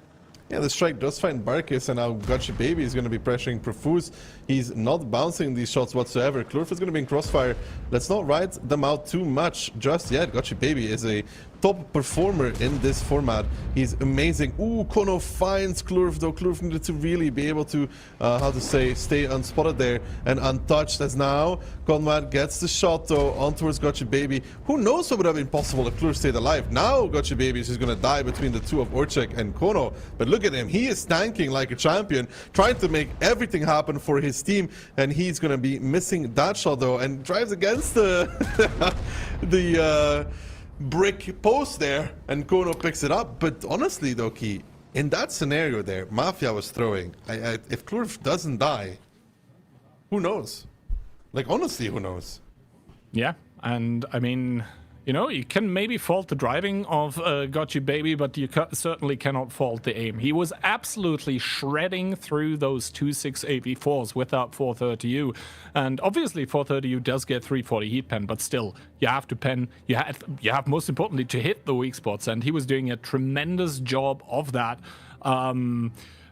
Yeah, the strike does find Barkis, and now Gotcha Baby is going to be pressuring Profuse. He's not bouncing these shots whatsoever. Clurf is going to be in crossfire. Let's not ride them out too much just yet. Gotcha Baby is a top performer in this format. He's amazing. Ooh, Kono finds Clurf, though. Clurf needed to really be able to, stay unspotted there and untouched, as now Conrad gets the shot, though, on towards Gotcha Baby. Who knows what would have been possible if Clurf stayed alive. Now Gotcha Baby is just going to die between the two of Orchek and Kono. But look at him. He is tanking like a champion, trying to make everything happen for his team, and he's going to be missing that shot, though, and drives against the the brick post there, and Kono picks it up. But honestly though, Key, in that scenario there, Mafia was throwing. If Clurf doesn't die, who knows? Like, honestly, who knows? Yeah, and I mean, you know, you can maybe fault the driving of Gotcha Baby, but you certainly cannot fault the aim. He was absolutely shredding through those 268v4s with that 430U. And obviously 430U does get 340 heat pen, but still, you have to pen, you have most importantly to hit the weak spots, and he was doing a tremendous job of that.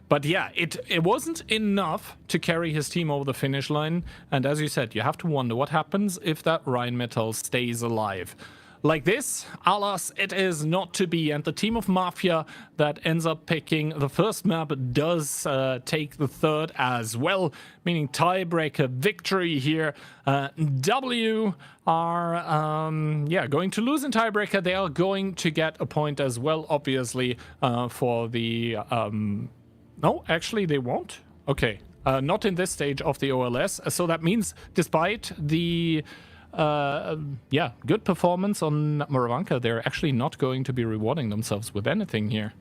But yeah, it wasn't enough to carry his team over the finish line. And as you said, you have to wonder what happens if that Rheinmetall stays alive. like this, alas, it is not to be. And the team of Mafia that ends up picking the first map does take the third as well, meaning tiebreaker victory here. W are going to lose in tiebreaker. They are going to get a point as well, obviously, for the... no, actually, they won't. Okay, not in this stage of the OLS. So that means despite the... good performance on Moravanka, they're actually not going to be rewarding themselves with anything here.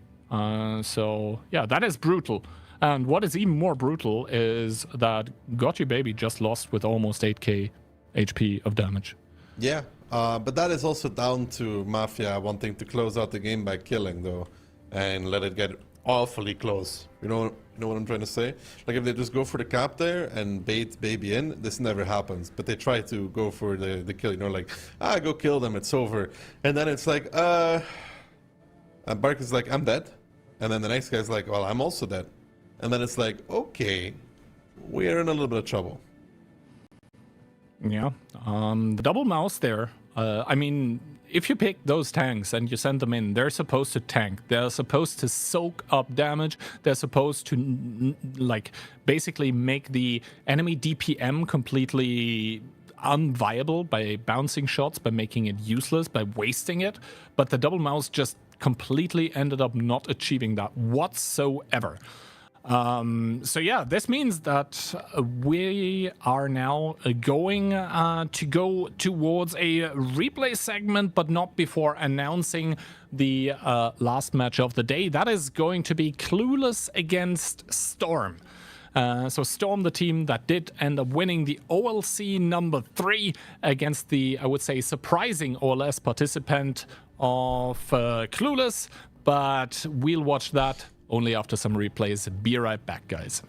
So, yeah, that is brutal. And what is even more brutal is that Gotchi Baby just lost with almost 8k HP of damage. Yeah, but that is also down to Mafia wanting to close out the game by killing, though, and let it get awfully close. You know what I'm trying to say? Like, if they just go for the cap there and bait Baby in, this never happens. But they try to go for the kill, you know, like, go kill them, it's over. And then it's like, and Bark is like, I'm dead. And then the next guy's like, well, I'm also dead. And then it's like, okay, we're in a little bit of trouble. Yeah, the double mouse there. I mean, if you pick those tanks and you send them in, they're supposed to tank. They're supposed to soak up damage. They're supposed to, like, basically make the enemy DPM completely unviable by bouncing shots, by making it useless, by wasting it. But the double mouse just completely ended up not achieving that whatsoever. So yeah, this means that we are now going to go towards a replay segment, but not before announcing the last match of the day. That is going to be Clueless against Storm. So Storm, the team that did end up winning the OLC number 3 against the, I would say, surprising OLS participant of Clueless. But we'll watch that only after some replays. Be right back, guys.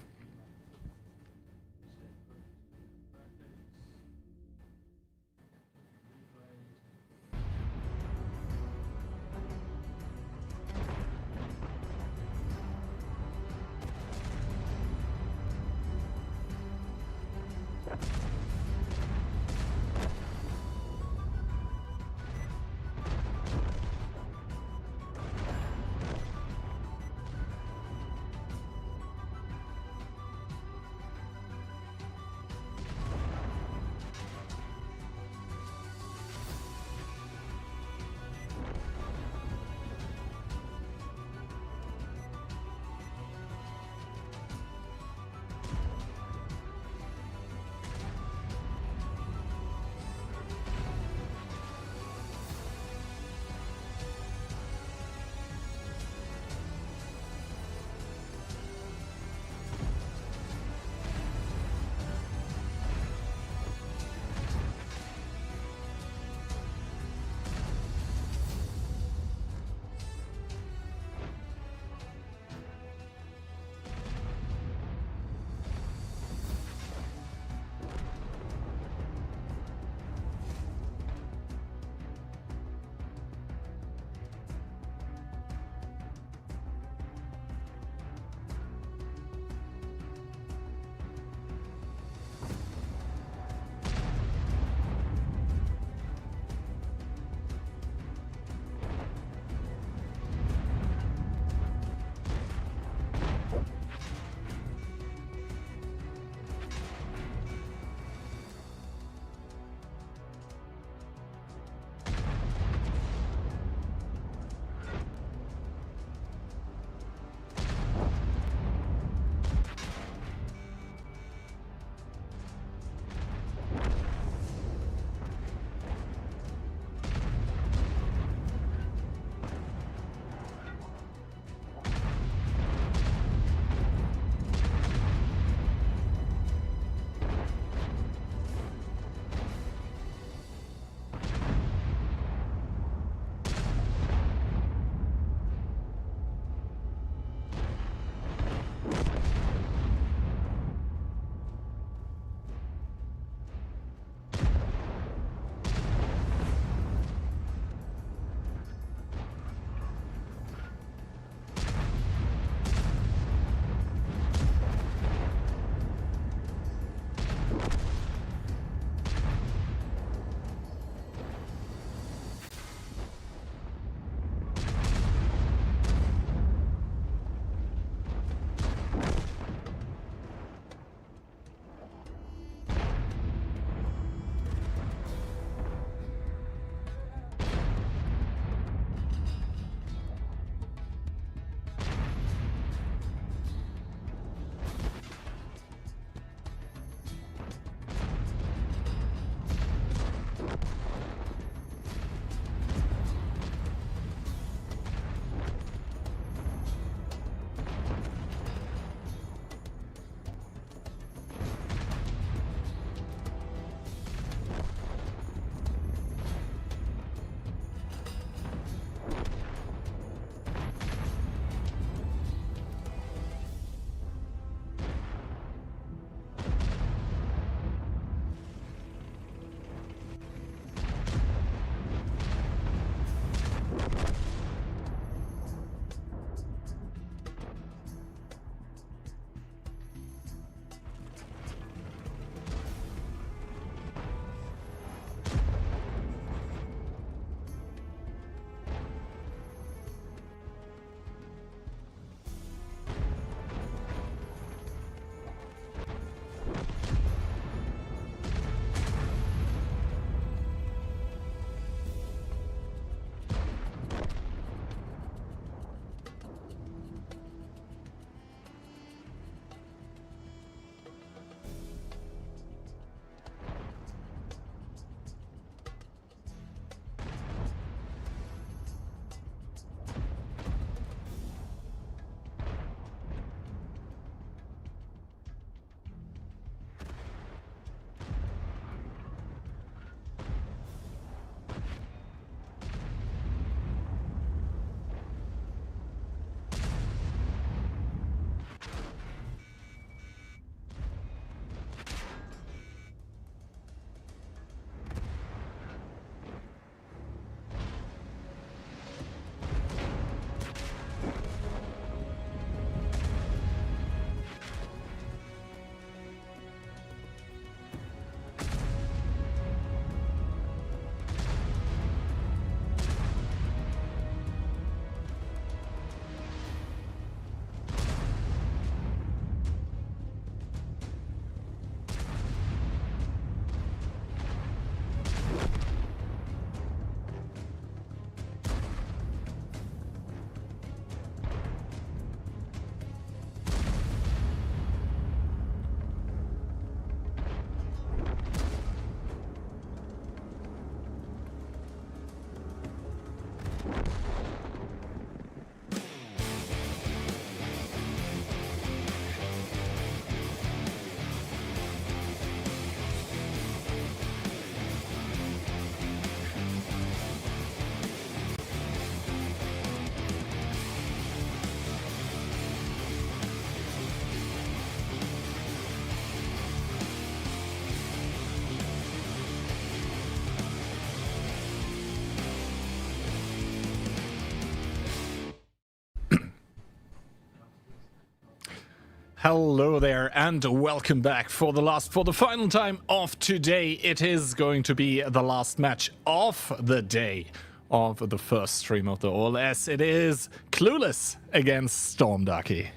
Hello there and welcome back for the final time of today. It is going to be the last match of the day of the first stream of the OLS. It is Clueless against Storm, Ducky.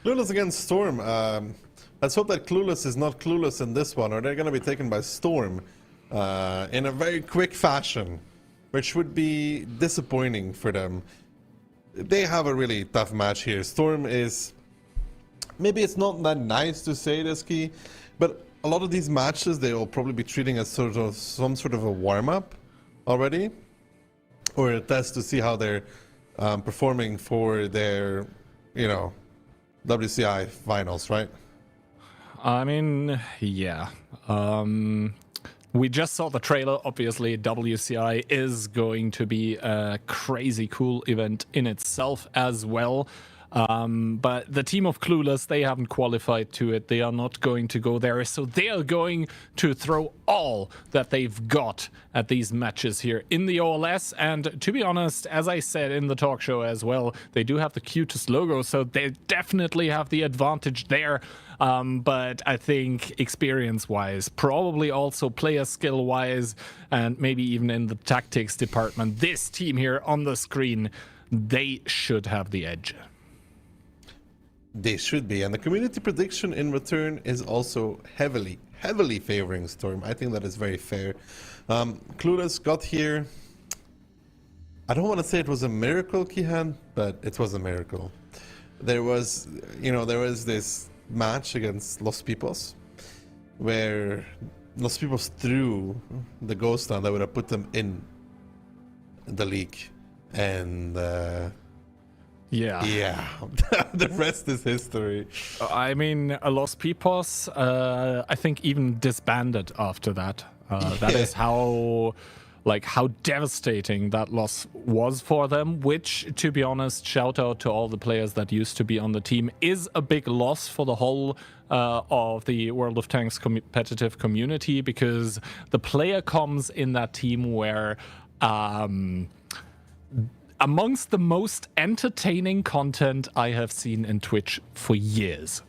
Clueless against Storm. Let's hope that Clueless is not clueless in this one, or they're going to be taken by Storm in a very quick fashion, which would be disappointing for them. They have a really tough match here. Storm is... Maybe it's not that nice to say this, Key, but a lot of these matches they will probably be treating as some sort of a warm-up already, or a test to see how they're performing for their, WCI finals, right? I mean, yeah. We just saw the trailer. Obviously, WCI is going to be a crazy cool event in itself as well. But the team of Clueless, they haven't qualified to it. They are not going to go there. So they are going to throw all that they've got at these matches here in the OLS. And to be honest, as I said in the talk show as well, they do have the cutest logo. So they definitely have the advantage there. But I think experience-wise, probably also player skill-wise, and maybe even in the tactics department, this team here on the screen, they should have the edge. They should be, and the community prediction in return is also heavily favoring Storm. I think that is very fair. Clueless got here. I don't want to say it was a miracle, Kihan, but it was a miracle. There was this match against Los Pipos, where Los Pipos threw the ghost down that would have put them in the league, and yeah, the rest is history. I mean, Los Pipos, I think even disbanded after that. That is how devastating that loss was for them, which, to be honest, shout out to all the players that used to be on the team, is a big loss for the whole of the World of Tanks competitive community, because the player comms in that team were amongst the most entertaining content I have seen in Twitch for years.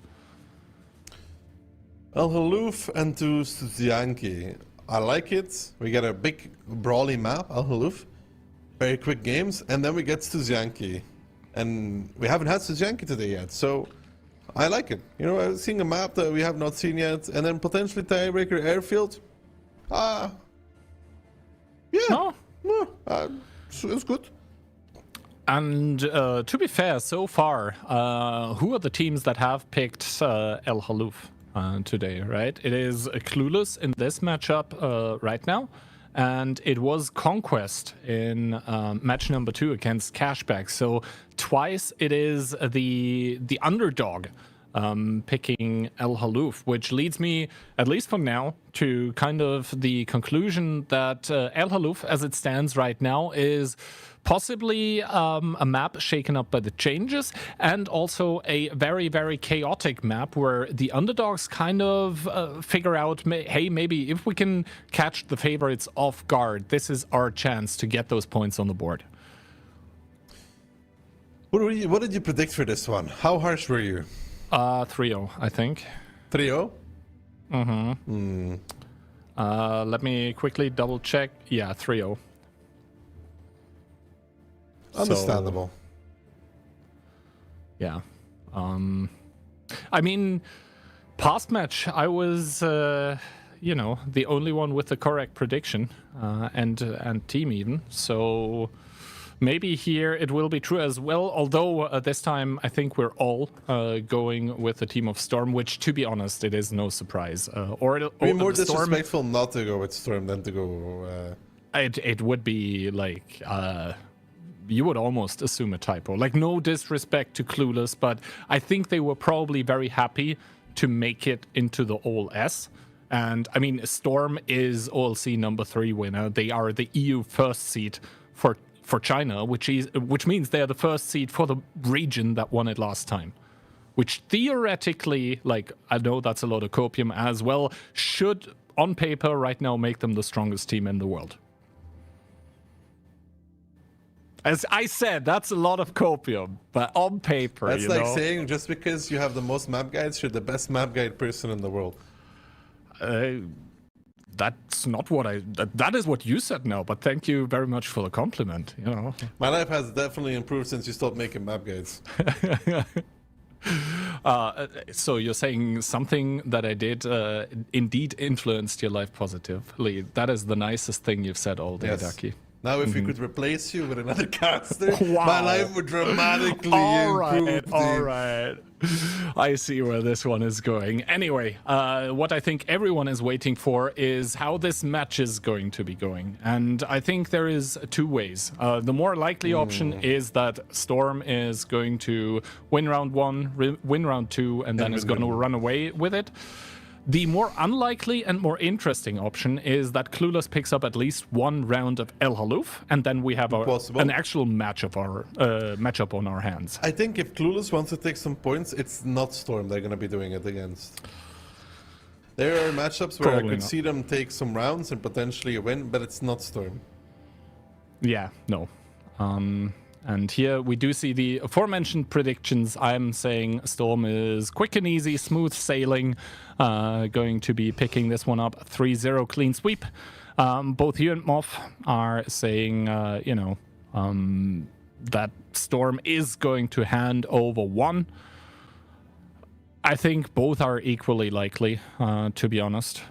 Al Haloof and to Solyanka. I like it. We get a big brawly map, Al Haloof. Very quick games, and then we get Solyanka. And we haven't had Solyanka today yet, so I like it. Seeing a map that we have not seen yet, and then potentially tiebreaker airfield. It's good. And to be fair, so far, who are the teams that have picked El Haloof today, right? It is Clueless in this matchup right now, and it was Conquest in match number 2 against Cashback. So twice it is the underdog picking El Haloof, which leads me, at least for now, to kind of the conclusion that El Haloof, as it stands right now, is possibly a map shaken up by the changes, and also a very, very chaotic map where the underdogs kind of figure out, hey, maybe if we can catch the favorites off guard, this is our chance to get those points on the board. What did you predict for this one? How harsh were you? 3-0, I think. 3-0? Mm-hmm. Let me quickly double check. Yeah, 3-0. Understandable. So, yeah. I mean, past match, I was, the only one with the correct prediction, and team even. So maybe here it will be true as well. Although this time I think we're all going with the team of Storm, which, to be honest, it is no surprise. It'd be more disrespectful not to go with Storm than to go. It would be like. You would almost assume a typo. Like, no disrespect to Clueless, but I think they were probably very happy to make it into the OLS. And, I mean, Storm is OLC number 3 winner. They are the EU first seed for China, which means they are the first seed for the region that won it last time. Which theoretically, like, I know that's a lot of copium as well, should, on paper, right now, make them the strongest team in the world. As I said, that's a lot of copium, but on paper, That's you like know. saying just because you have the most map guides, you're the best map guide person in the world. That's not what that is what you said now, but thank you very much for the compliment, you know. My life has definitely improved since you stopped making map guides. So you're saying something that I did indeed influenced your life positively. That is the nicest thing you've said all day, Yes. Ducky. Now, if we could replace you with another caster, Wow. my life would dramatically All improve. right. I see where this one is going. Anyway, what I think everyone is waiting for is how this match is going to be going. And I think there is two ways. The more likely option is that Storm is going to win round one, win round two, and then is going to run away with it. The more unlikely and more interesting option is that Clueless picks up at least one round of El Haluf, and then we have an actual matchup on our hands. I think if Clueless wants to take some points, it's not Storm they're going to be doing it against. There are matchups where Probably I could not. see them take some rounds and potentially win, but it's not Storm. Yeah, no. And here we do see the aforementioned predictions. I'm saying Storm is quick and easy, smooth sailing, going to be picking this one up 3-0 clean sweep. Both you and Moff are saying, that Storm is going to hand over one. I think both are equally likely, to be honest.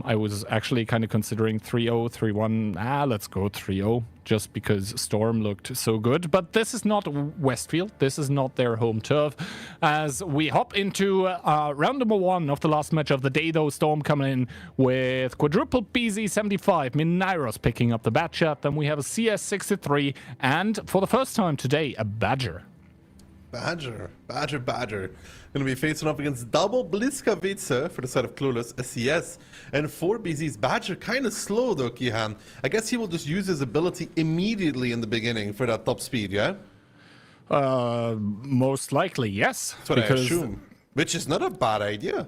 I was actually kind of considering 3-0, 3-1. Let's go 3-0, just because Storm looked so good. But this is not Westfield. This is not their home turf. As we hop into round number one of the last match of the day, though, Storm coming in with quadruple BZ75, Minairos picking up the bat shot. Then we have a CS63, and for the first time today, a Badger. Badger. Going to be facing off against double Bliskavice for the side of Clueless, a CS, and 4 BZs. Badger kind of slow though, Kihan. I guess he will just use his ability immediately in the beginning for that top speed, yeah? Most likely, yes. That's what I assume. Which is not a bad idea.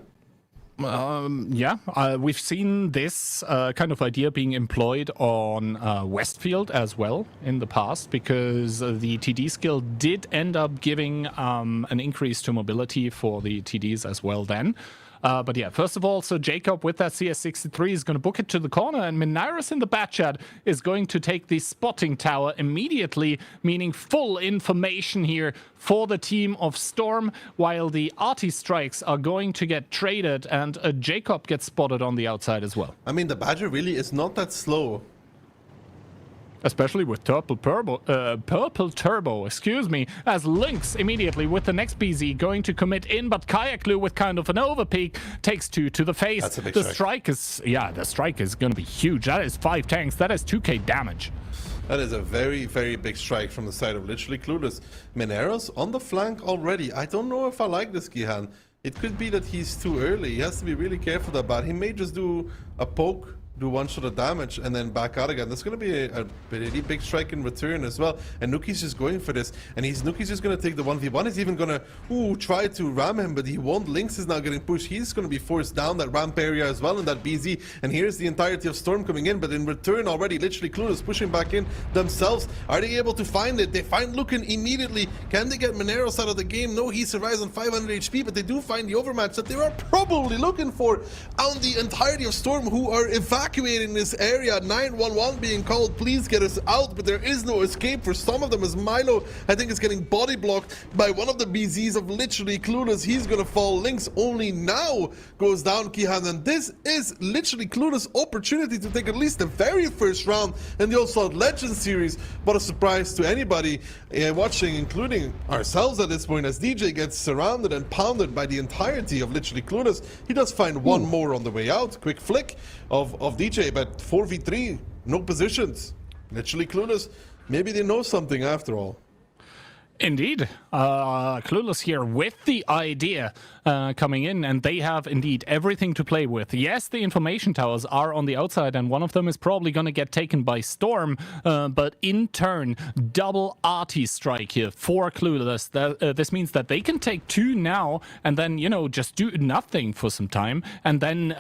We've seen this kind of idea being employed on Westfield as well in the past, because the TD skill did end up giving an increase to mobility for the TDs as well then. But yeah, first of all, so Jacob with that CS63 is going to book it to the corner, and Minairos in the bat chat is going to take the spotting tower immediately, meaning full information here for the team of Storm, while the arty strikes are going to get traded, and Jacob gets spotted on the outside as well. I mean, the Badger really is not that slow. Especially with Purple Turbo, as Lynx immediately with the next BZ going to commit in, but Kayaklu with kind of an overpeak takes 2 to the face. That's a big strike. The strike is going to be huge. That is 5 tanks. That is 2k damage. That is a very, very big strike from the side of literally Clueless. Minairos on the flank already. I don't know if I like this, Gihan. It could be that he's too early. He has to be really careful about it. He may just do a poke, do one shot of damage, and then back out again. That's going to be a really big strike in return as well. And Nuki's just going for this. And Nuki's just going to take the 1v1. He's even going to try to ram him, but he won't. Lynx is now getting pushed. He's going to be forced down that ramp area as well in that BZ. And here's the entirety of Storm coming in, but in return already, literally Clueless pushing back in themselves. Are they able to find it? They find Lucan immediately. Can they get Minairos out of the game? No, he survives on 500 HP, but they do find the overmatch that they are probably looking for on the entirety of Storm, who are evacuating this area. 911 being called, please get us out, but there is no escape for some of them, as Milo, I think, is getting body blocked by one of the BZs of literally Clueless. He's gonna fall. Lynx only now goes down, Kihan, and this is literally Clueless' opportunity to take at least the very first round in the Onslaught Legends Series. What a surprise to anybody watching, including ourselves at this point, as DJ gets surrounded and pounded by the entirety of literally Clueless. He does find one more on the way out. Quick flick of DJ, but 4v3, no positions. Literally Clueless, maybe they know something after all. Indeed. Clueless here with the idea coming in, and they have indeed everything to play with. Yes, the information towers are on the outside, and one of them is probably going to get taken by Storm, but in turn, double arty strike here for Clueless. This means that they can take 2 now, and then, just do nothing for some time, and then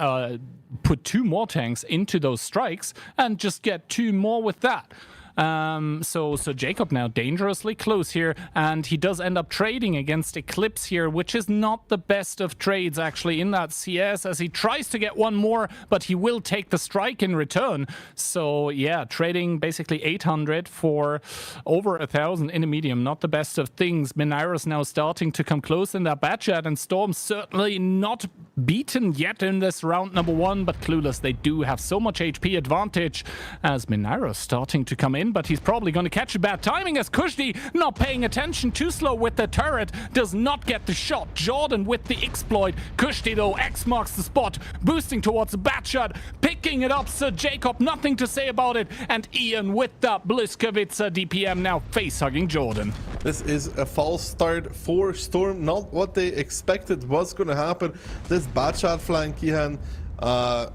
put 2 more tanks into those strikes, and just get 2 more with that. So Jacob now dangerously close here, and he does end up trading against Eclipse here, which is not the best of trades actually in that CS, as he tries to get one more, but he will take the strike in return. So yeah, trading basically 800 for over 1,000 in a medium, not the best of things. Minairos now starting to come close in that bat chat, and Storm certainly not beaten yet in this round number 1, but Clueless, they do have so much HP advantage as Minairos starting to come in, but he's probably going to catch a bad timing as Kushdi not paying attention, too slow with the turret, does not get the shot. Jordan with the exploit. Kushdi though, X marks the spot, boosting towards the bat shot, picking it up. Sir Jacob, nothing to say about it, and Ian with that Bliskavitsa DPM now face-hugging Jordan. This is a false start for Storm, not what they expected was going to happen. This bat shot flank, Kihan,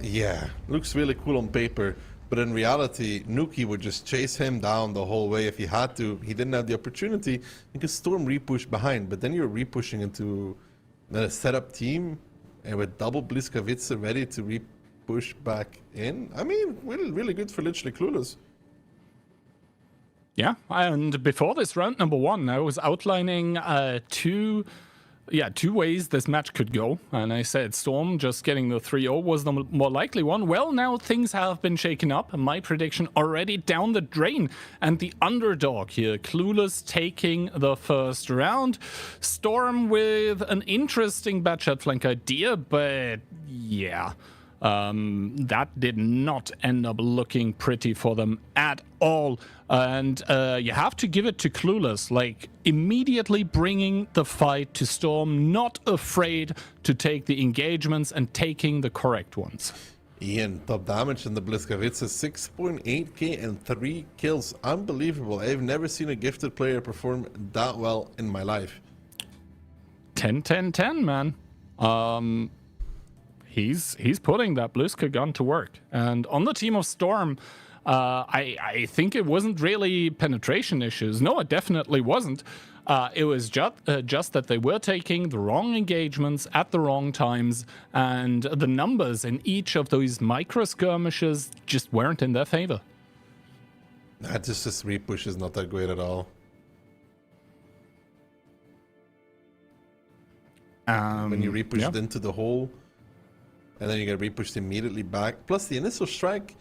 yeah, looks really cool on paper, but in reality, Nuki would just chase him down the whole way if he had to. He didn't have the opportunity because Storm repushed behind, but then you're repushing into a setup team and with double Bliskavitsa ready to repush back in. I mean, really, really good for literally Clueless. Yeah, and before this round number 1, I was outlining two ways this match could go, and I said Storm just getting the 3-0 was the more likely one. Well, now things have been shaken up, and my prediction already down the drain, and the underdog here, Clueless, taking the first round. Storm with an interesting batchat flank idea, but yeah, that did not end up looking pretty for them at all. And you have to give it to Clueless, like immediately bringing the fight to Storm, not afraid to take the engagements and taking the correct ones. Ian, top damage in the Bliskavitsa, 6.8k and 3 kills. Unbelievable. I've never seen a gifted player perform that well in my life. 10-10-10, man. He's putting that Bliska gun to work. And on the team of Storm, I think it wasn't really penetration issues. No, it definitely wasn't. It was just that they were taking the wrong engagements at the wrong times, and the numbers in each of those micro skirmishes just weren't in their favor. Just this repush is not that great at all. When you repush it into the hole, and then you get repushed immediately back. Plus the initial strike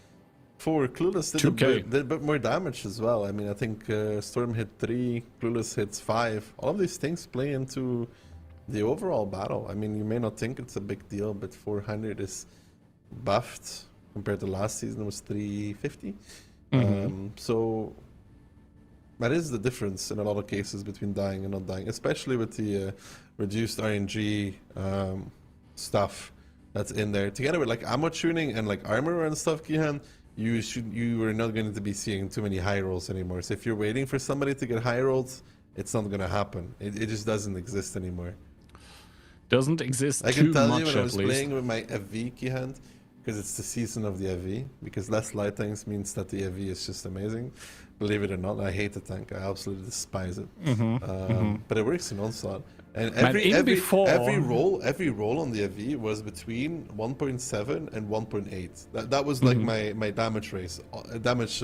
for Clueless did a bit more damage as well. I mean, I think Storm hit 3, Clueless hits 5. All of these things play into the overall battle. I mean, you may not think it's a big deal, but 400 is buffed compared to last season. It was 350. So that is the difference in a lot of cases between dying and not dying, especially with the reduced RNG stuff that's in there. Together with like ammo tuning and like armor and stuff, Kihan, you are not going to be seeing too many high rolls anymore. So if you're waiting for somebody to get high rolls, it's not going to happen. It just doesn't exist anymore. Doesn't exist I too can tell much, you when I was at least. playing with my FV Keyhand, because it's the season of the FV, because less light tanks means that the FV is just amazing. Believe it or not, I hate the tank. I absolutely despise it. But it works in Onslaught. And every roll on the FV was between 1.7 and 1.8. That was like my damage race, damage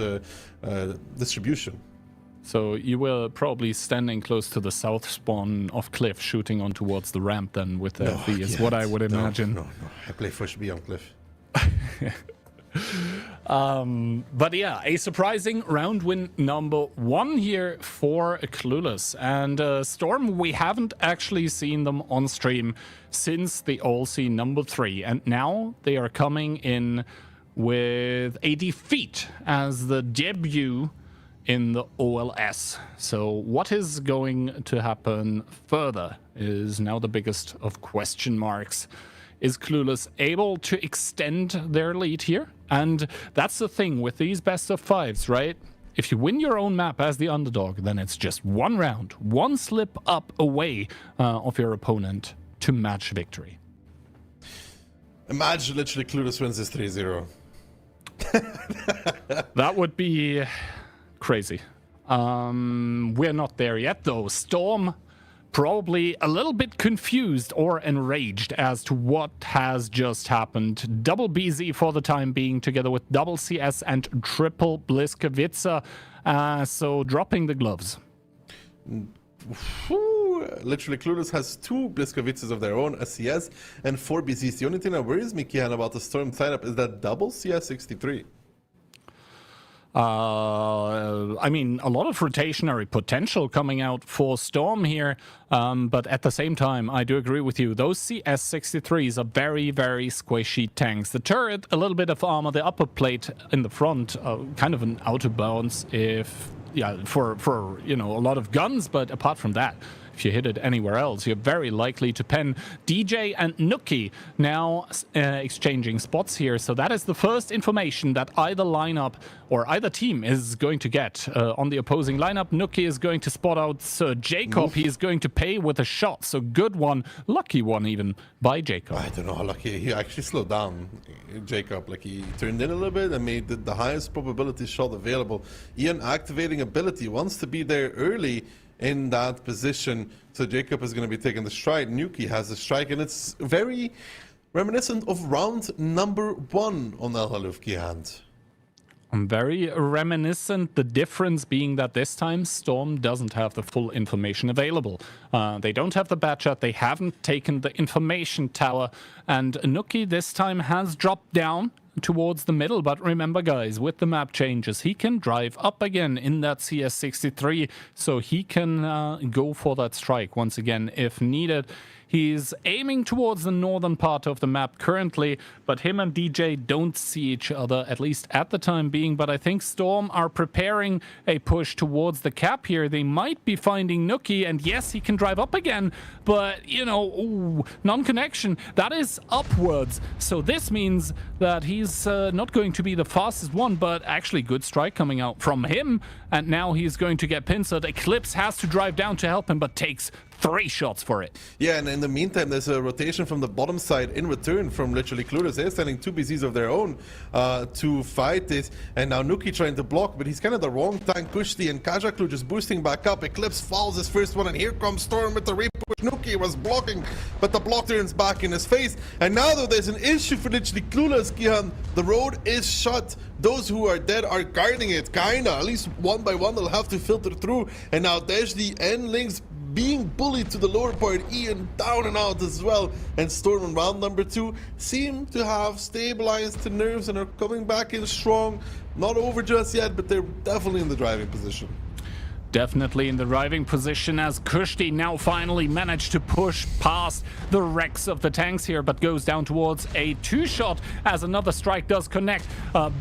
distribution. So you were probably standing close to the south spawn of Cliff, shooting on towards the ramp then with the FV, is what I would imagine. No. I play Fush B on Cliff. But yeah, a surprising round win number 1 here for Clueless. And Storm, we haven't actually seen them on stream since the OLC number 3. And now they are coming in with a defeat as the debut in the OLS. So what is going to happen further is now the biggest of question marks. Is Clueless able to extend their lead here? And that's the thing with these best of 5s, right? If you win your own map as the underdog, then it's just one round, one slip up away of your opponent to match victory. Imagine literally Clueless wins this 3-0. That would be crazy. We're not there yet, though. Storm probably a little bit confused or enraged as to what has just happened. Double BZ for the time being, together with double CS and triple Bliskovica, so dropping the gloves. Literally, Clueless has 2 Bliskovicas of their own, a CS and 4 BZs. The only thing that worries me, Kian, about the Storm lineup is that double CS63. I mean, a lot of rotationary potential coming out for Storm here, but at the same time, I do agree with you. Those CS63s are very, very squishy tanks. The turret, a little bit of armor, the upper plate in the front, kind of an out of bounds for you know, a lot of guns, but apart from that, if you hit it anywhere else, you're very likely to pen. DJ and Nuki now exchanging spots here. So that is the first information that either lineup or either team is going to get on the opposing lineup. Nuki is going to spot out Sir Jacob. He is going to pay with a shot. So good one, lucky one even by Jacob. I don't know how lucky. He actually slowed down Jacob. Like, he turned in a little bit and made the highest probability shot available. Ian activating ability wants to be there early in that position, so Jacob is going to be taking the strike. Nuki has the strike, and it's very reminiscent of round number 1 on El Halufki hand. Very reminiscent, the difference being that this time Storm doesn't have the full information available. They don't have the Batchat, they haven't taken the information tower, and Nuki this time has dropped down towards the middle. But remember, guys, with the map changes, he can drive up again in that CS63, so he can go for that strike once again if needed. He's aiming towards the northern part of the map currently, but him and DJ don't see each other, at least at the time being. But I think Storm are preparing a push towards the cap here. They might be finding Nuki, and yes, he can drive up again, but, you know, non-connection, that is upwards. So this means that he's not going to be the fastest one, but actually good strike coming out from him, and now he's going to get pincered. Eclipse has to drive down to help him, but takes 3 shots for it. Yeah, and in the meantime, there's a rotation from the bottom side in return from literally Clueless. They're sending 2 BZs of their own to fight this, and now Nuki trying to block, but he's kind of the wrong tank. Kushti and Kajaklu just boosting back up. Eclipse fouls his first one, and here comes Storm with the repush. Nuki was blocking, but the block turns back in his face, and now though there's an issue for literally Clueless, Kihan. The road is shut. Those who are dead are guarding it, kinda. At least one by one they'll have to filter through, and now there's the N-Links being bullied to the lower part. Ian down and out as well, and Storm in round number 2 seem to have stabilized the nerves and are coming back in strong. Not over just yet, but they're definitely in the driving position. Definitely in the driving position, as Kushti now finally managed to push past the wrecks of the tanks here, but goes down towards a 2-shot as another strike does connect.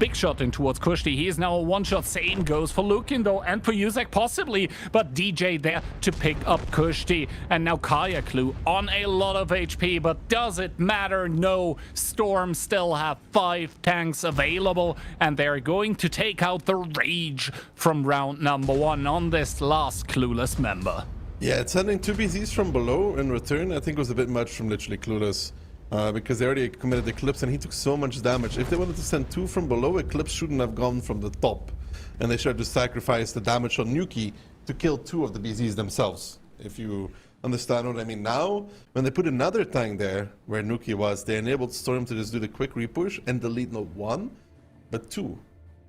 Big shot in towards Kushti. He is now a 1-shot. Same goes for Lukin though, and for Yuzek possibly, but DJ there to pick up Kushti. And now Kajaklu on a lot of HP, but does it matter? No. Storm still have 5 tanks available, and they're going to take out the rage from round number 1 on this last Clueless member. Yeah, it's sending 2 BZs from below in return. I think it was a bit much from literally Clueless because they already committed Eclipse and he took so much damage. If they wanted to send 2 from below, Eclipse shouldn't have gone from the top, and they should have just sacrificed the damage on Nuki to kill 2 of the BZs themselves, if you understand what I mean. Now, when they put another tank there where Nuki was, they enabled Storm to just do the quick repush and delete not 1, but 2.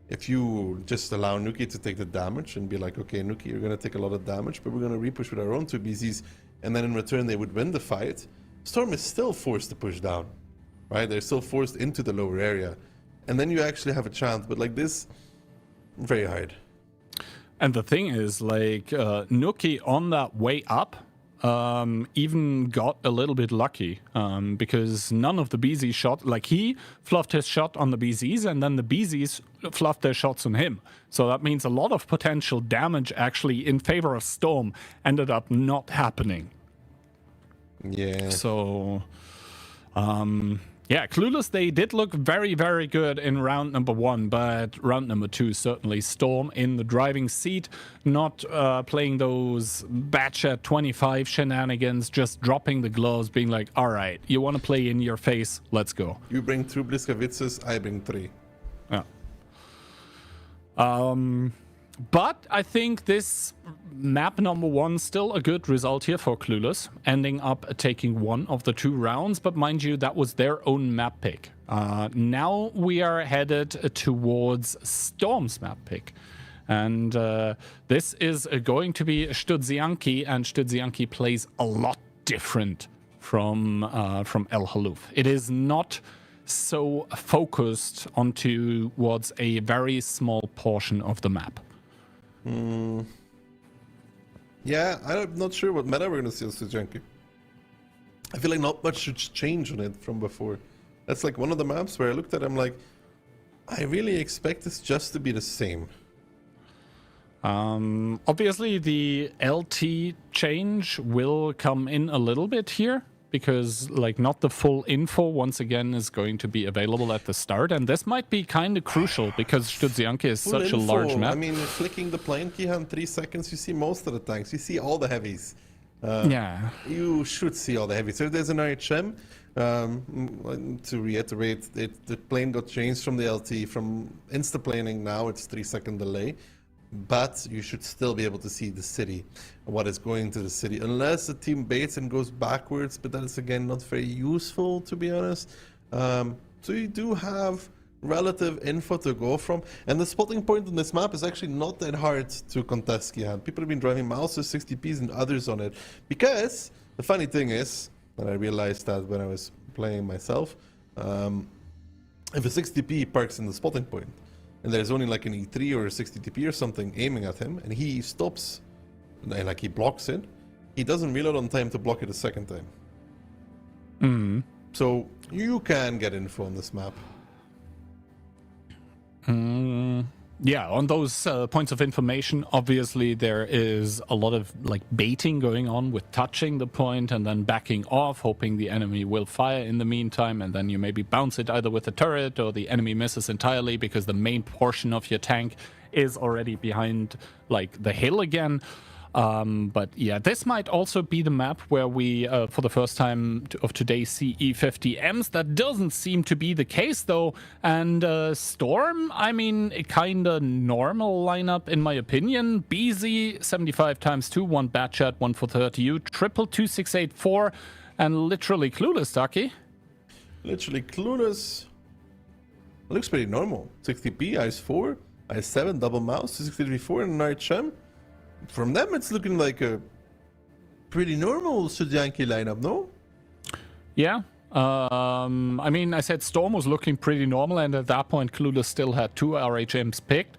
If you just allow Nuki to take the damage and be like, okay, Nuki, you're going to take a lot of damage, but we're going to repush with our own 2 BZs, and then in return they would win the fight, Storm is still forced to push down, right? They're still forced into the lower area, and then you actually have a chance, but like this, very hard. And the thing is, like, Nuki on that way up even got a little bit lucky because none of the BZs shot, like he fluffed his shot on the BZs and then the BZs fluffed their shots on him. So that means a lot of potential damage actually in favor of Storm ended up not happening. Yeah. So, yeah, Clueless, they did look very, very good in round number 1, but round number 2, certainly Storm in the driving seat, not playing those batch at 25 shenanigans, just dropping the gloves, being like, all right, you want to play in your face, let's go. You bring 2 Bliskovitzes, I bring 3. Yeah. But I think this map number 1 still a good result here for Clueless, ending up taking one of the 2 rounds. But mind you, that was their own map pick. Now we are headed towards Storm's map pick. And this is going to be Solyanka, and Solyanka plays a lot different from El Haluf. It is not so focused onto what's a very small portion of the map. Yeah, I'm not sure what meta we're going to see on Solyanka. I feel like not much should change on it from before. That's like one of the maps where I looked at it, I'm like, I really expect this just to be the same. Obviously, the LT change will come in a little bit here, because like not the full info once again is going to be available at the start, and this might be kind of crucial because Solyanka is such a large map. I mean, flicking the plane key in 3 seconds, you see most of the tanks, you see all the heavies. Yeah, You should see all the heavies. So if there's an RHM, to reiterate, the plane got changed from the LT, from insta-planing now it's 3-second delay. But you should still be able to see the city, what is going to the city, unless the team baits and goes backwards, but that is again not very useful, to be honest. So you do have relative info to go from, and the spotting point on this map is actually not that hard to contest. People have been driving Mouses, 60Ps and others on it, because the funny thing is, and I realized that when I was playing myself, if a 60P parks in the spotting point, and there's only like an E3 or a 60TP or something aiming at him, and he stops, and like he blocks it, he doesn't reload on time to block it a second time. So you can get info on this map. Yeah, on those points of information, obviously there is a lot of like baiting going on with touching the point and then backing off, hoping the enemy will fire in the meantime, and then you maybe bounce it either with a turret or the enemy misses entirely because the main portion of your tank is already behind like the hill again. But yeah, this might also be the map where we, for the first time of today, see E50Ms. That doesn't seem to be the case, though. And Storm, I mean, a kind of normal lineup, in my opinion. BZ, 75 times 2, 1 Batchat, 1 for 30U, triple 2684, and literally Clueless, Taki. Literally Clueless. Looks pretty normal. 60p, IS4, IS7, double mouse, 263.4, and an RHM. From them, it's looking like a pretty normal Solyanka lineup, no? Yeah. I mean, I said Storm was looking pretty normal, and at that point, Clueless still had 2 RHMs picked.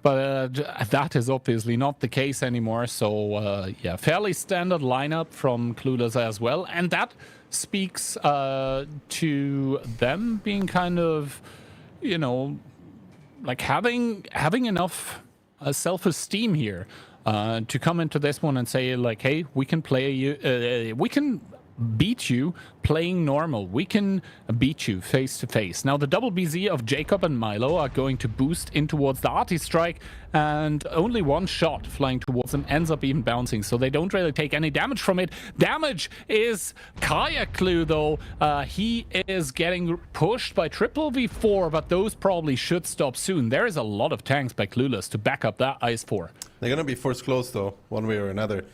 But that is obviously not the case anymore. So, yeah, fairly standard lineup from Clueless as well. And that speaks to them being kind of, you know, like having enough self-esteem here. To come into this one and say like, hey, we can play you, we can beat you playing normal. We can beat you face to face. Now the double BZ of Jacob and Milo are going to boost in towards the arty strike, and only one shot flying towards them ends up even bouncing, so they don't really take any damage from it. Damage is Kaya Clue though. He is getting pushed by triple V4, but those probably should stop soon. There is a lot of tanks by Clueless to back up that IS-4. They're gonna be forced close though, one way or another,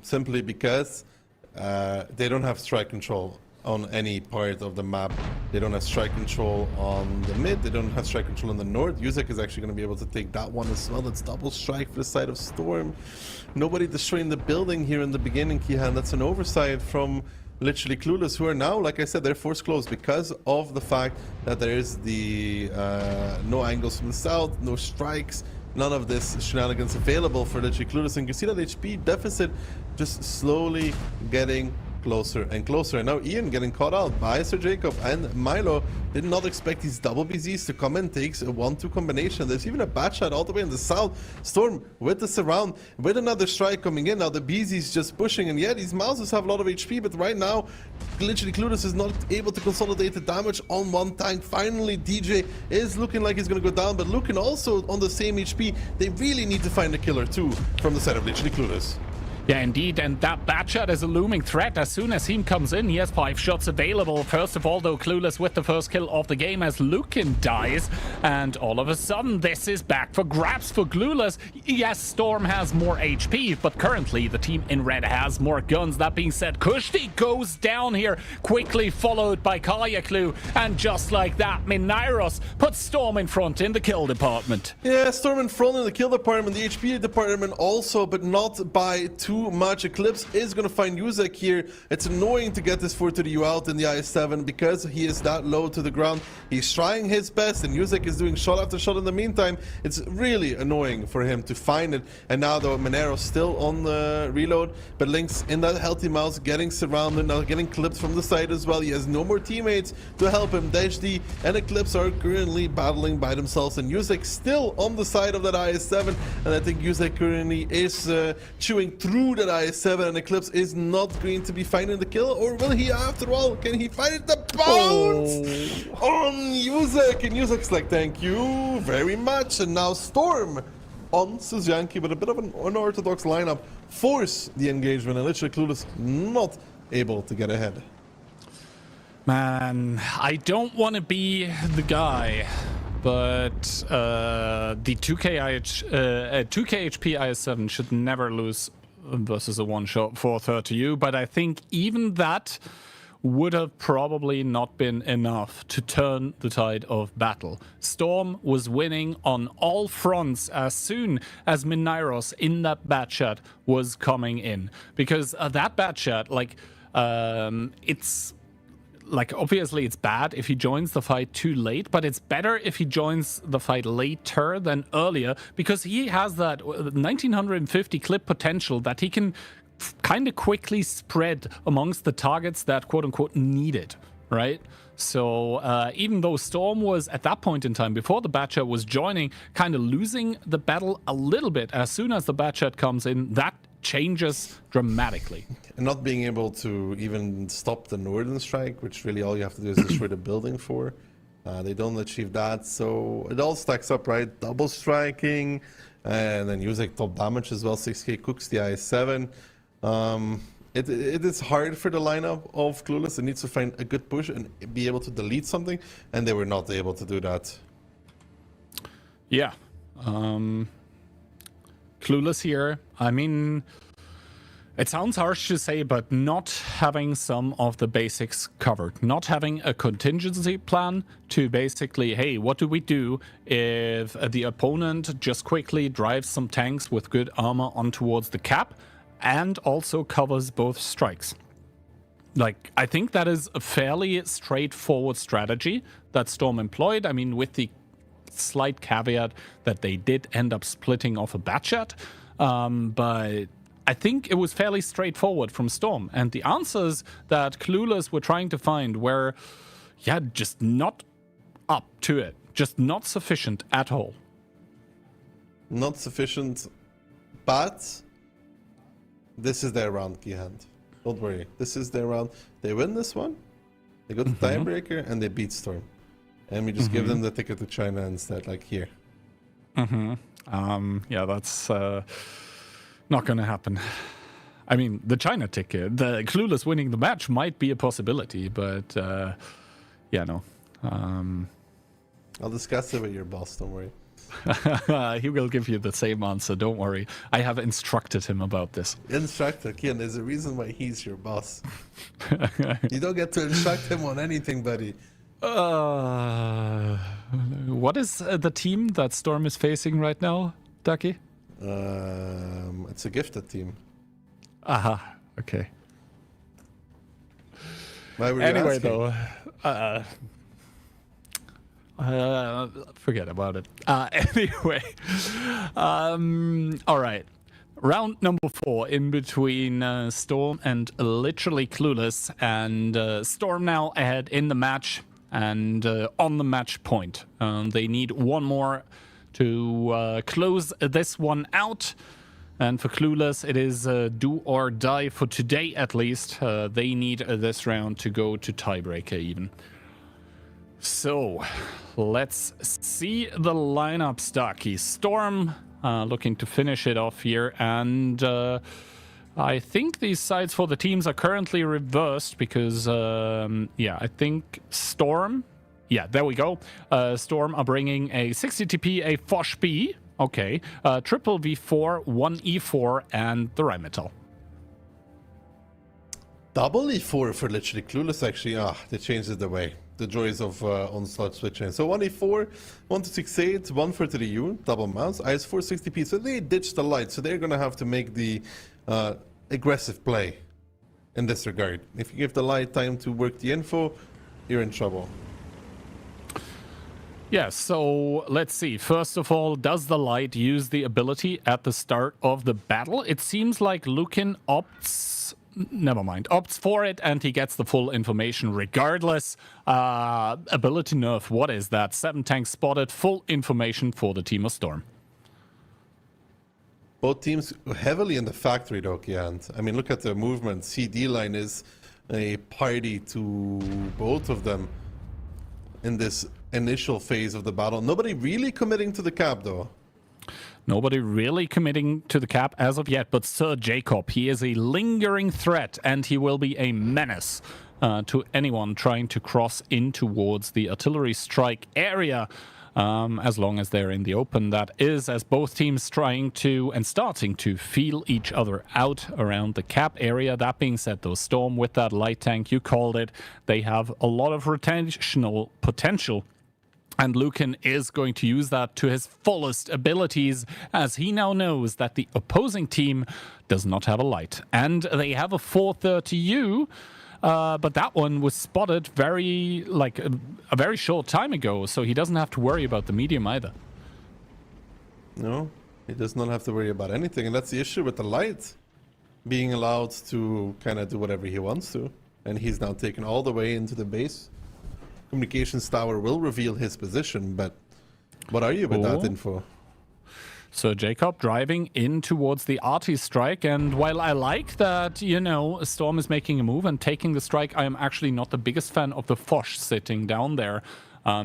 simply because they don't have strike control on any part of the map. They don't have strike control on the mid, they don't have strike control on the north. Yuzek is actually going to be able to take that one as well. That's double strike for the side of Storm. Nobody destroying the building here in the beginning, Kihan. That's an oversight from literally Clueless, who are now, like I said, they're forced close because of the fact that there is the no angles from the south, no strikes, none of this shenanigans available for literally Clueless. And you see that HP deficit just slowly getting closer and closer. And now Ian getting caught out by Sir Jacob and Milo. Did not expect these double BZs to come in. Takes a 1-2 combination. There's even a bat shot all the way in the south. Storm with the surround, with another strike coming in. Now the BZ's just pushing, and yeah, these Mouses have a lot of HP, but right now literally Clueless is not able to consolidate the damage on one tank. Finally DJ is looking like he's gonna go down, but looking also on the same HP. They really need to find a killer too from the side of literally Clueless. Yeah, indeed, and that Batchat is a looming threat. As soon as he comes in, he has 5 shots available. First of all, though, Clueless with the first kill of the game as Lukin dies. And all of a sudden, this is back for grabs for Clueless. Yes, Storm has more HP, but currently the team in red has more guns. That being said, Kushti goes down here, quickly followed by Kajaklu. And just like that, Minairos puts Storm in front in the kill department. Yeah, Storm in front in the kill department, the HP department also, but not by too much. Eclipse is going to find Yuzek here. It's annoying to get this 4-2 out in the IS-7 because he is that low to the ground. He's trying his best and Yuzek is doing shot after shot in the meantime. It's really annoying for him to find it. And now though, Monero still on the reload, but Lynx in that healthy mouse getting surrounded, now getting clipped from the side as well. He has no more teammates to help him. Deshdi and Eclipse are currently battling by themselves and Yuzek still on the side of that IS-7, and I think Yuzek currently is chewing through that IS-7 and Eclipse is not going to be finding the kill, or will he after all? Can he find it? The bounce on Yuzek, and Yuzek's like, thank you very much. And now Storm on Solyanka, but a bit of an unorthodox lineup force the engagement, and literally Clueless not able to get ahead. Man, I don't want to be the guy, but the 2k HP IS-7 should never lose versus a one-shot 4-3 but I think even that would have probably not been enough to turn the tide of battle. Storm was winning on all fronts as soon as Minairos in that Batchat was coming in, because that Batchat, like, it's like, obviously it's bad if he joins the fight too late, but it's better if he joins the fight later than earlier, because he has that 1950 clip potential that he can kind of quickly spread amongst the targets that quote-unquote need it, right? So even though Storm was at that point in time, before the Batchat was joining, kind of losing the battle a little bit, as soon as the Batchat comes in, that changes dramatically. And not being able to even stop the northern strike, which really all you have to do is destroy the building for. They don't achieve that, so it all stacks up, right? Double striking, and then using top damage as well. 6k cooks the IS-7. It is hard for the lineup of Clueless. It needs to find a good push and be able to delete something, and they were not able to do that. Yeah. Clueless here. I mean, it sounds harsh to say, but not having some of the basics covered, not having a contingency plan to basically, hey, what do we do if the opponent just quickly drives some tanks with good armor on towards the cap and also covers both strikes? Like, I think that is a fairly straightforward strategy that Storm employed. I mean, with the slight caveat that they did end up splitting off a Batchat, but I think it was fairly straightforward from Storm, and the answers that Clueless were trying to find were, yeah, just not up to it, just not sufficient at all. Not sufficient, but this is their round, Keyhand. Don't worry, this is their round. They win this one, they go to tiebreaker, and they beat Storm. And we just give them the ticket to China instead, like here. Yeah, that's not gonna happen. I mean, the China ticket, the Clueless winning the match might be a possibility, but yeah, no. I'll discuss it with your boss, don't worry. He will give you the same answer, don't worry. I have instructed him about this. Instructor, Kian, there's a reason why he's your boss. You don't get to instruct him on anything, buddy. What is the team that Storm is facing right now, Ducky? It's a gifted team. Aha, okay. Why were you Anyway, asking? though, forget about it. Anyway, all right. Round number 4 in between Storm and literally Clueless, and Storm now ahead in the match and on the match point. They need one more to close this one out. And for Clueless, it is do or die for today at least. They need this round to go to tiebreaker even. So, let's see the lineup, Starkey. Storm looking to finish it off here, and I think these sides for the teams are currently reversed because, I think Storm... Yeah, there we go. Storm are bringing a 60 TP, a Fosh B. Okay. Triple V4, 1 E4, and the Rheinmetall. Double E4 for literally Clueless, actually. They changed it away. The joys of Onslaught switching. So 1 E4, 1 to 6-8, 1 for 3U, double mouse, IS4 60p. So they ditched the light, so they're going to have to make the aggressive play in this regard. If you give the light time to work the info, you're in trouble. Yeah, so let's see. First of all, does the light use the ability at the start of the battle? It seems like Lukin opts for it, and he gets the full information regardless. Ability nerf, what is that? 7 tanks spotted, full information for the team of Storm. Both teams heavily in the factory though, Kiant. I mean, look at the movement. CD line is a party to both of them in this initial phase of the battle. Nobody really committing to the cap though. Nobody really committing to the cap as of yet, but Sir Jacob, he is a lingering threat, and he will be a menace to anyone trying to cross in towards the artillery strike area, as long as they're in the open. That is, as both teams trying to and starting to feel each other out around the cap area. That being said, though, Storm with that light tank, you called it, they have a lot of rotational potential. And Lukin is going to use that to his fullest abilities, as he now knows that the opposing team does not have a light. And they have a 430U, but that one was spotted a very short time ago, so he doesn't have to worry about the medium either. No, he does not have to worry about anything, and that's the issue with the light. Being allowed to kind of do whatever he wants to. And he's now taken all the way into the base. Communications tower will reveal his position, but what are you with that info? So Jacob driving in towards the arty strike, and while I like that, Storm is making a move and taking the strike, I am actually not the biggest fan of the Foch sitting down there.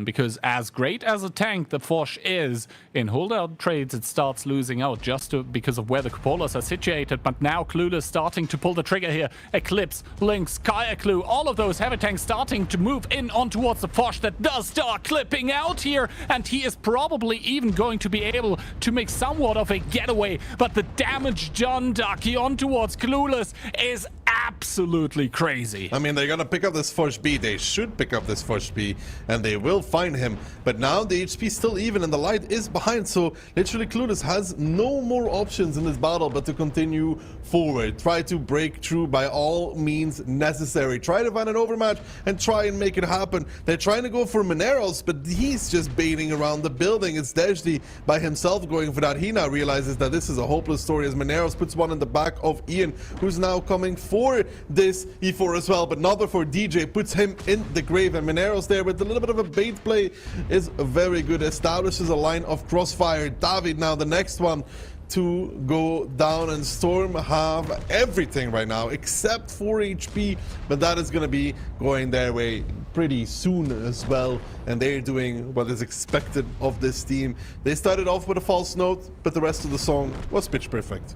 Because as great as a tank the Foch is, in holdout trades it starts losing out because of where the cupolas are situated. But now Clueless starting to pull the trigger here. Eclipse, Lynx, Kaya Clue, all of those heavy tanks starting to move in on towards the Foch that does start clipping out here. And he is probably even going to be able to make somewhat of a getaway. But the damage done, Ducky, on towards Clueless is absolutely crazy. I mean, they're gonna pick up this Foch B. They should pick up this Foch B, and they will find him. But now the HP is still even, and the light is behind, so literally Clueless has no more options in this battle but to continue forward. Try to break through by all means necessary. Try to find an overmatch and try and make it happen. They're trying to go for Mineros, but he's just baiting around the building. It's Dejdi by himself going for that. He now realizes that this is a hopeless story as Mineros puts one in the back of Ian, who's now coming for this E4 as well, but not before DJ puts him in the grave. And Mineros there with a little bit of a bait play is very good. Establishes a line of crossfire. David now the next one to go down, and Storm have everything right now except 4 HP, but that is going to be going their way pretty soon as well, and they're doing what is expected of this team. They started off with a false note, but the rest of the song was pitch perfect.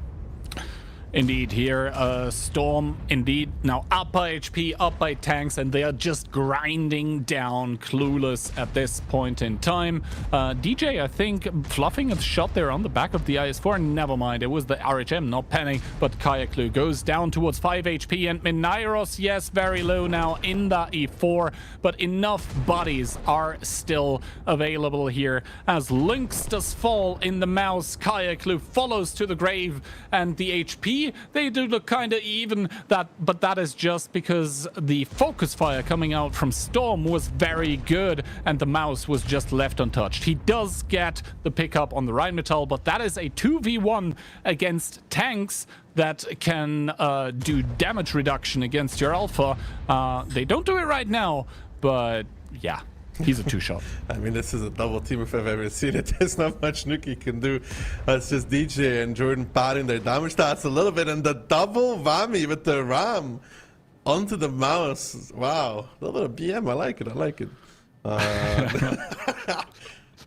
Indeed, here, Storm, indeed, now up by HP, up by tanks, and they are just grinding down Clueless at this point in time. DJ, I think, fluffing a shot there on the back of the IS-4. Never mind, it was the RHM, not Penny, but Kaya Clue goes down towards 5 HP, and Minairos, yes, very low now in that E4, but enough bodies are still available here, as Lynx does fall in the mouse. Kaya Clue follows to the grave, and the HP, they do look kind of even, but that is just because the focus fire coming out from Storm was very good and the mouse was just left untouched. He does get the pickup on the Rheinmetall, but that is a 2v1 against tanks that can do damage reduction against your Alpha. They don't do it right now, but yeah. He's a two-shot. I mean, this is a double team if I've ever seen it. There's not much Nuki can do. It's just DJ and Jordan padding their damage stats a little bit, and the double whammy with the ram onto the mouse. Wow. A little bit of BM. I like it.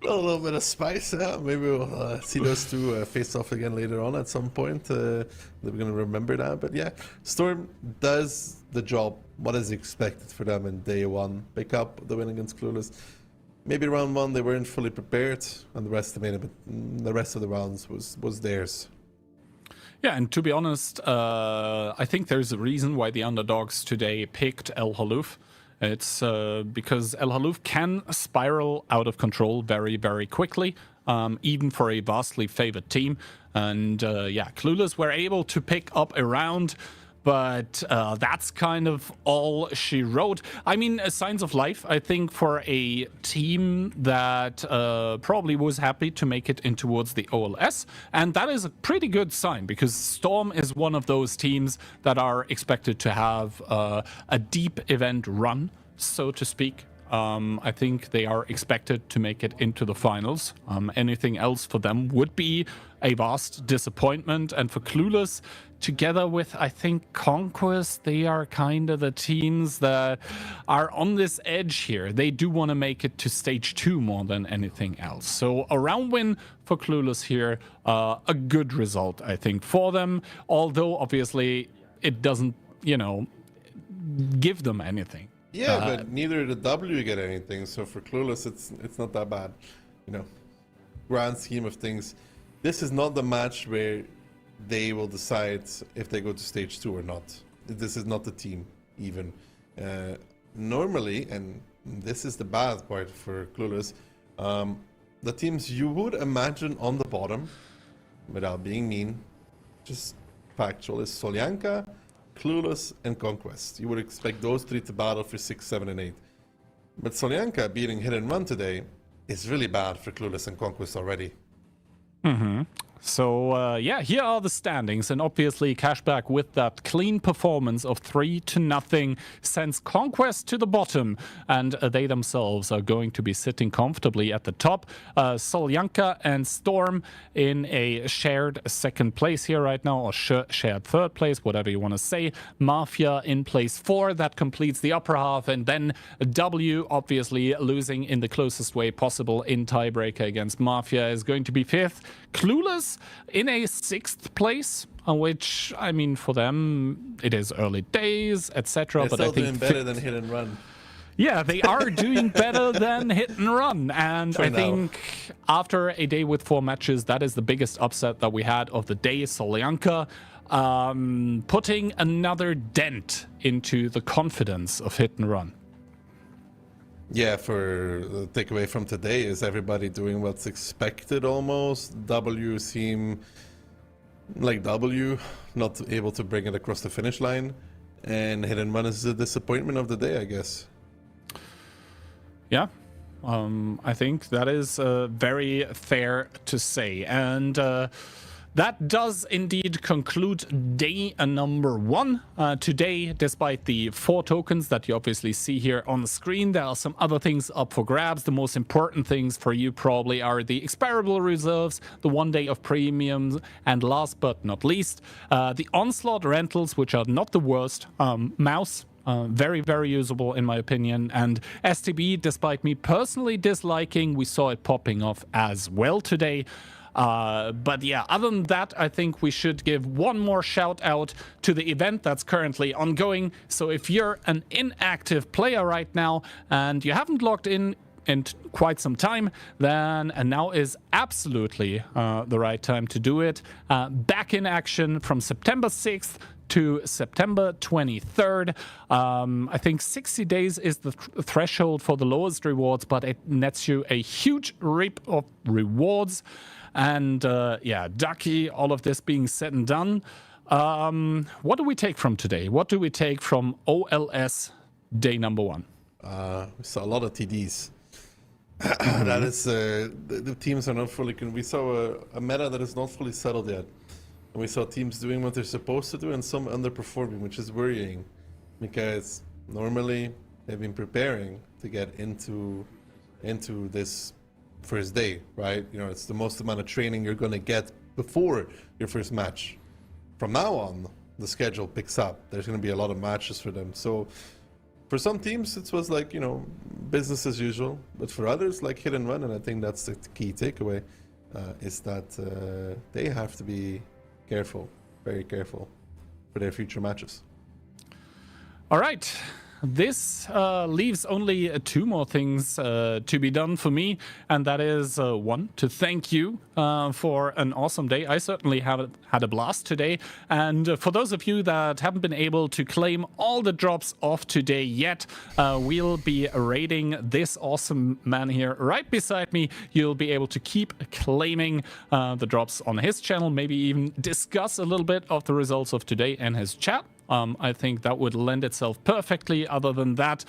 A little bit of spice, yeah. Maybe we'll see those two face off again later on at some point. We're going to remember that. But yeah, Storm does the job. What is expected for them in day one? Pick up the win against Clueless. Maybe round one they weren't fully prepared, and the rest of the rounds was theirs. Yeah, and to be honest, I think there's a reason why the underdogs today picked El Haluf. It's because El Haluf can spiral out of control very, very quickly, even for a vastly favored team. And yeah, Clueless were able to pick up a round, but that's kind of all she wrote. I mean, signs of life, I think, for a team that probably was happy to make it in towards the OLS. And that is a pretty good sign, because Storm is one of those teams that are expected to have a deep event run, so to speak. I think they are expected to make it into the finals. Anything else for them would be a vast disappointment. And for Clueless, together with, I think, Conquest, they are kind of the teams that are on this edge here. They do want to make it to stage 2 more than anything else. So a round win for Clueless here, a good result, I think, for them. Although, obviously, it doesn't, give them anything. Yeah, but neither the W get anything. So for Clueless, it's not that bad. Grand scheme of things, this is not the match where they will decide if they go to stage 2 or not. This is not the team, even. Normally, and this is the bad part for Clueless, the teams you would imagine on the bottom, without being mean, just factual, is Solyanka, Clueless, and Conquest. You would expect those three to battle for 6, 7, and 8. But Solyanka beating Hit and Run today is really bad for Clueless and Conquest already. So, yeah, here are the standings, and obviously Cashback with that clean performance of 3-0 sends Conquest to the bottom, and they themselves are going to be sitting comfortably at the top. Solyanka and Storm in a shared second place here right now, or shared third place, whatever you want to say. Mafia in place 4, that completes the upper half, and then W obviously losing in the closest way possible in tiebreaker against Mafia is going to be 5th. Clueless in a 6th place, which, I mean, for them, it is early days, etc. But I think doing better than Hit and Run. Yeah, they are doing better than Hit and Run. And For I now. think after a day with 4 matches, that is the biggest upset that we had of the day. Solyanka putting another dent into the confidence of Hit and Run. Yeah, for the takeaway from today is everybody doing what's expected almost. W seem like W, not able to bring it across the finish line. And Hit and Run is the disappointment of the day, I guess. Yeah, I think that is very fair to say. And that does indeed conclude day number 1. Today, despite the 4 tokens that you obviously see here on the screen, there are some other things up for grabs. The most important things for you probably are the expirable reserves, the 1 day of premiums, and last but not least, the Onslaught rentals, which are not the worst. Mouse. Very, very usable in my opinion. And STB, despite me personally disliking, we saw it popping off as well today. But yeah, other than that, I think we should give one more shout out to the event that's currently ongoing. So if you're an inactive player right now and you haven't logged in quite some time, then now is absolutely the right time to do it. Back in action from September 6th to September 23rd. I think 60 days is the threshold for the lowest rewards, but it nets you a huge reap of rewards. And yeah, Ducky, all of this being said and done, what do we take from today? What do we take from OLS day number 1? We saw a lot of TDs. That is, the teams are not fully... We saw a meta that is not fully settled yet. And we saw teams doing what they're supposed to do and some underperforming, which is worrying. Because normally they've been preparing to get into this first day, right? It's the most amount of training you're going to get before your first match. From now on, the schedule picks up. There's going to be a lot of matches for them. So For some teams, it was like, business as usual. But for others, like hit and run, and I think that's the key takeaway, is that they have to be careful, very careful, for their future matches. All right. This leaves only two more things to be done for me, and that is one, to thank you for an awesome day. I certainly have had a blast today, and for those of you that haven't been able to claim all the drops of today yet, we'll be raiding this awesome man here right beside me. You'll be able to keep claiming the drops on his channel, maybe even discuss a little bit of the results of today in his chat. I think that would lend itself perfectly. Other than that,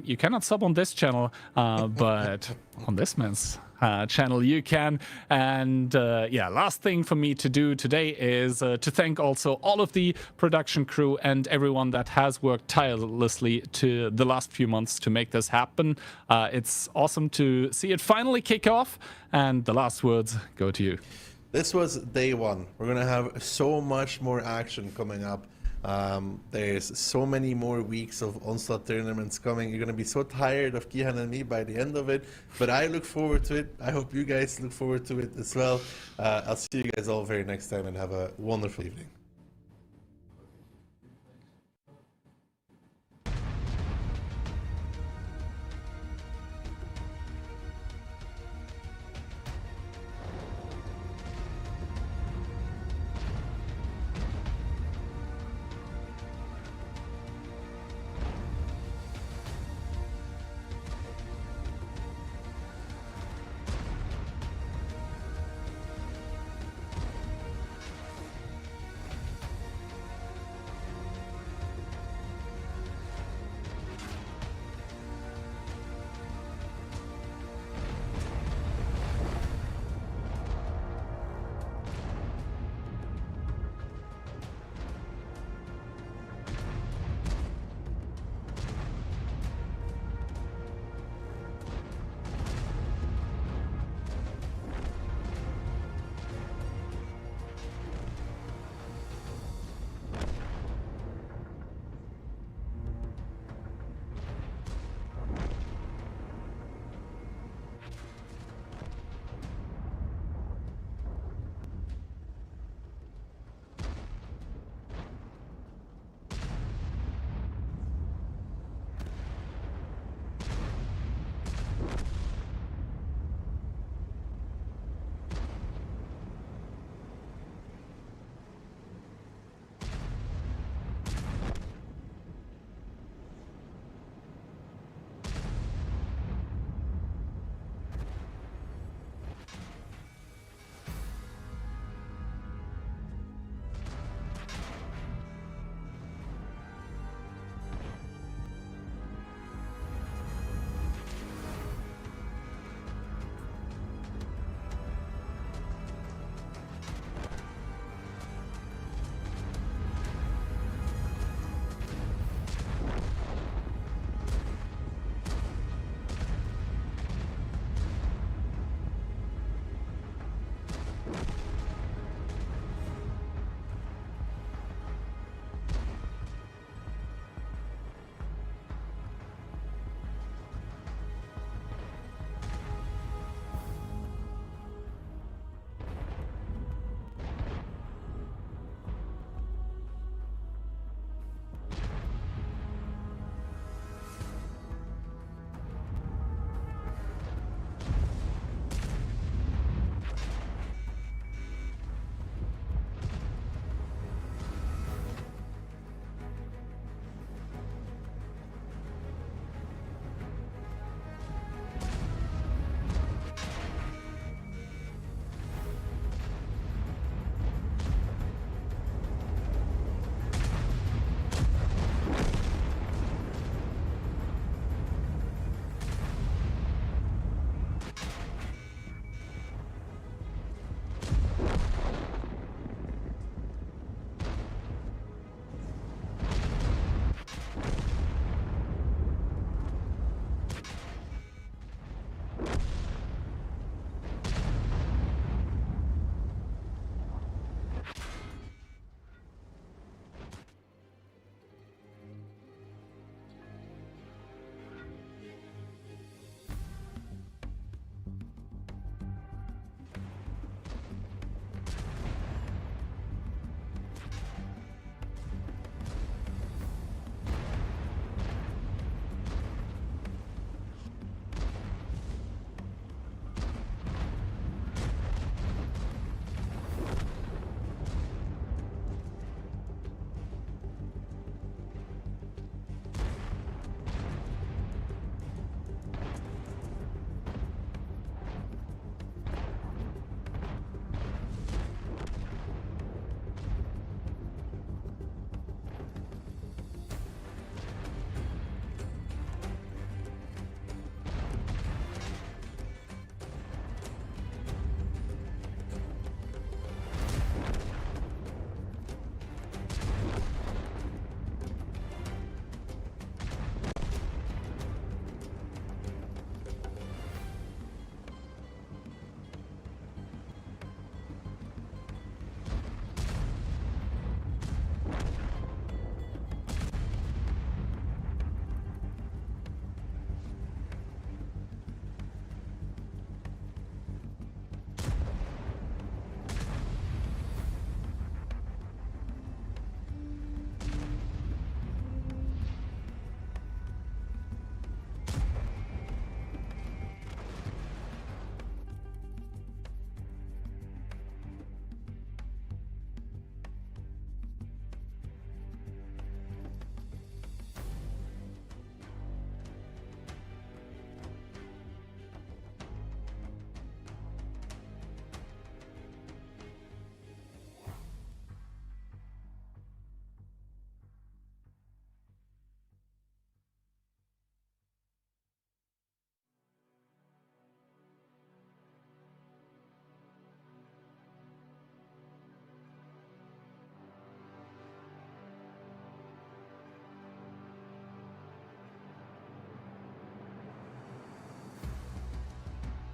you cannot sub on this channel, but on this man's channel you can. And last thing for me to do today is to thank also all of the production crew and everyone that has worked tirelessly to the last few months to make this happen. It's awesome to see it finally kick off, and the last words go to you. This was day one. We're going to have so much more action coming up. There's so many more weeks of Onslaught tournaments coming. You're going to be so tired of Kihan and me by the end of it, but I look forward to it. I hope you guys look forward to it as well. I'll see you guys all very next time, and have a wonderful evening.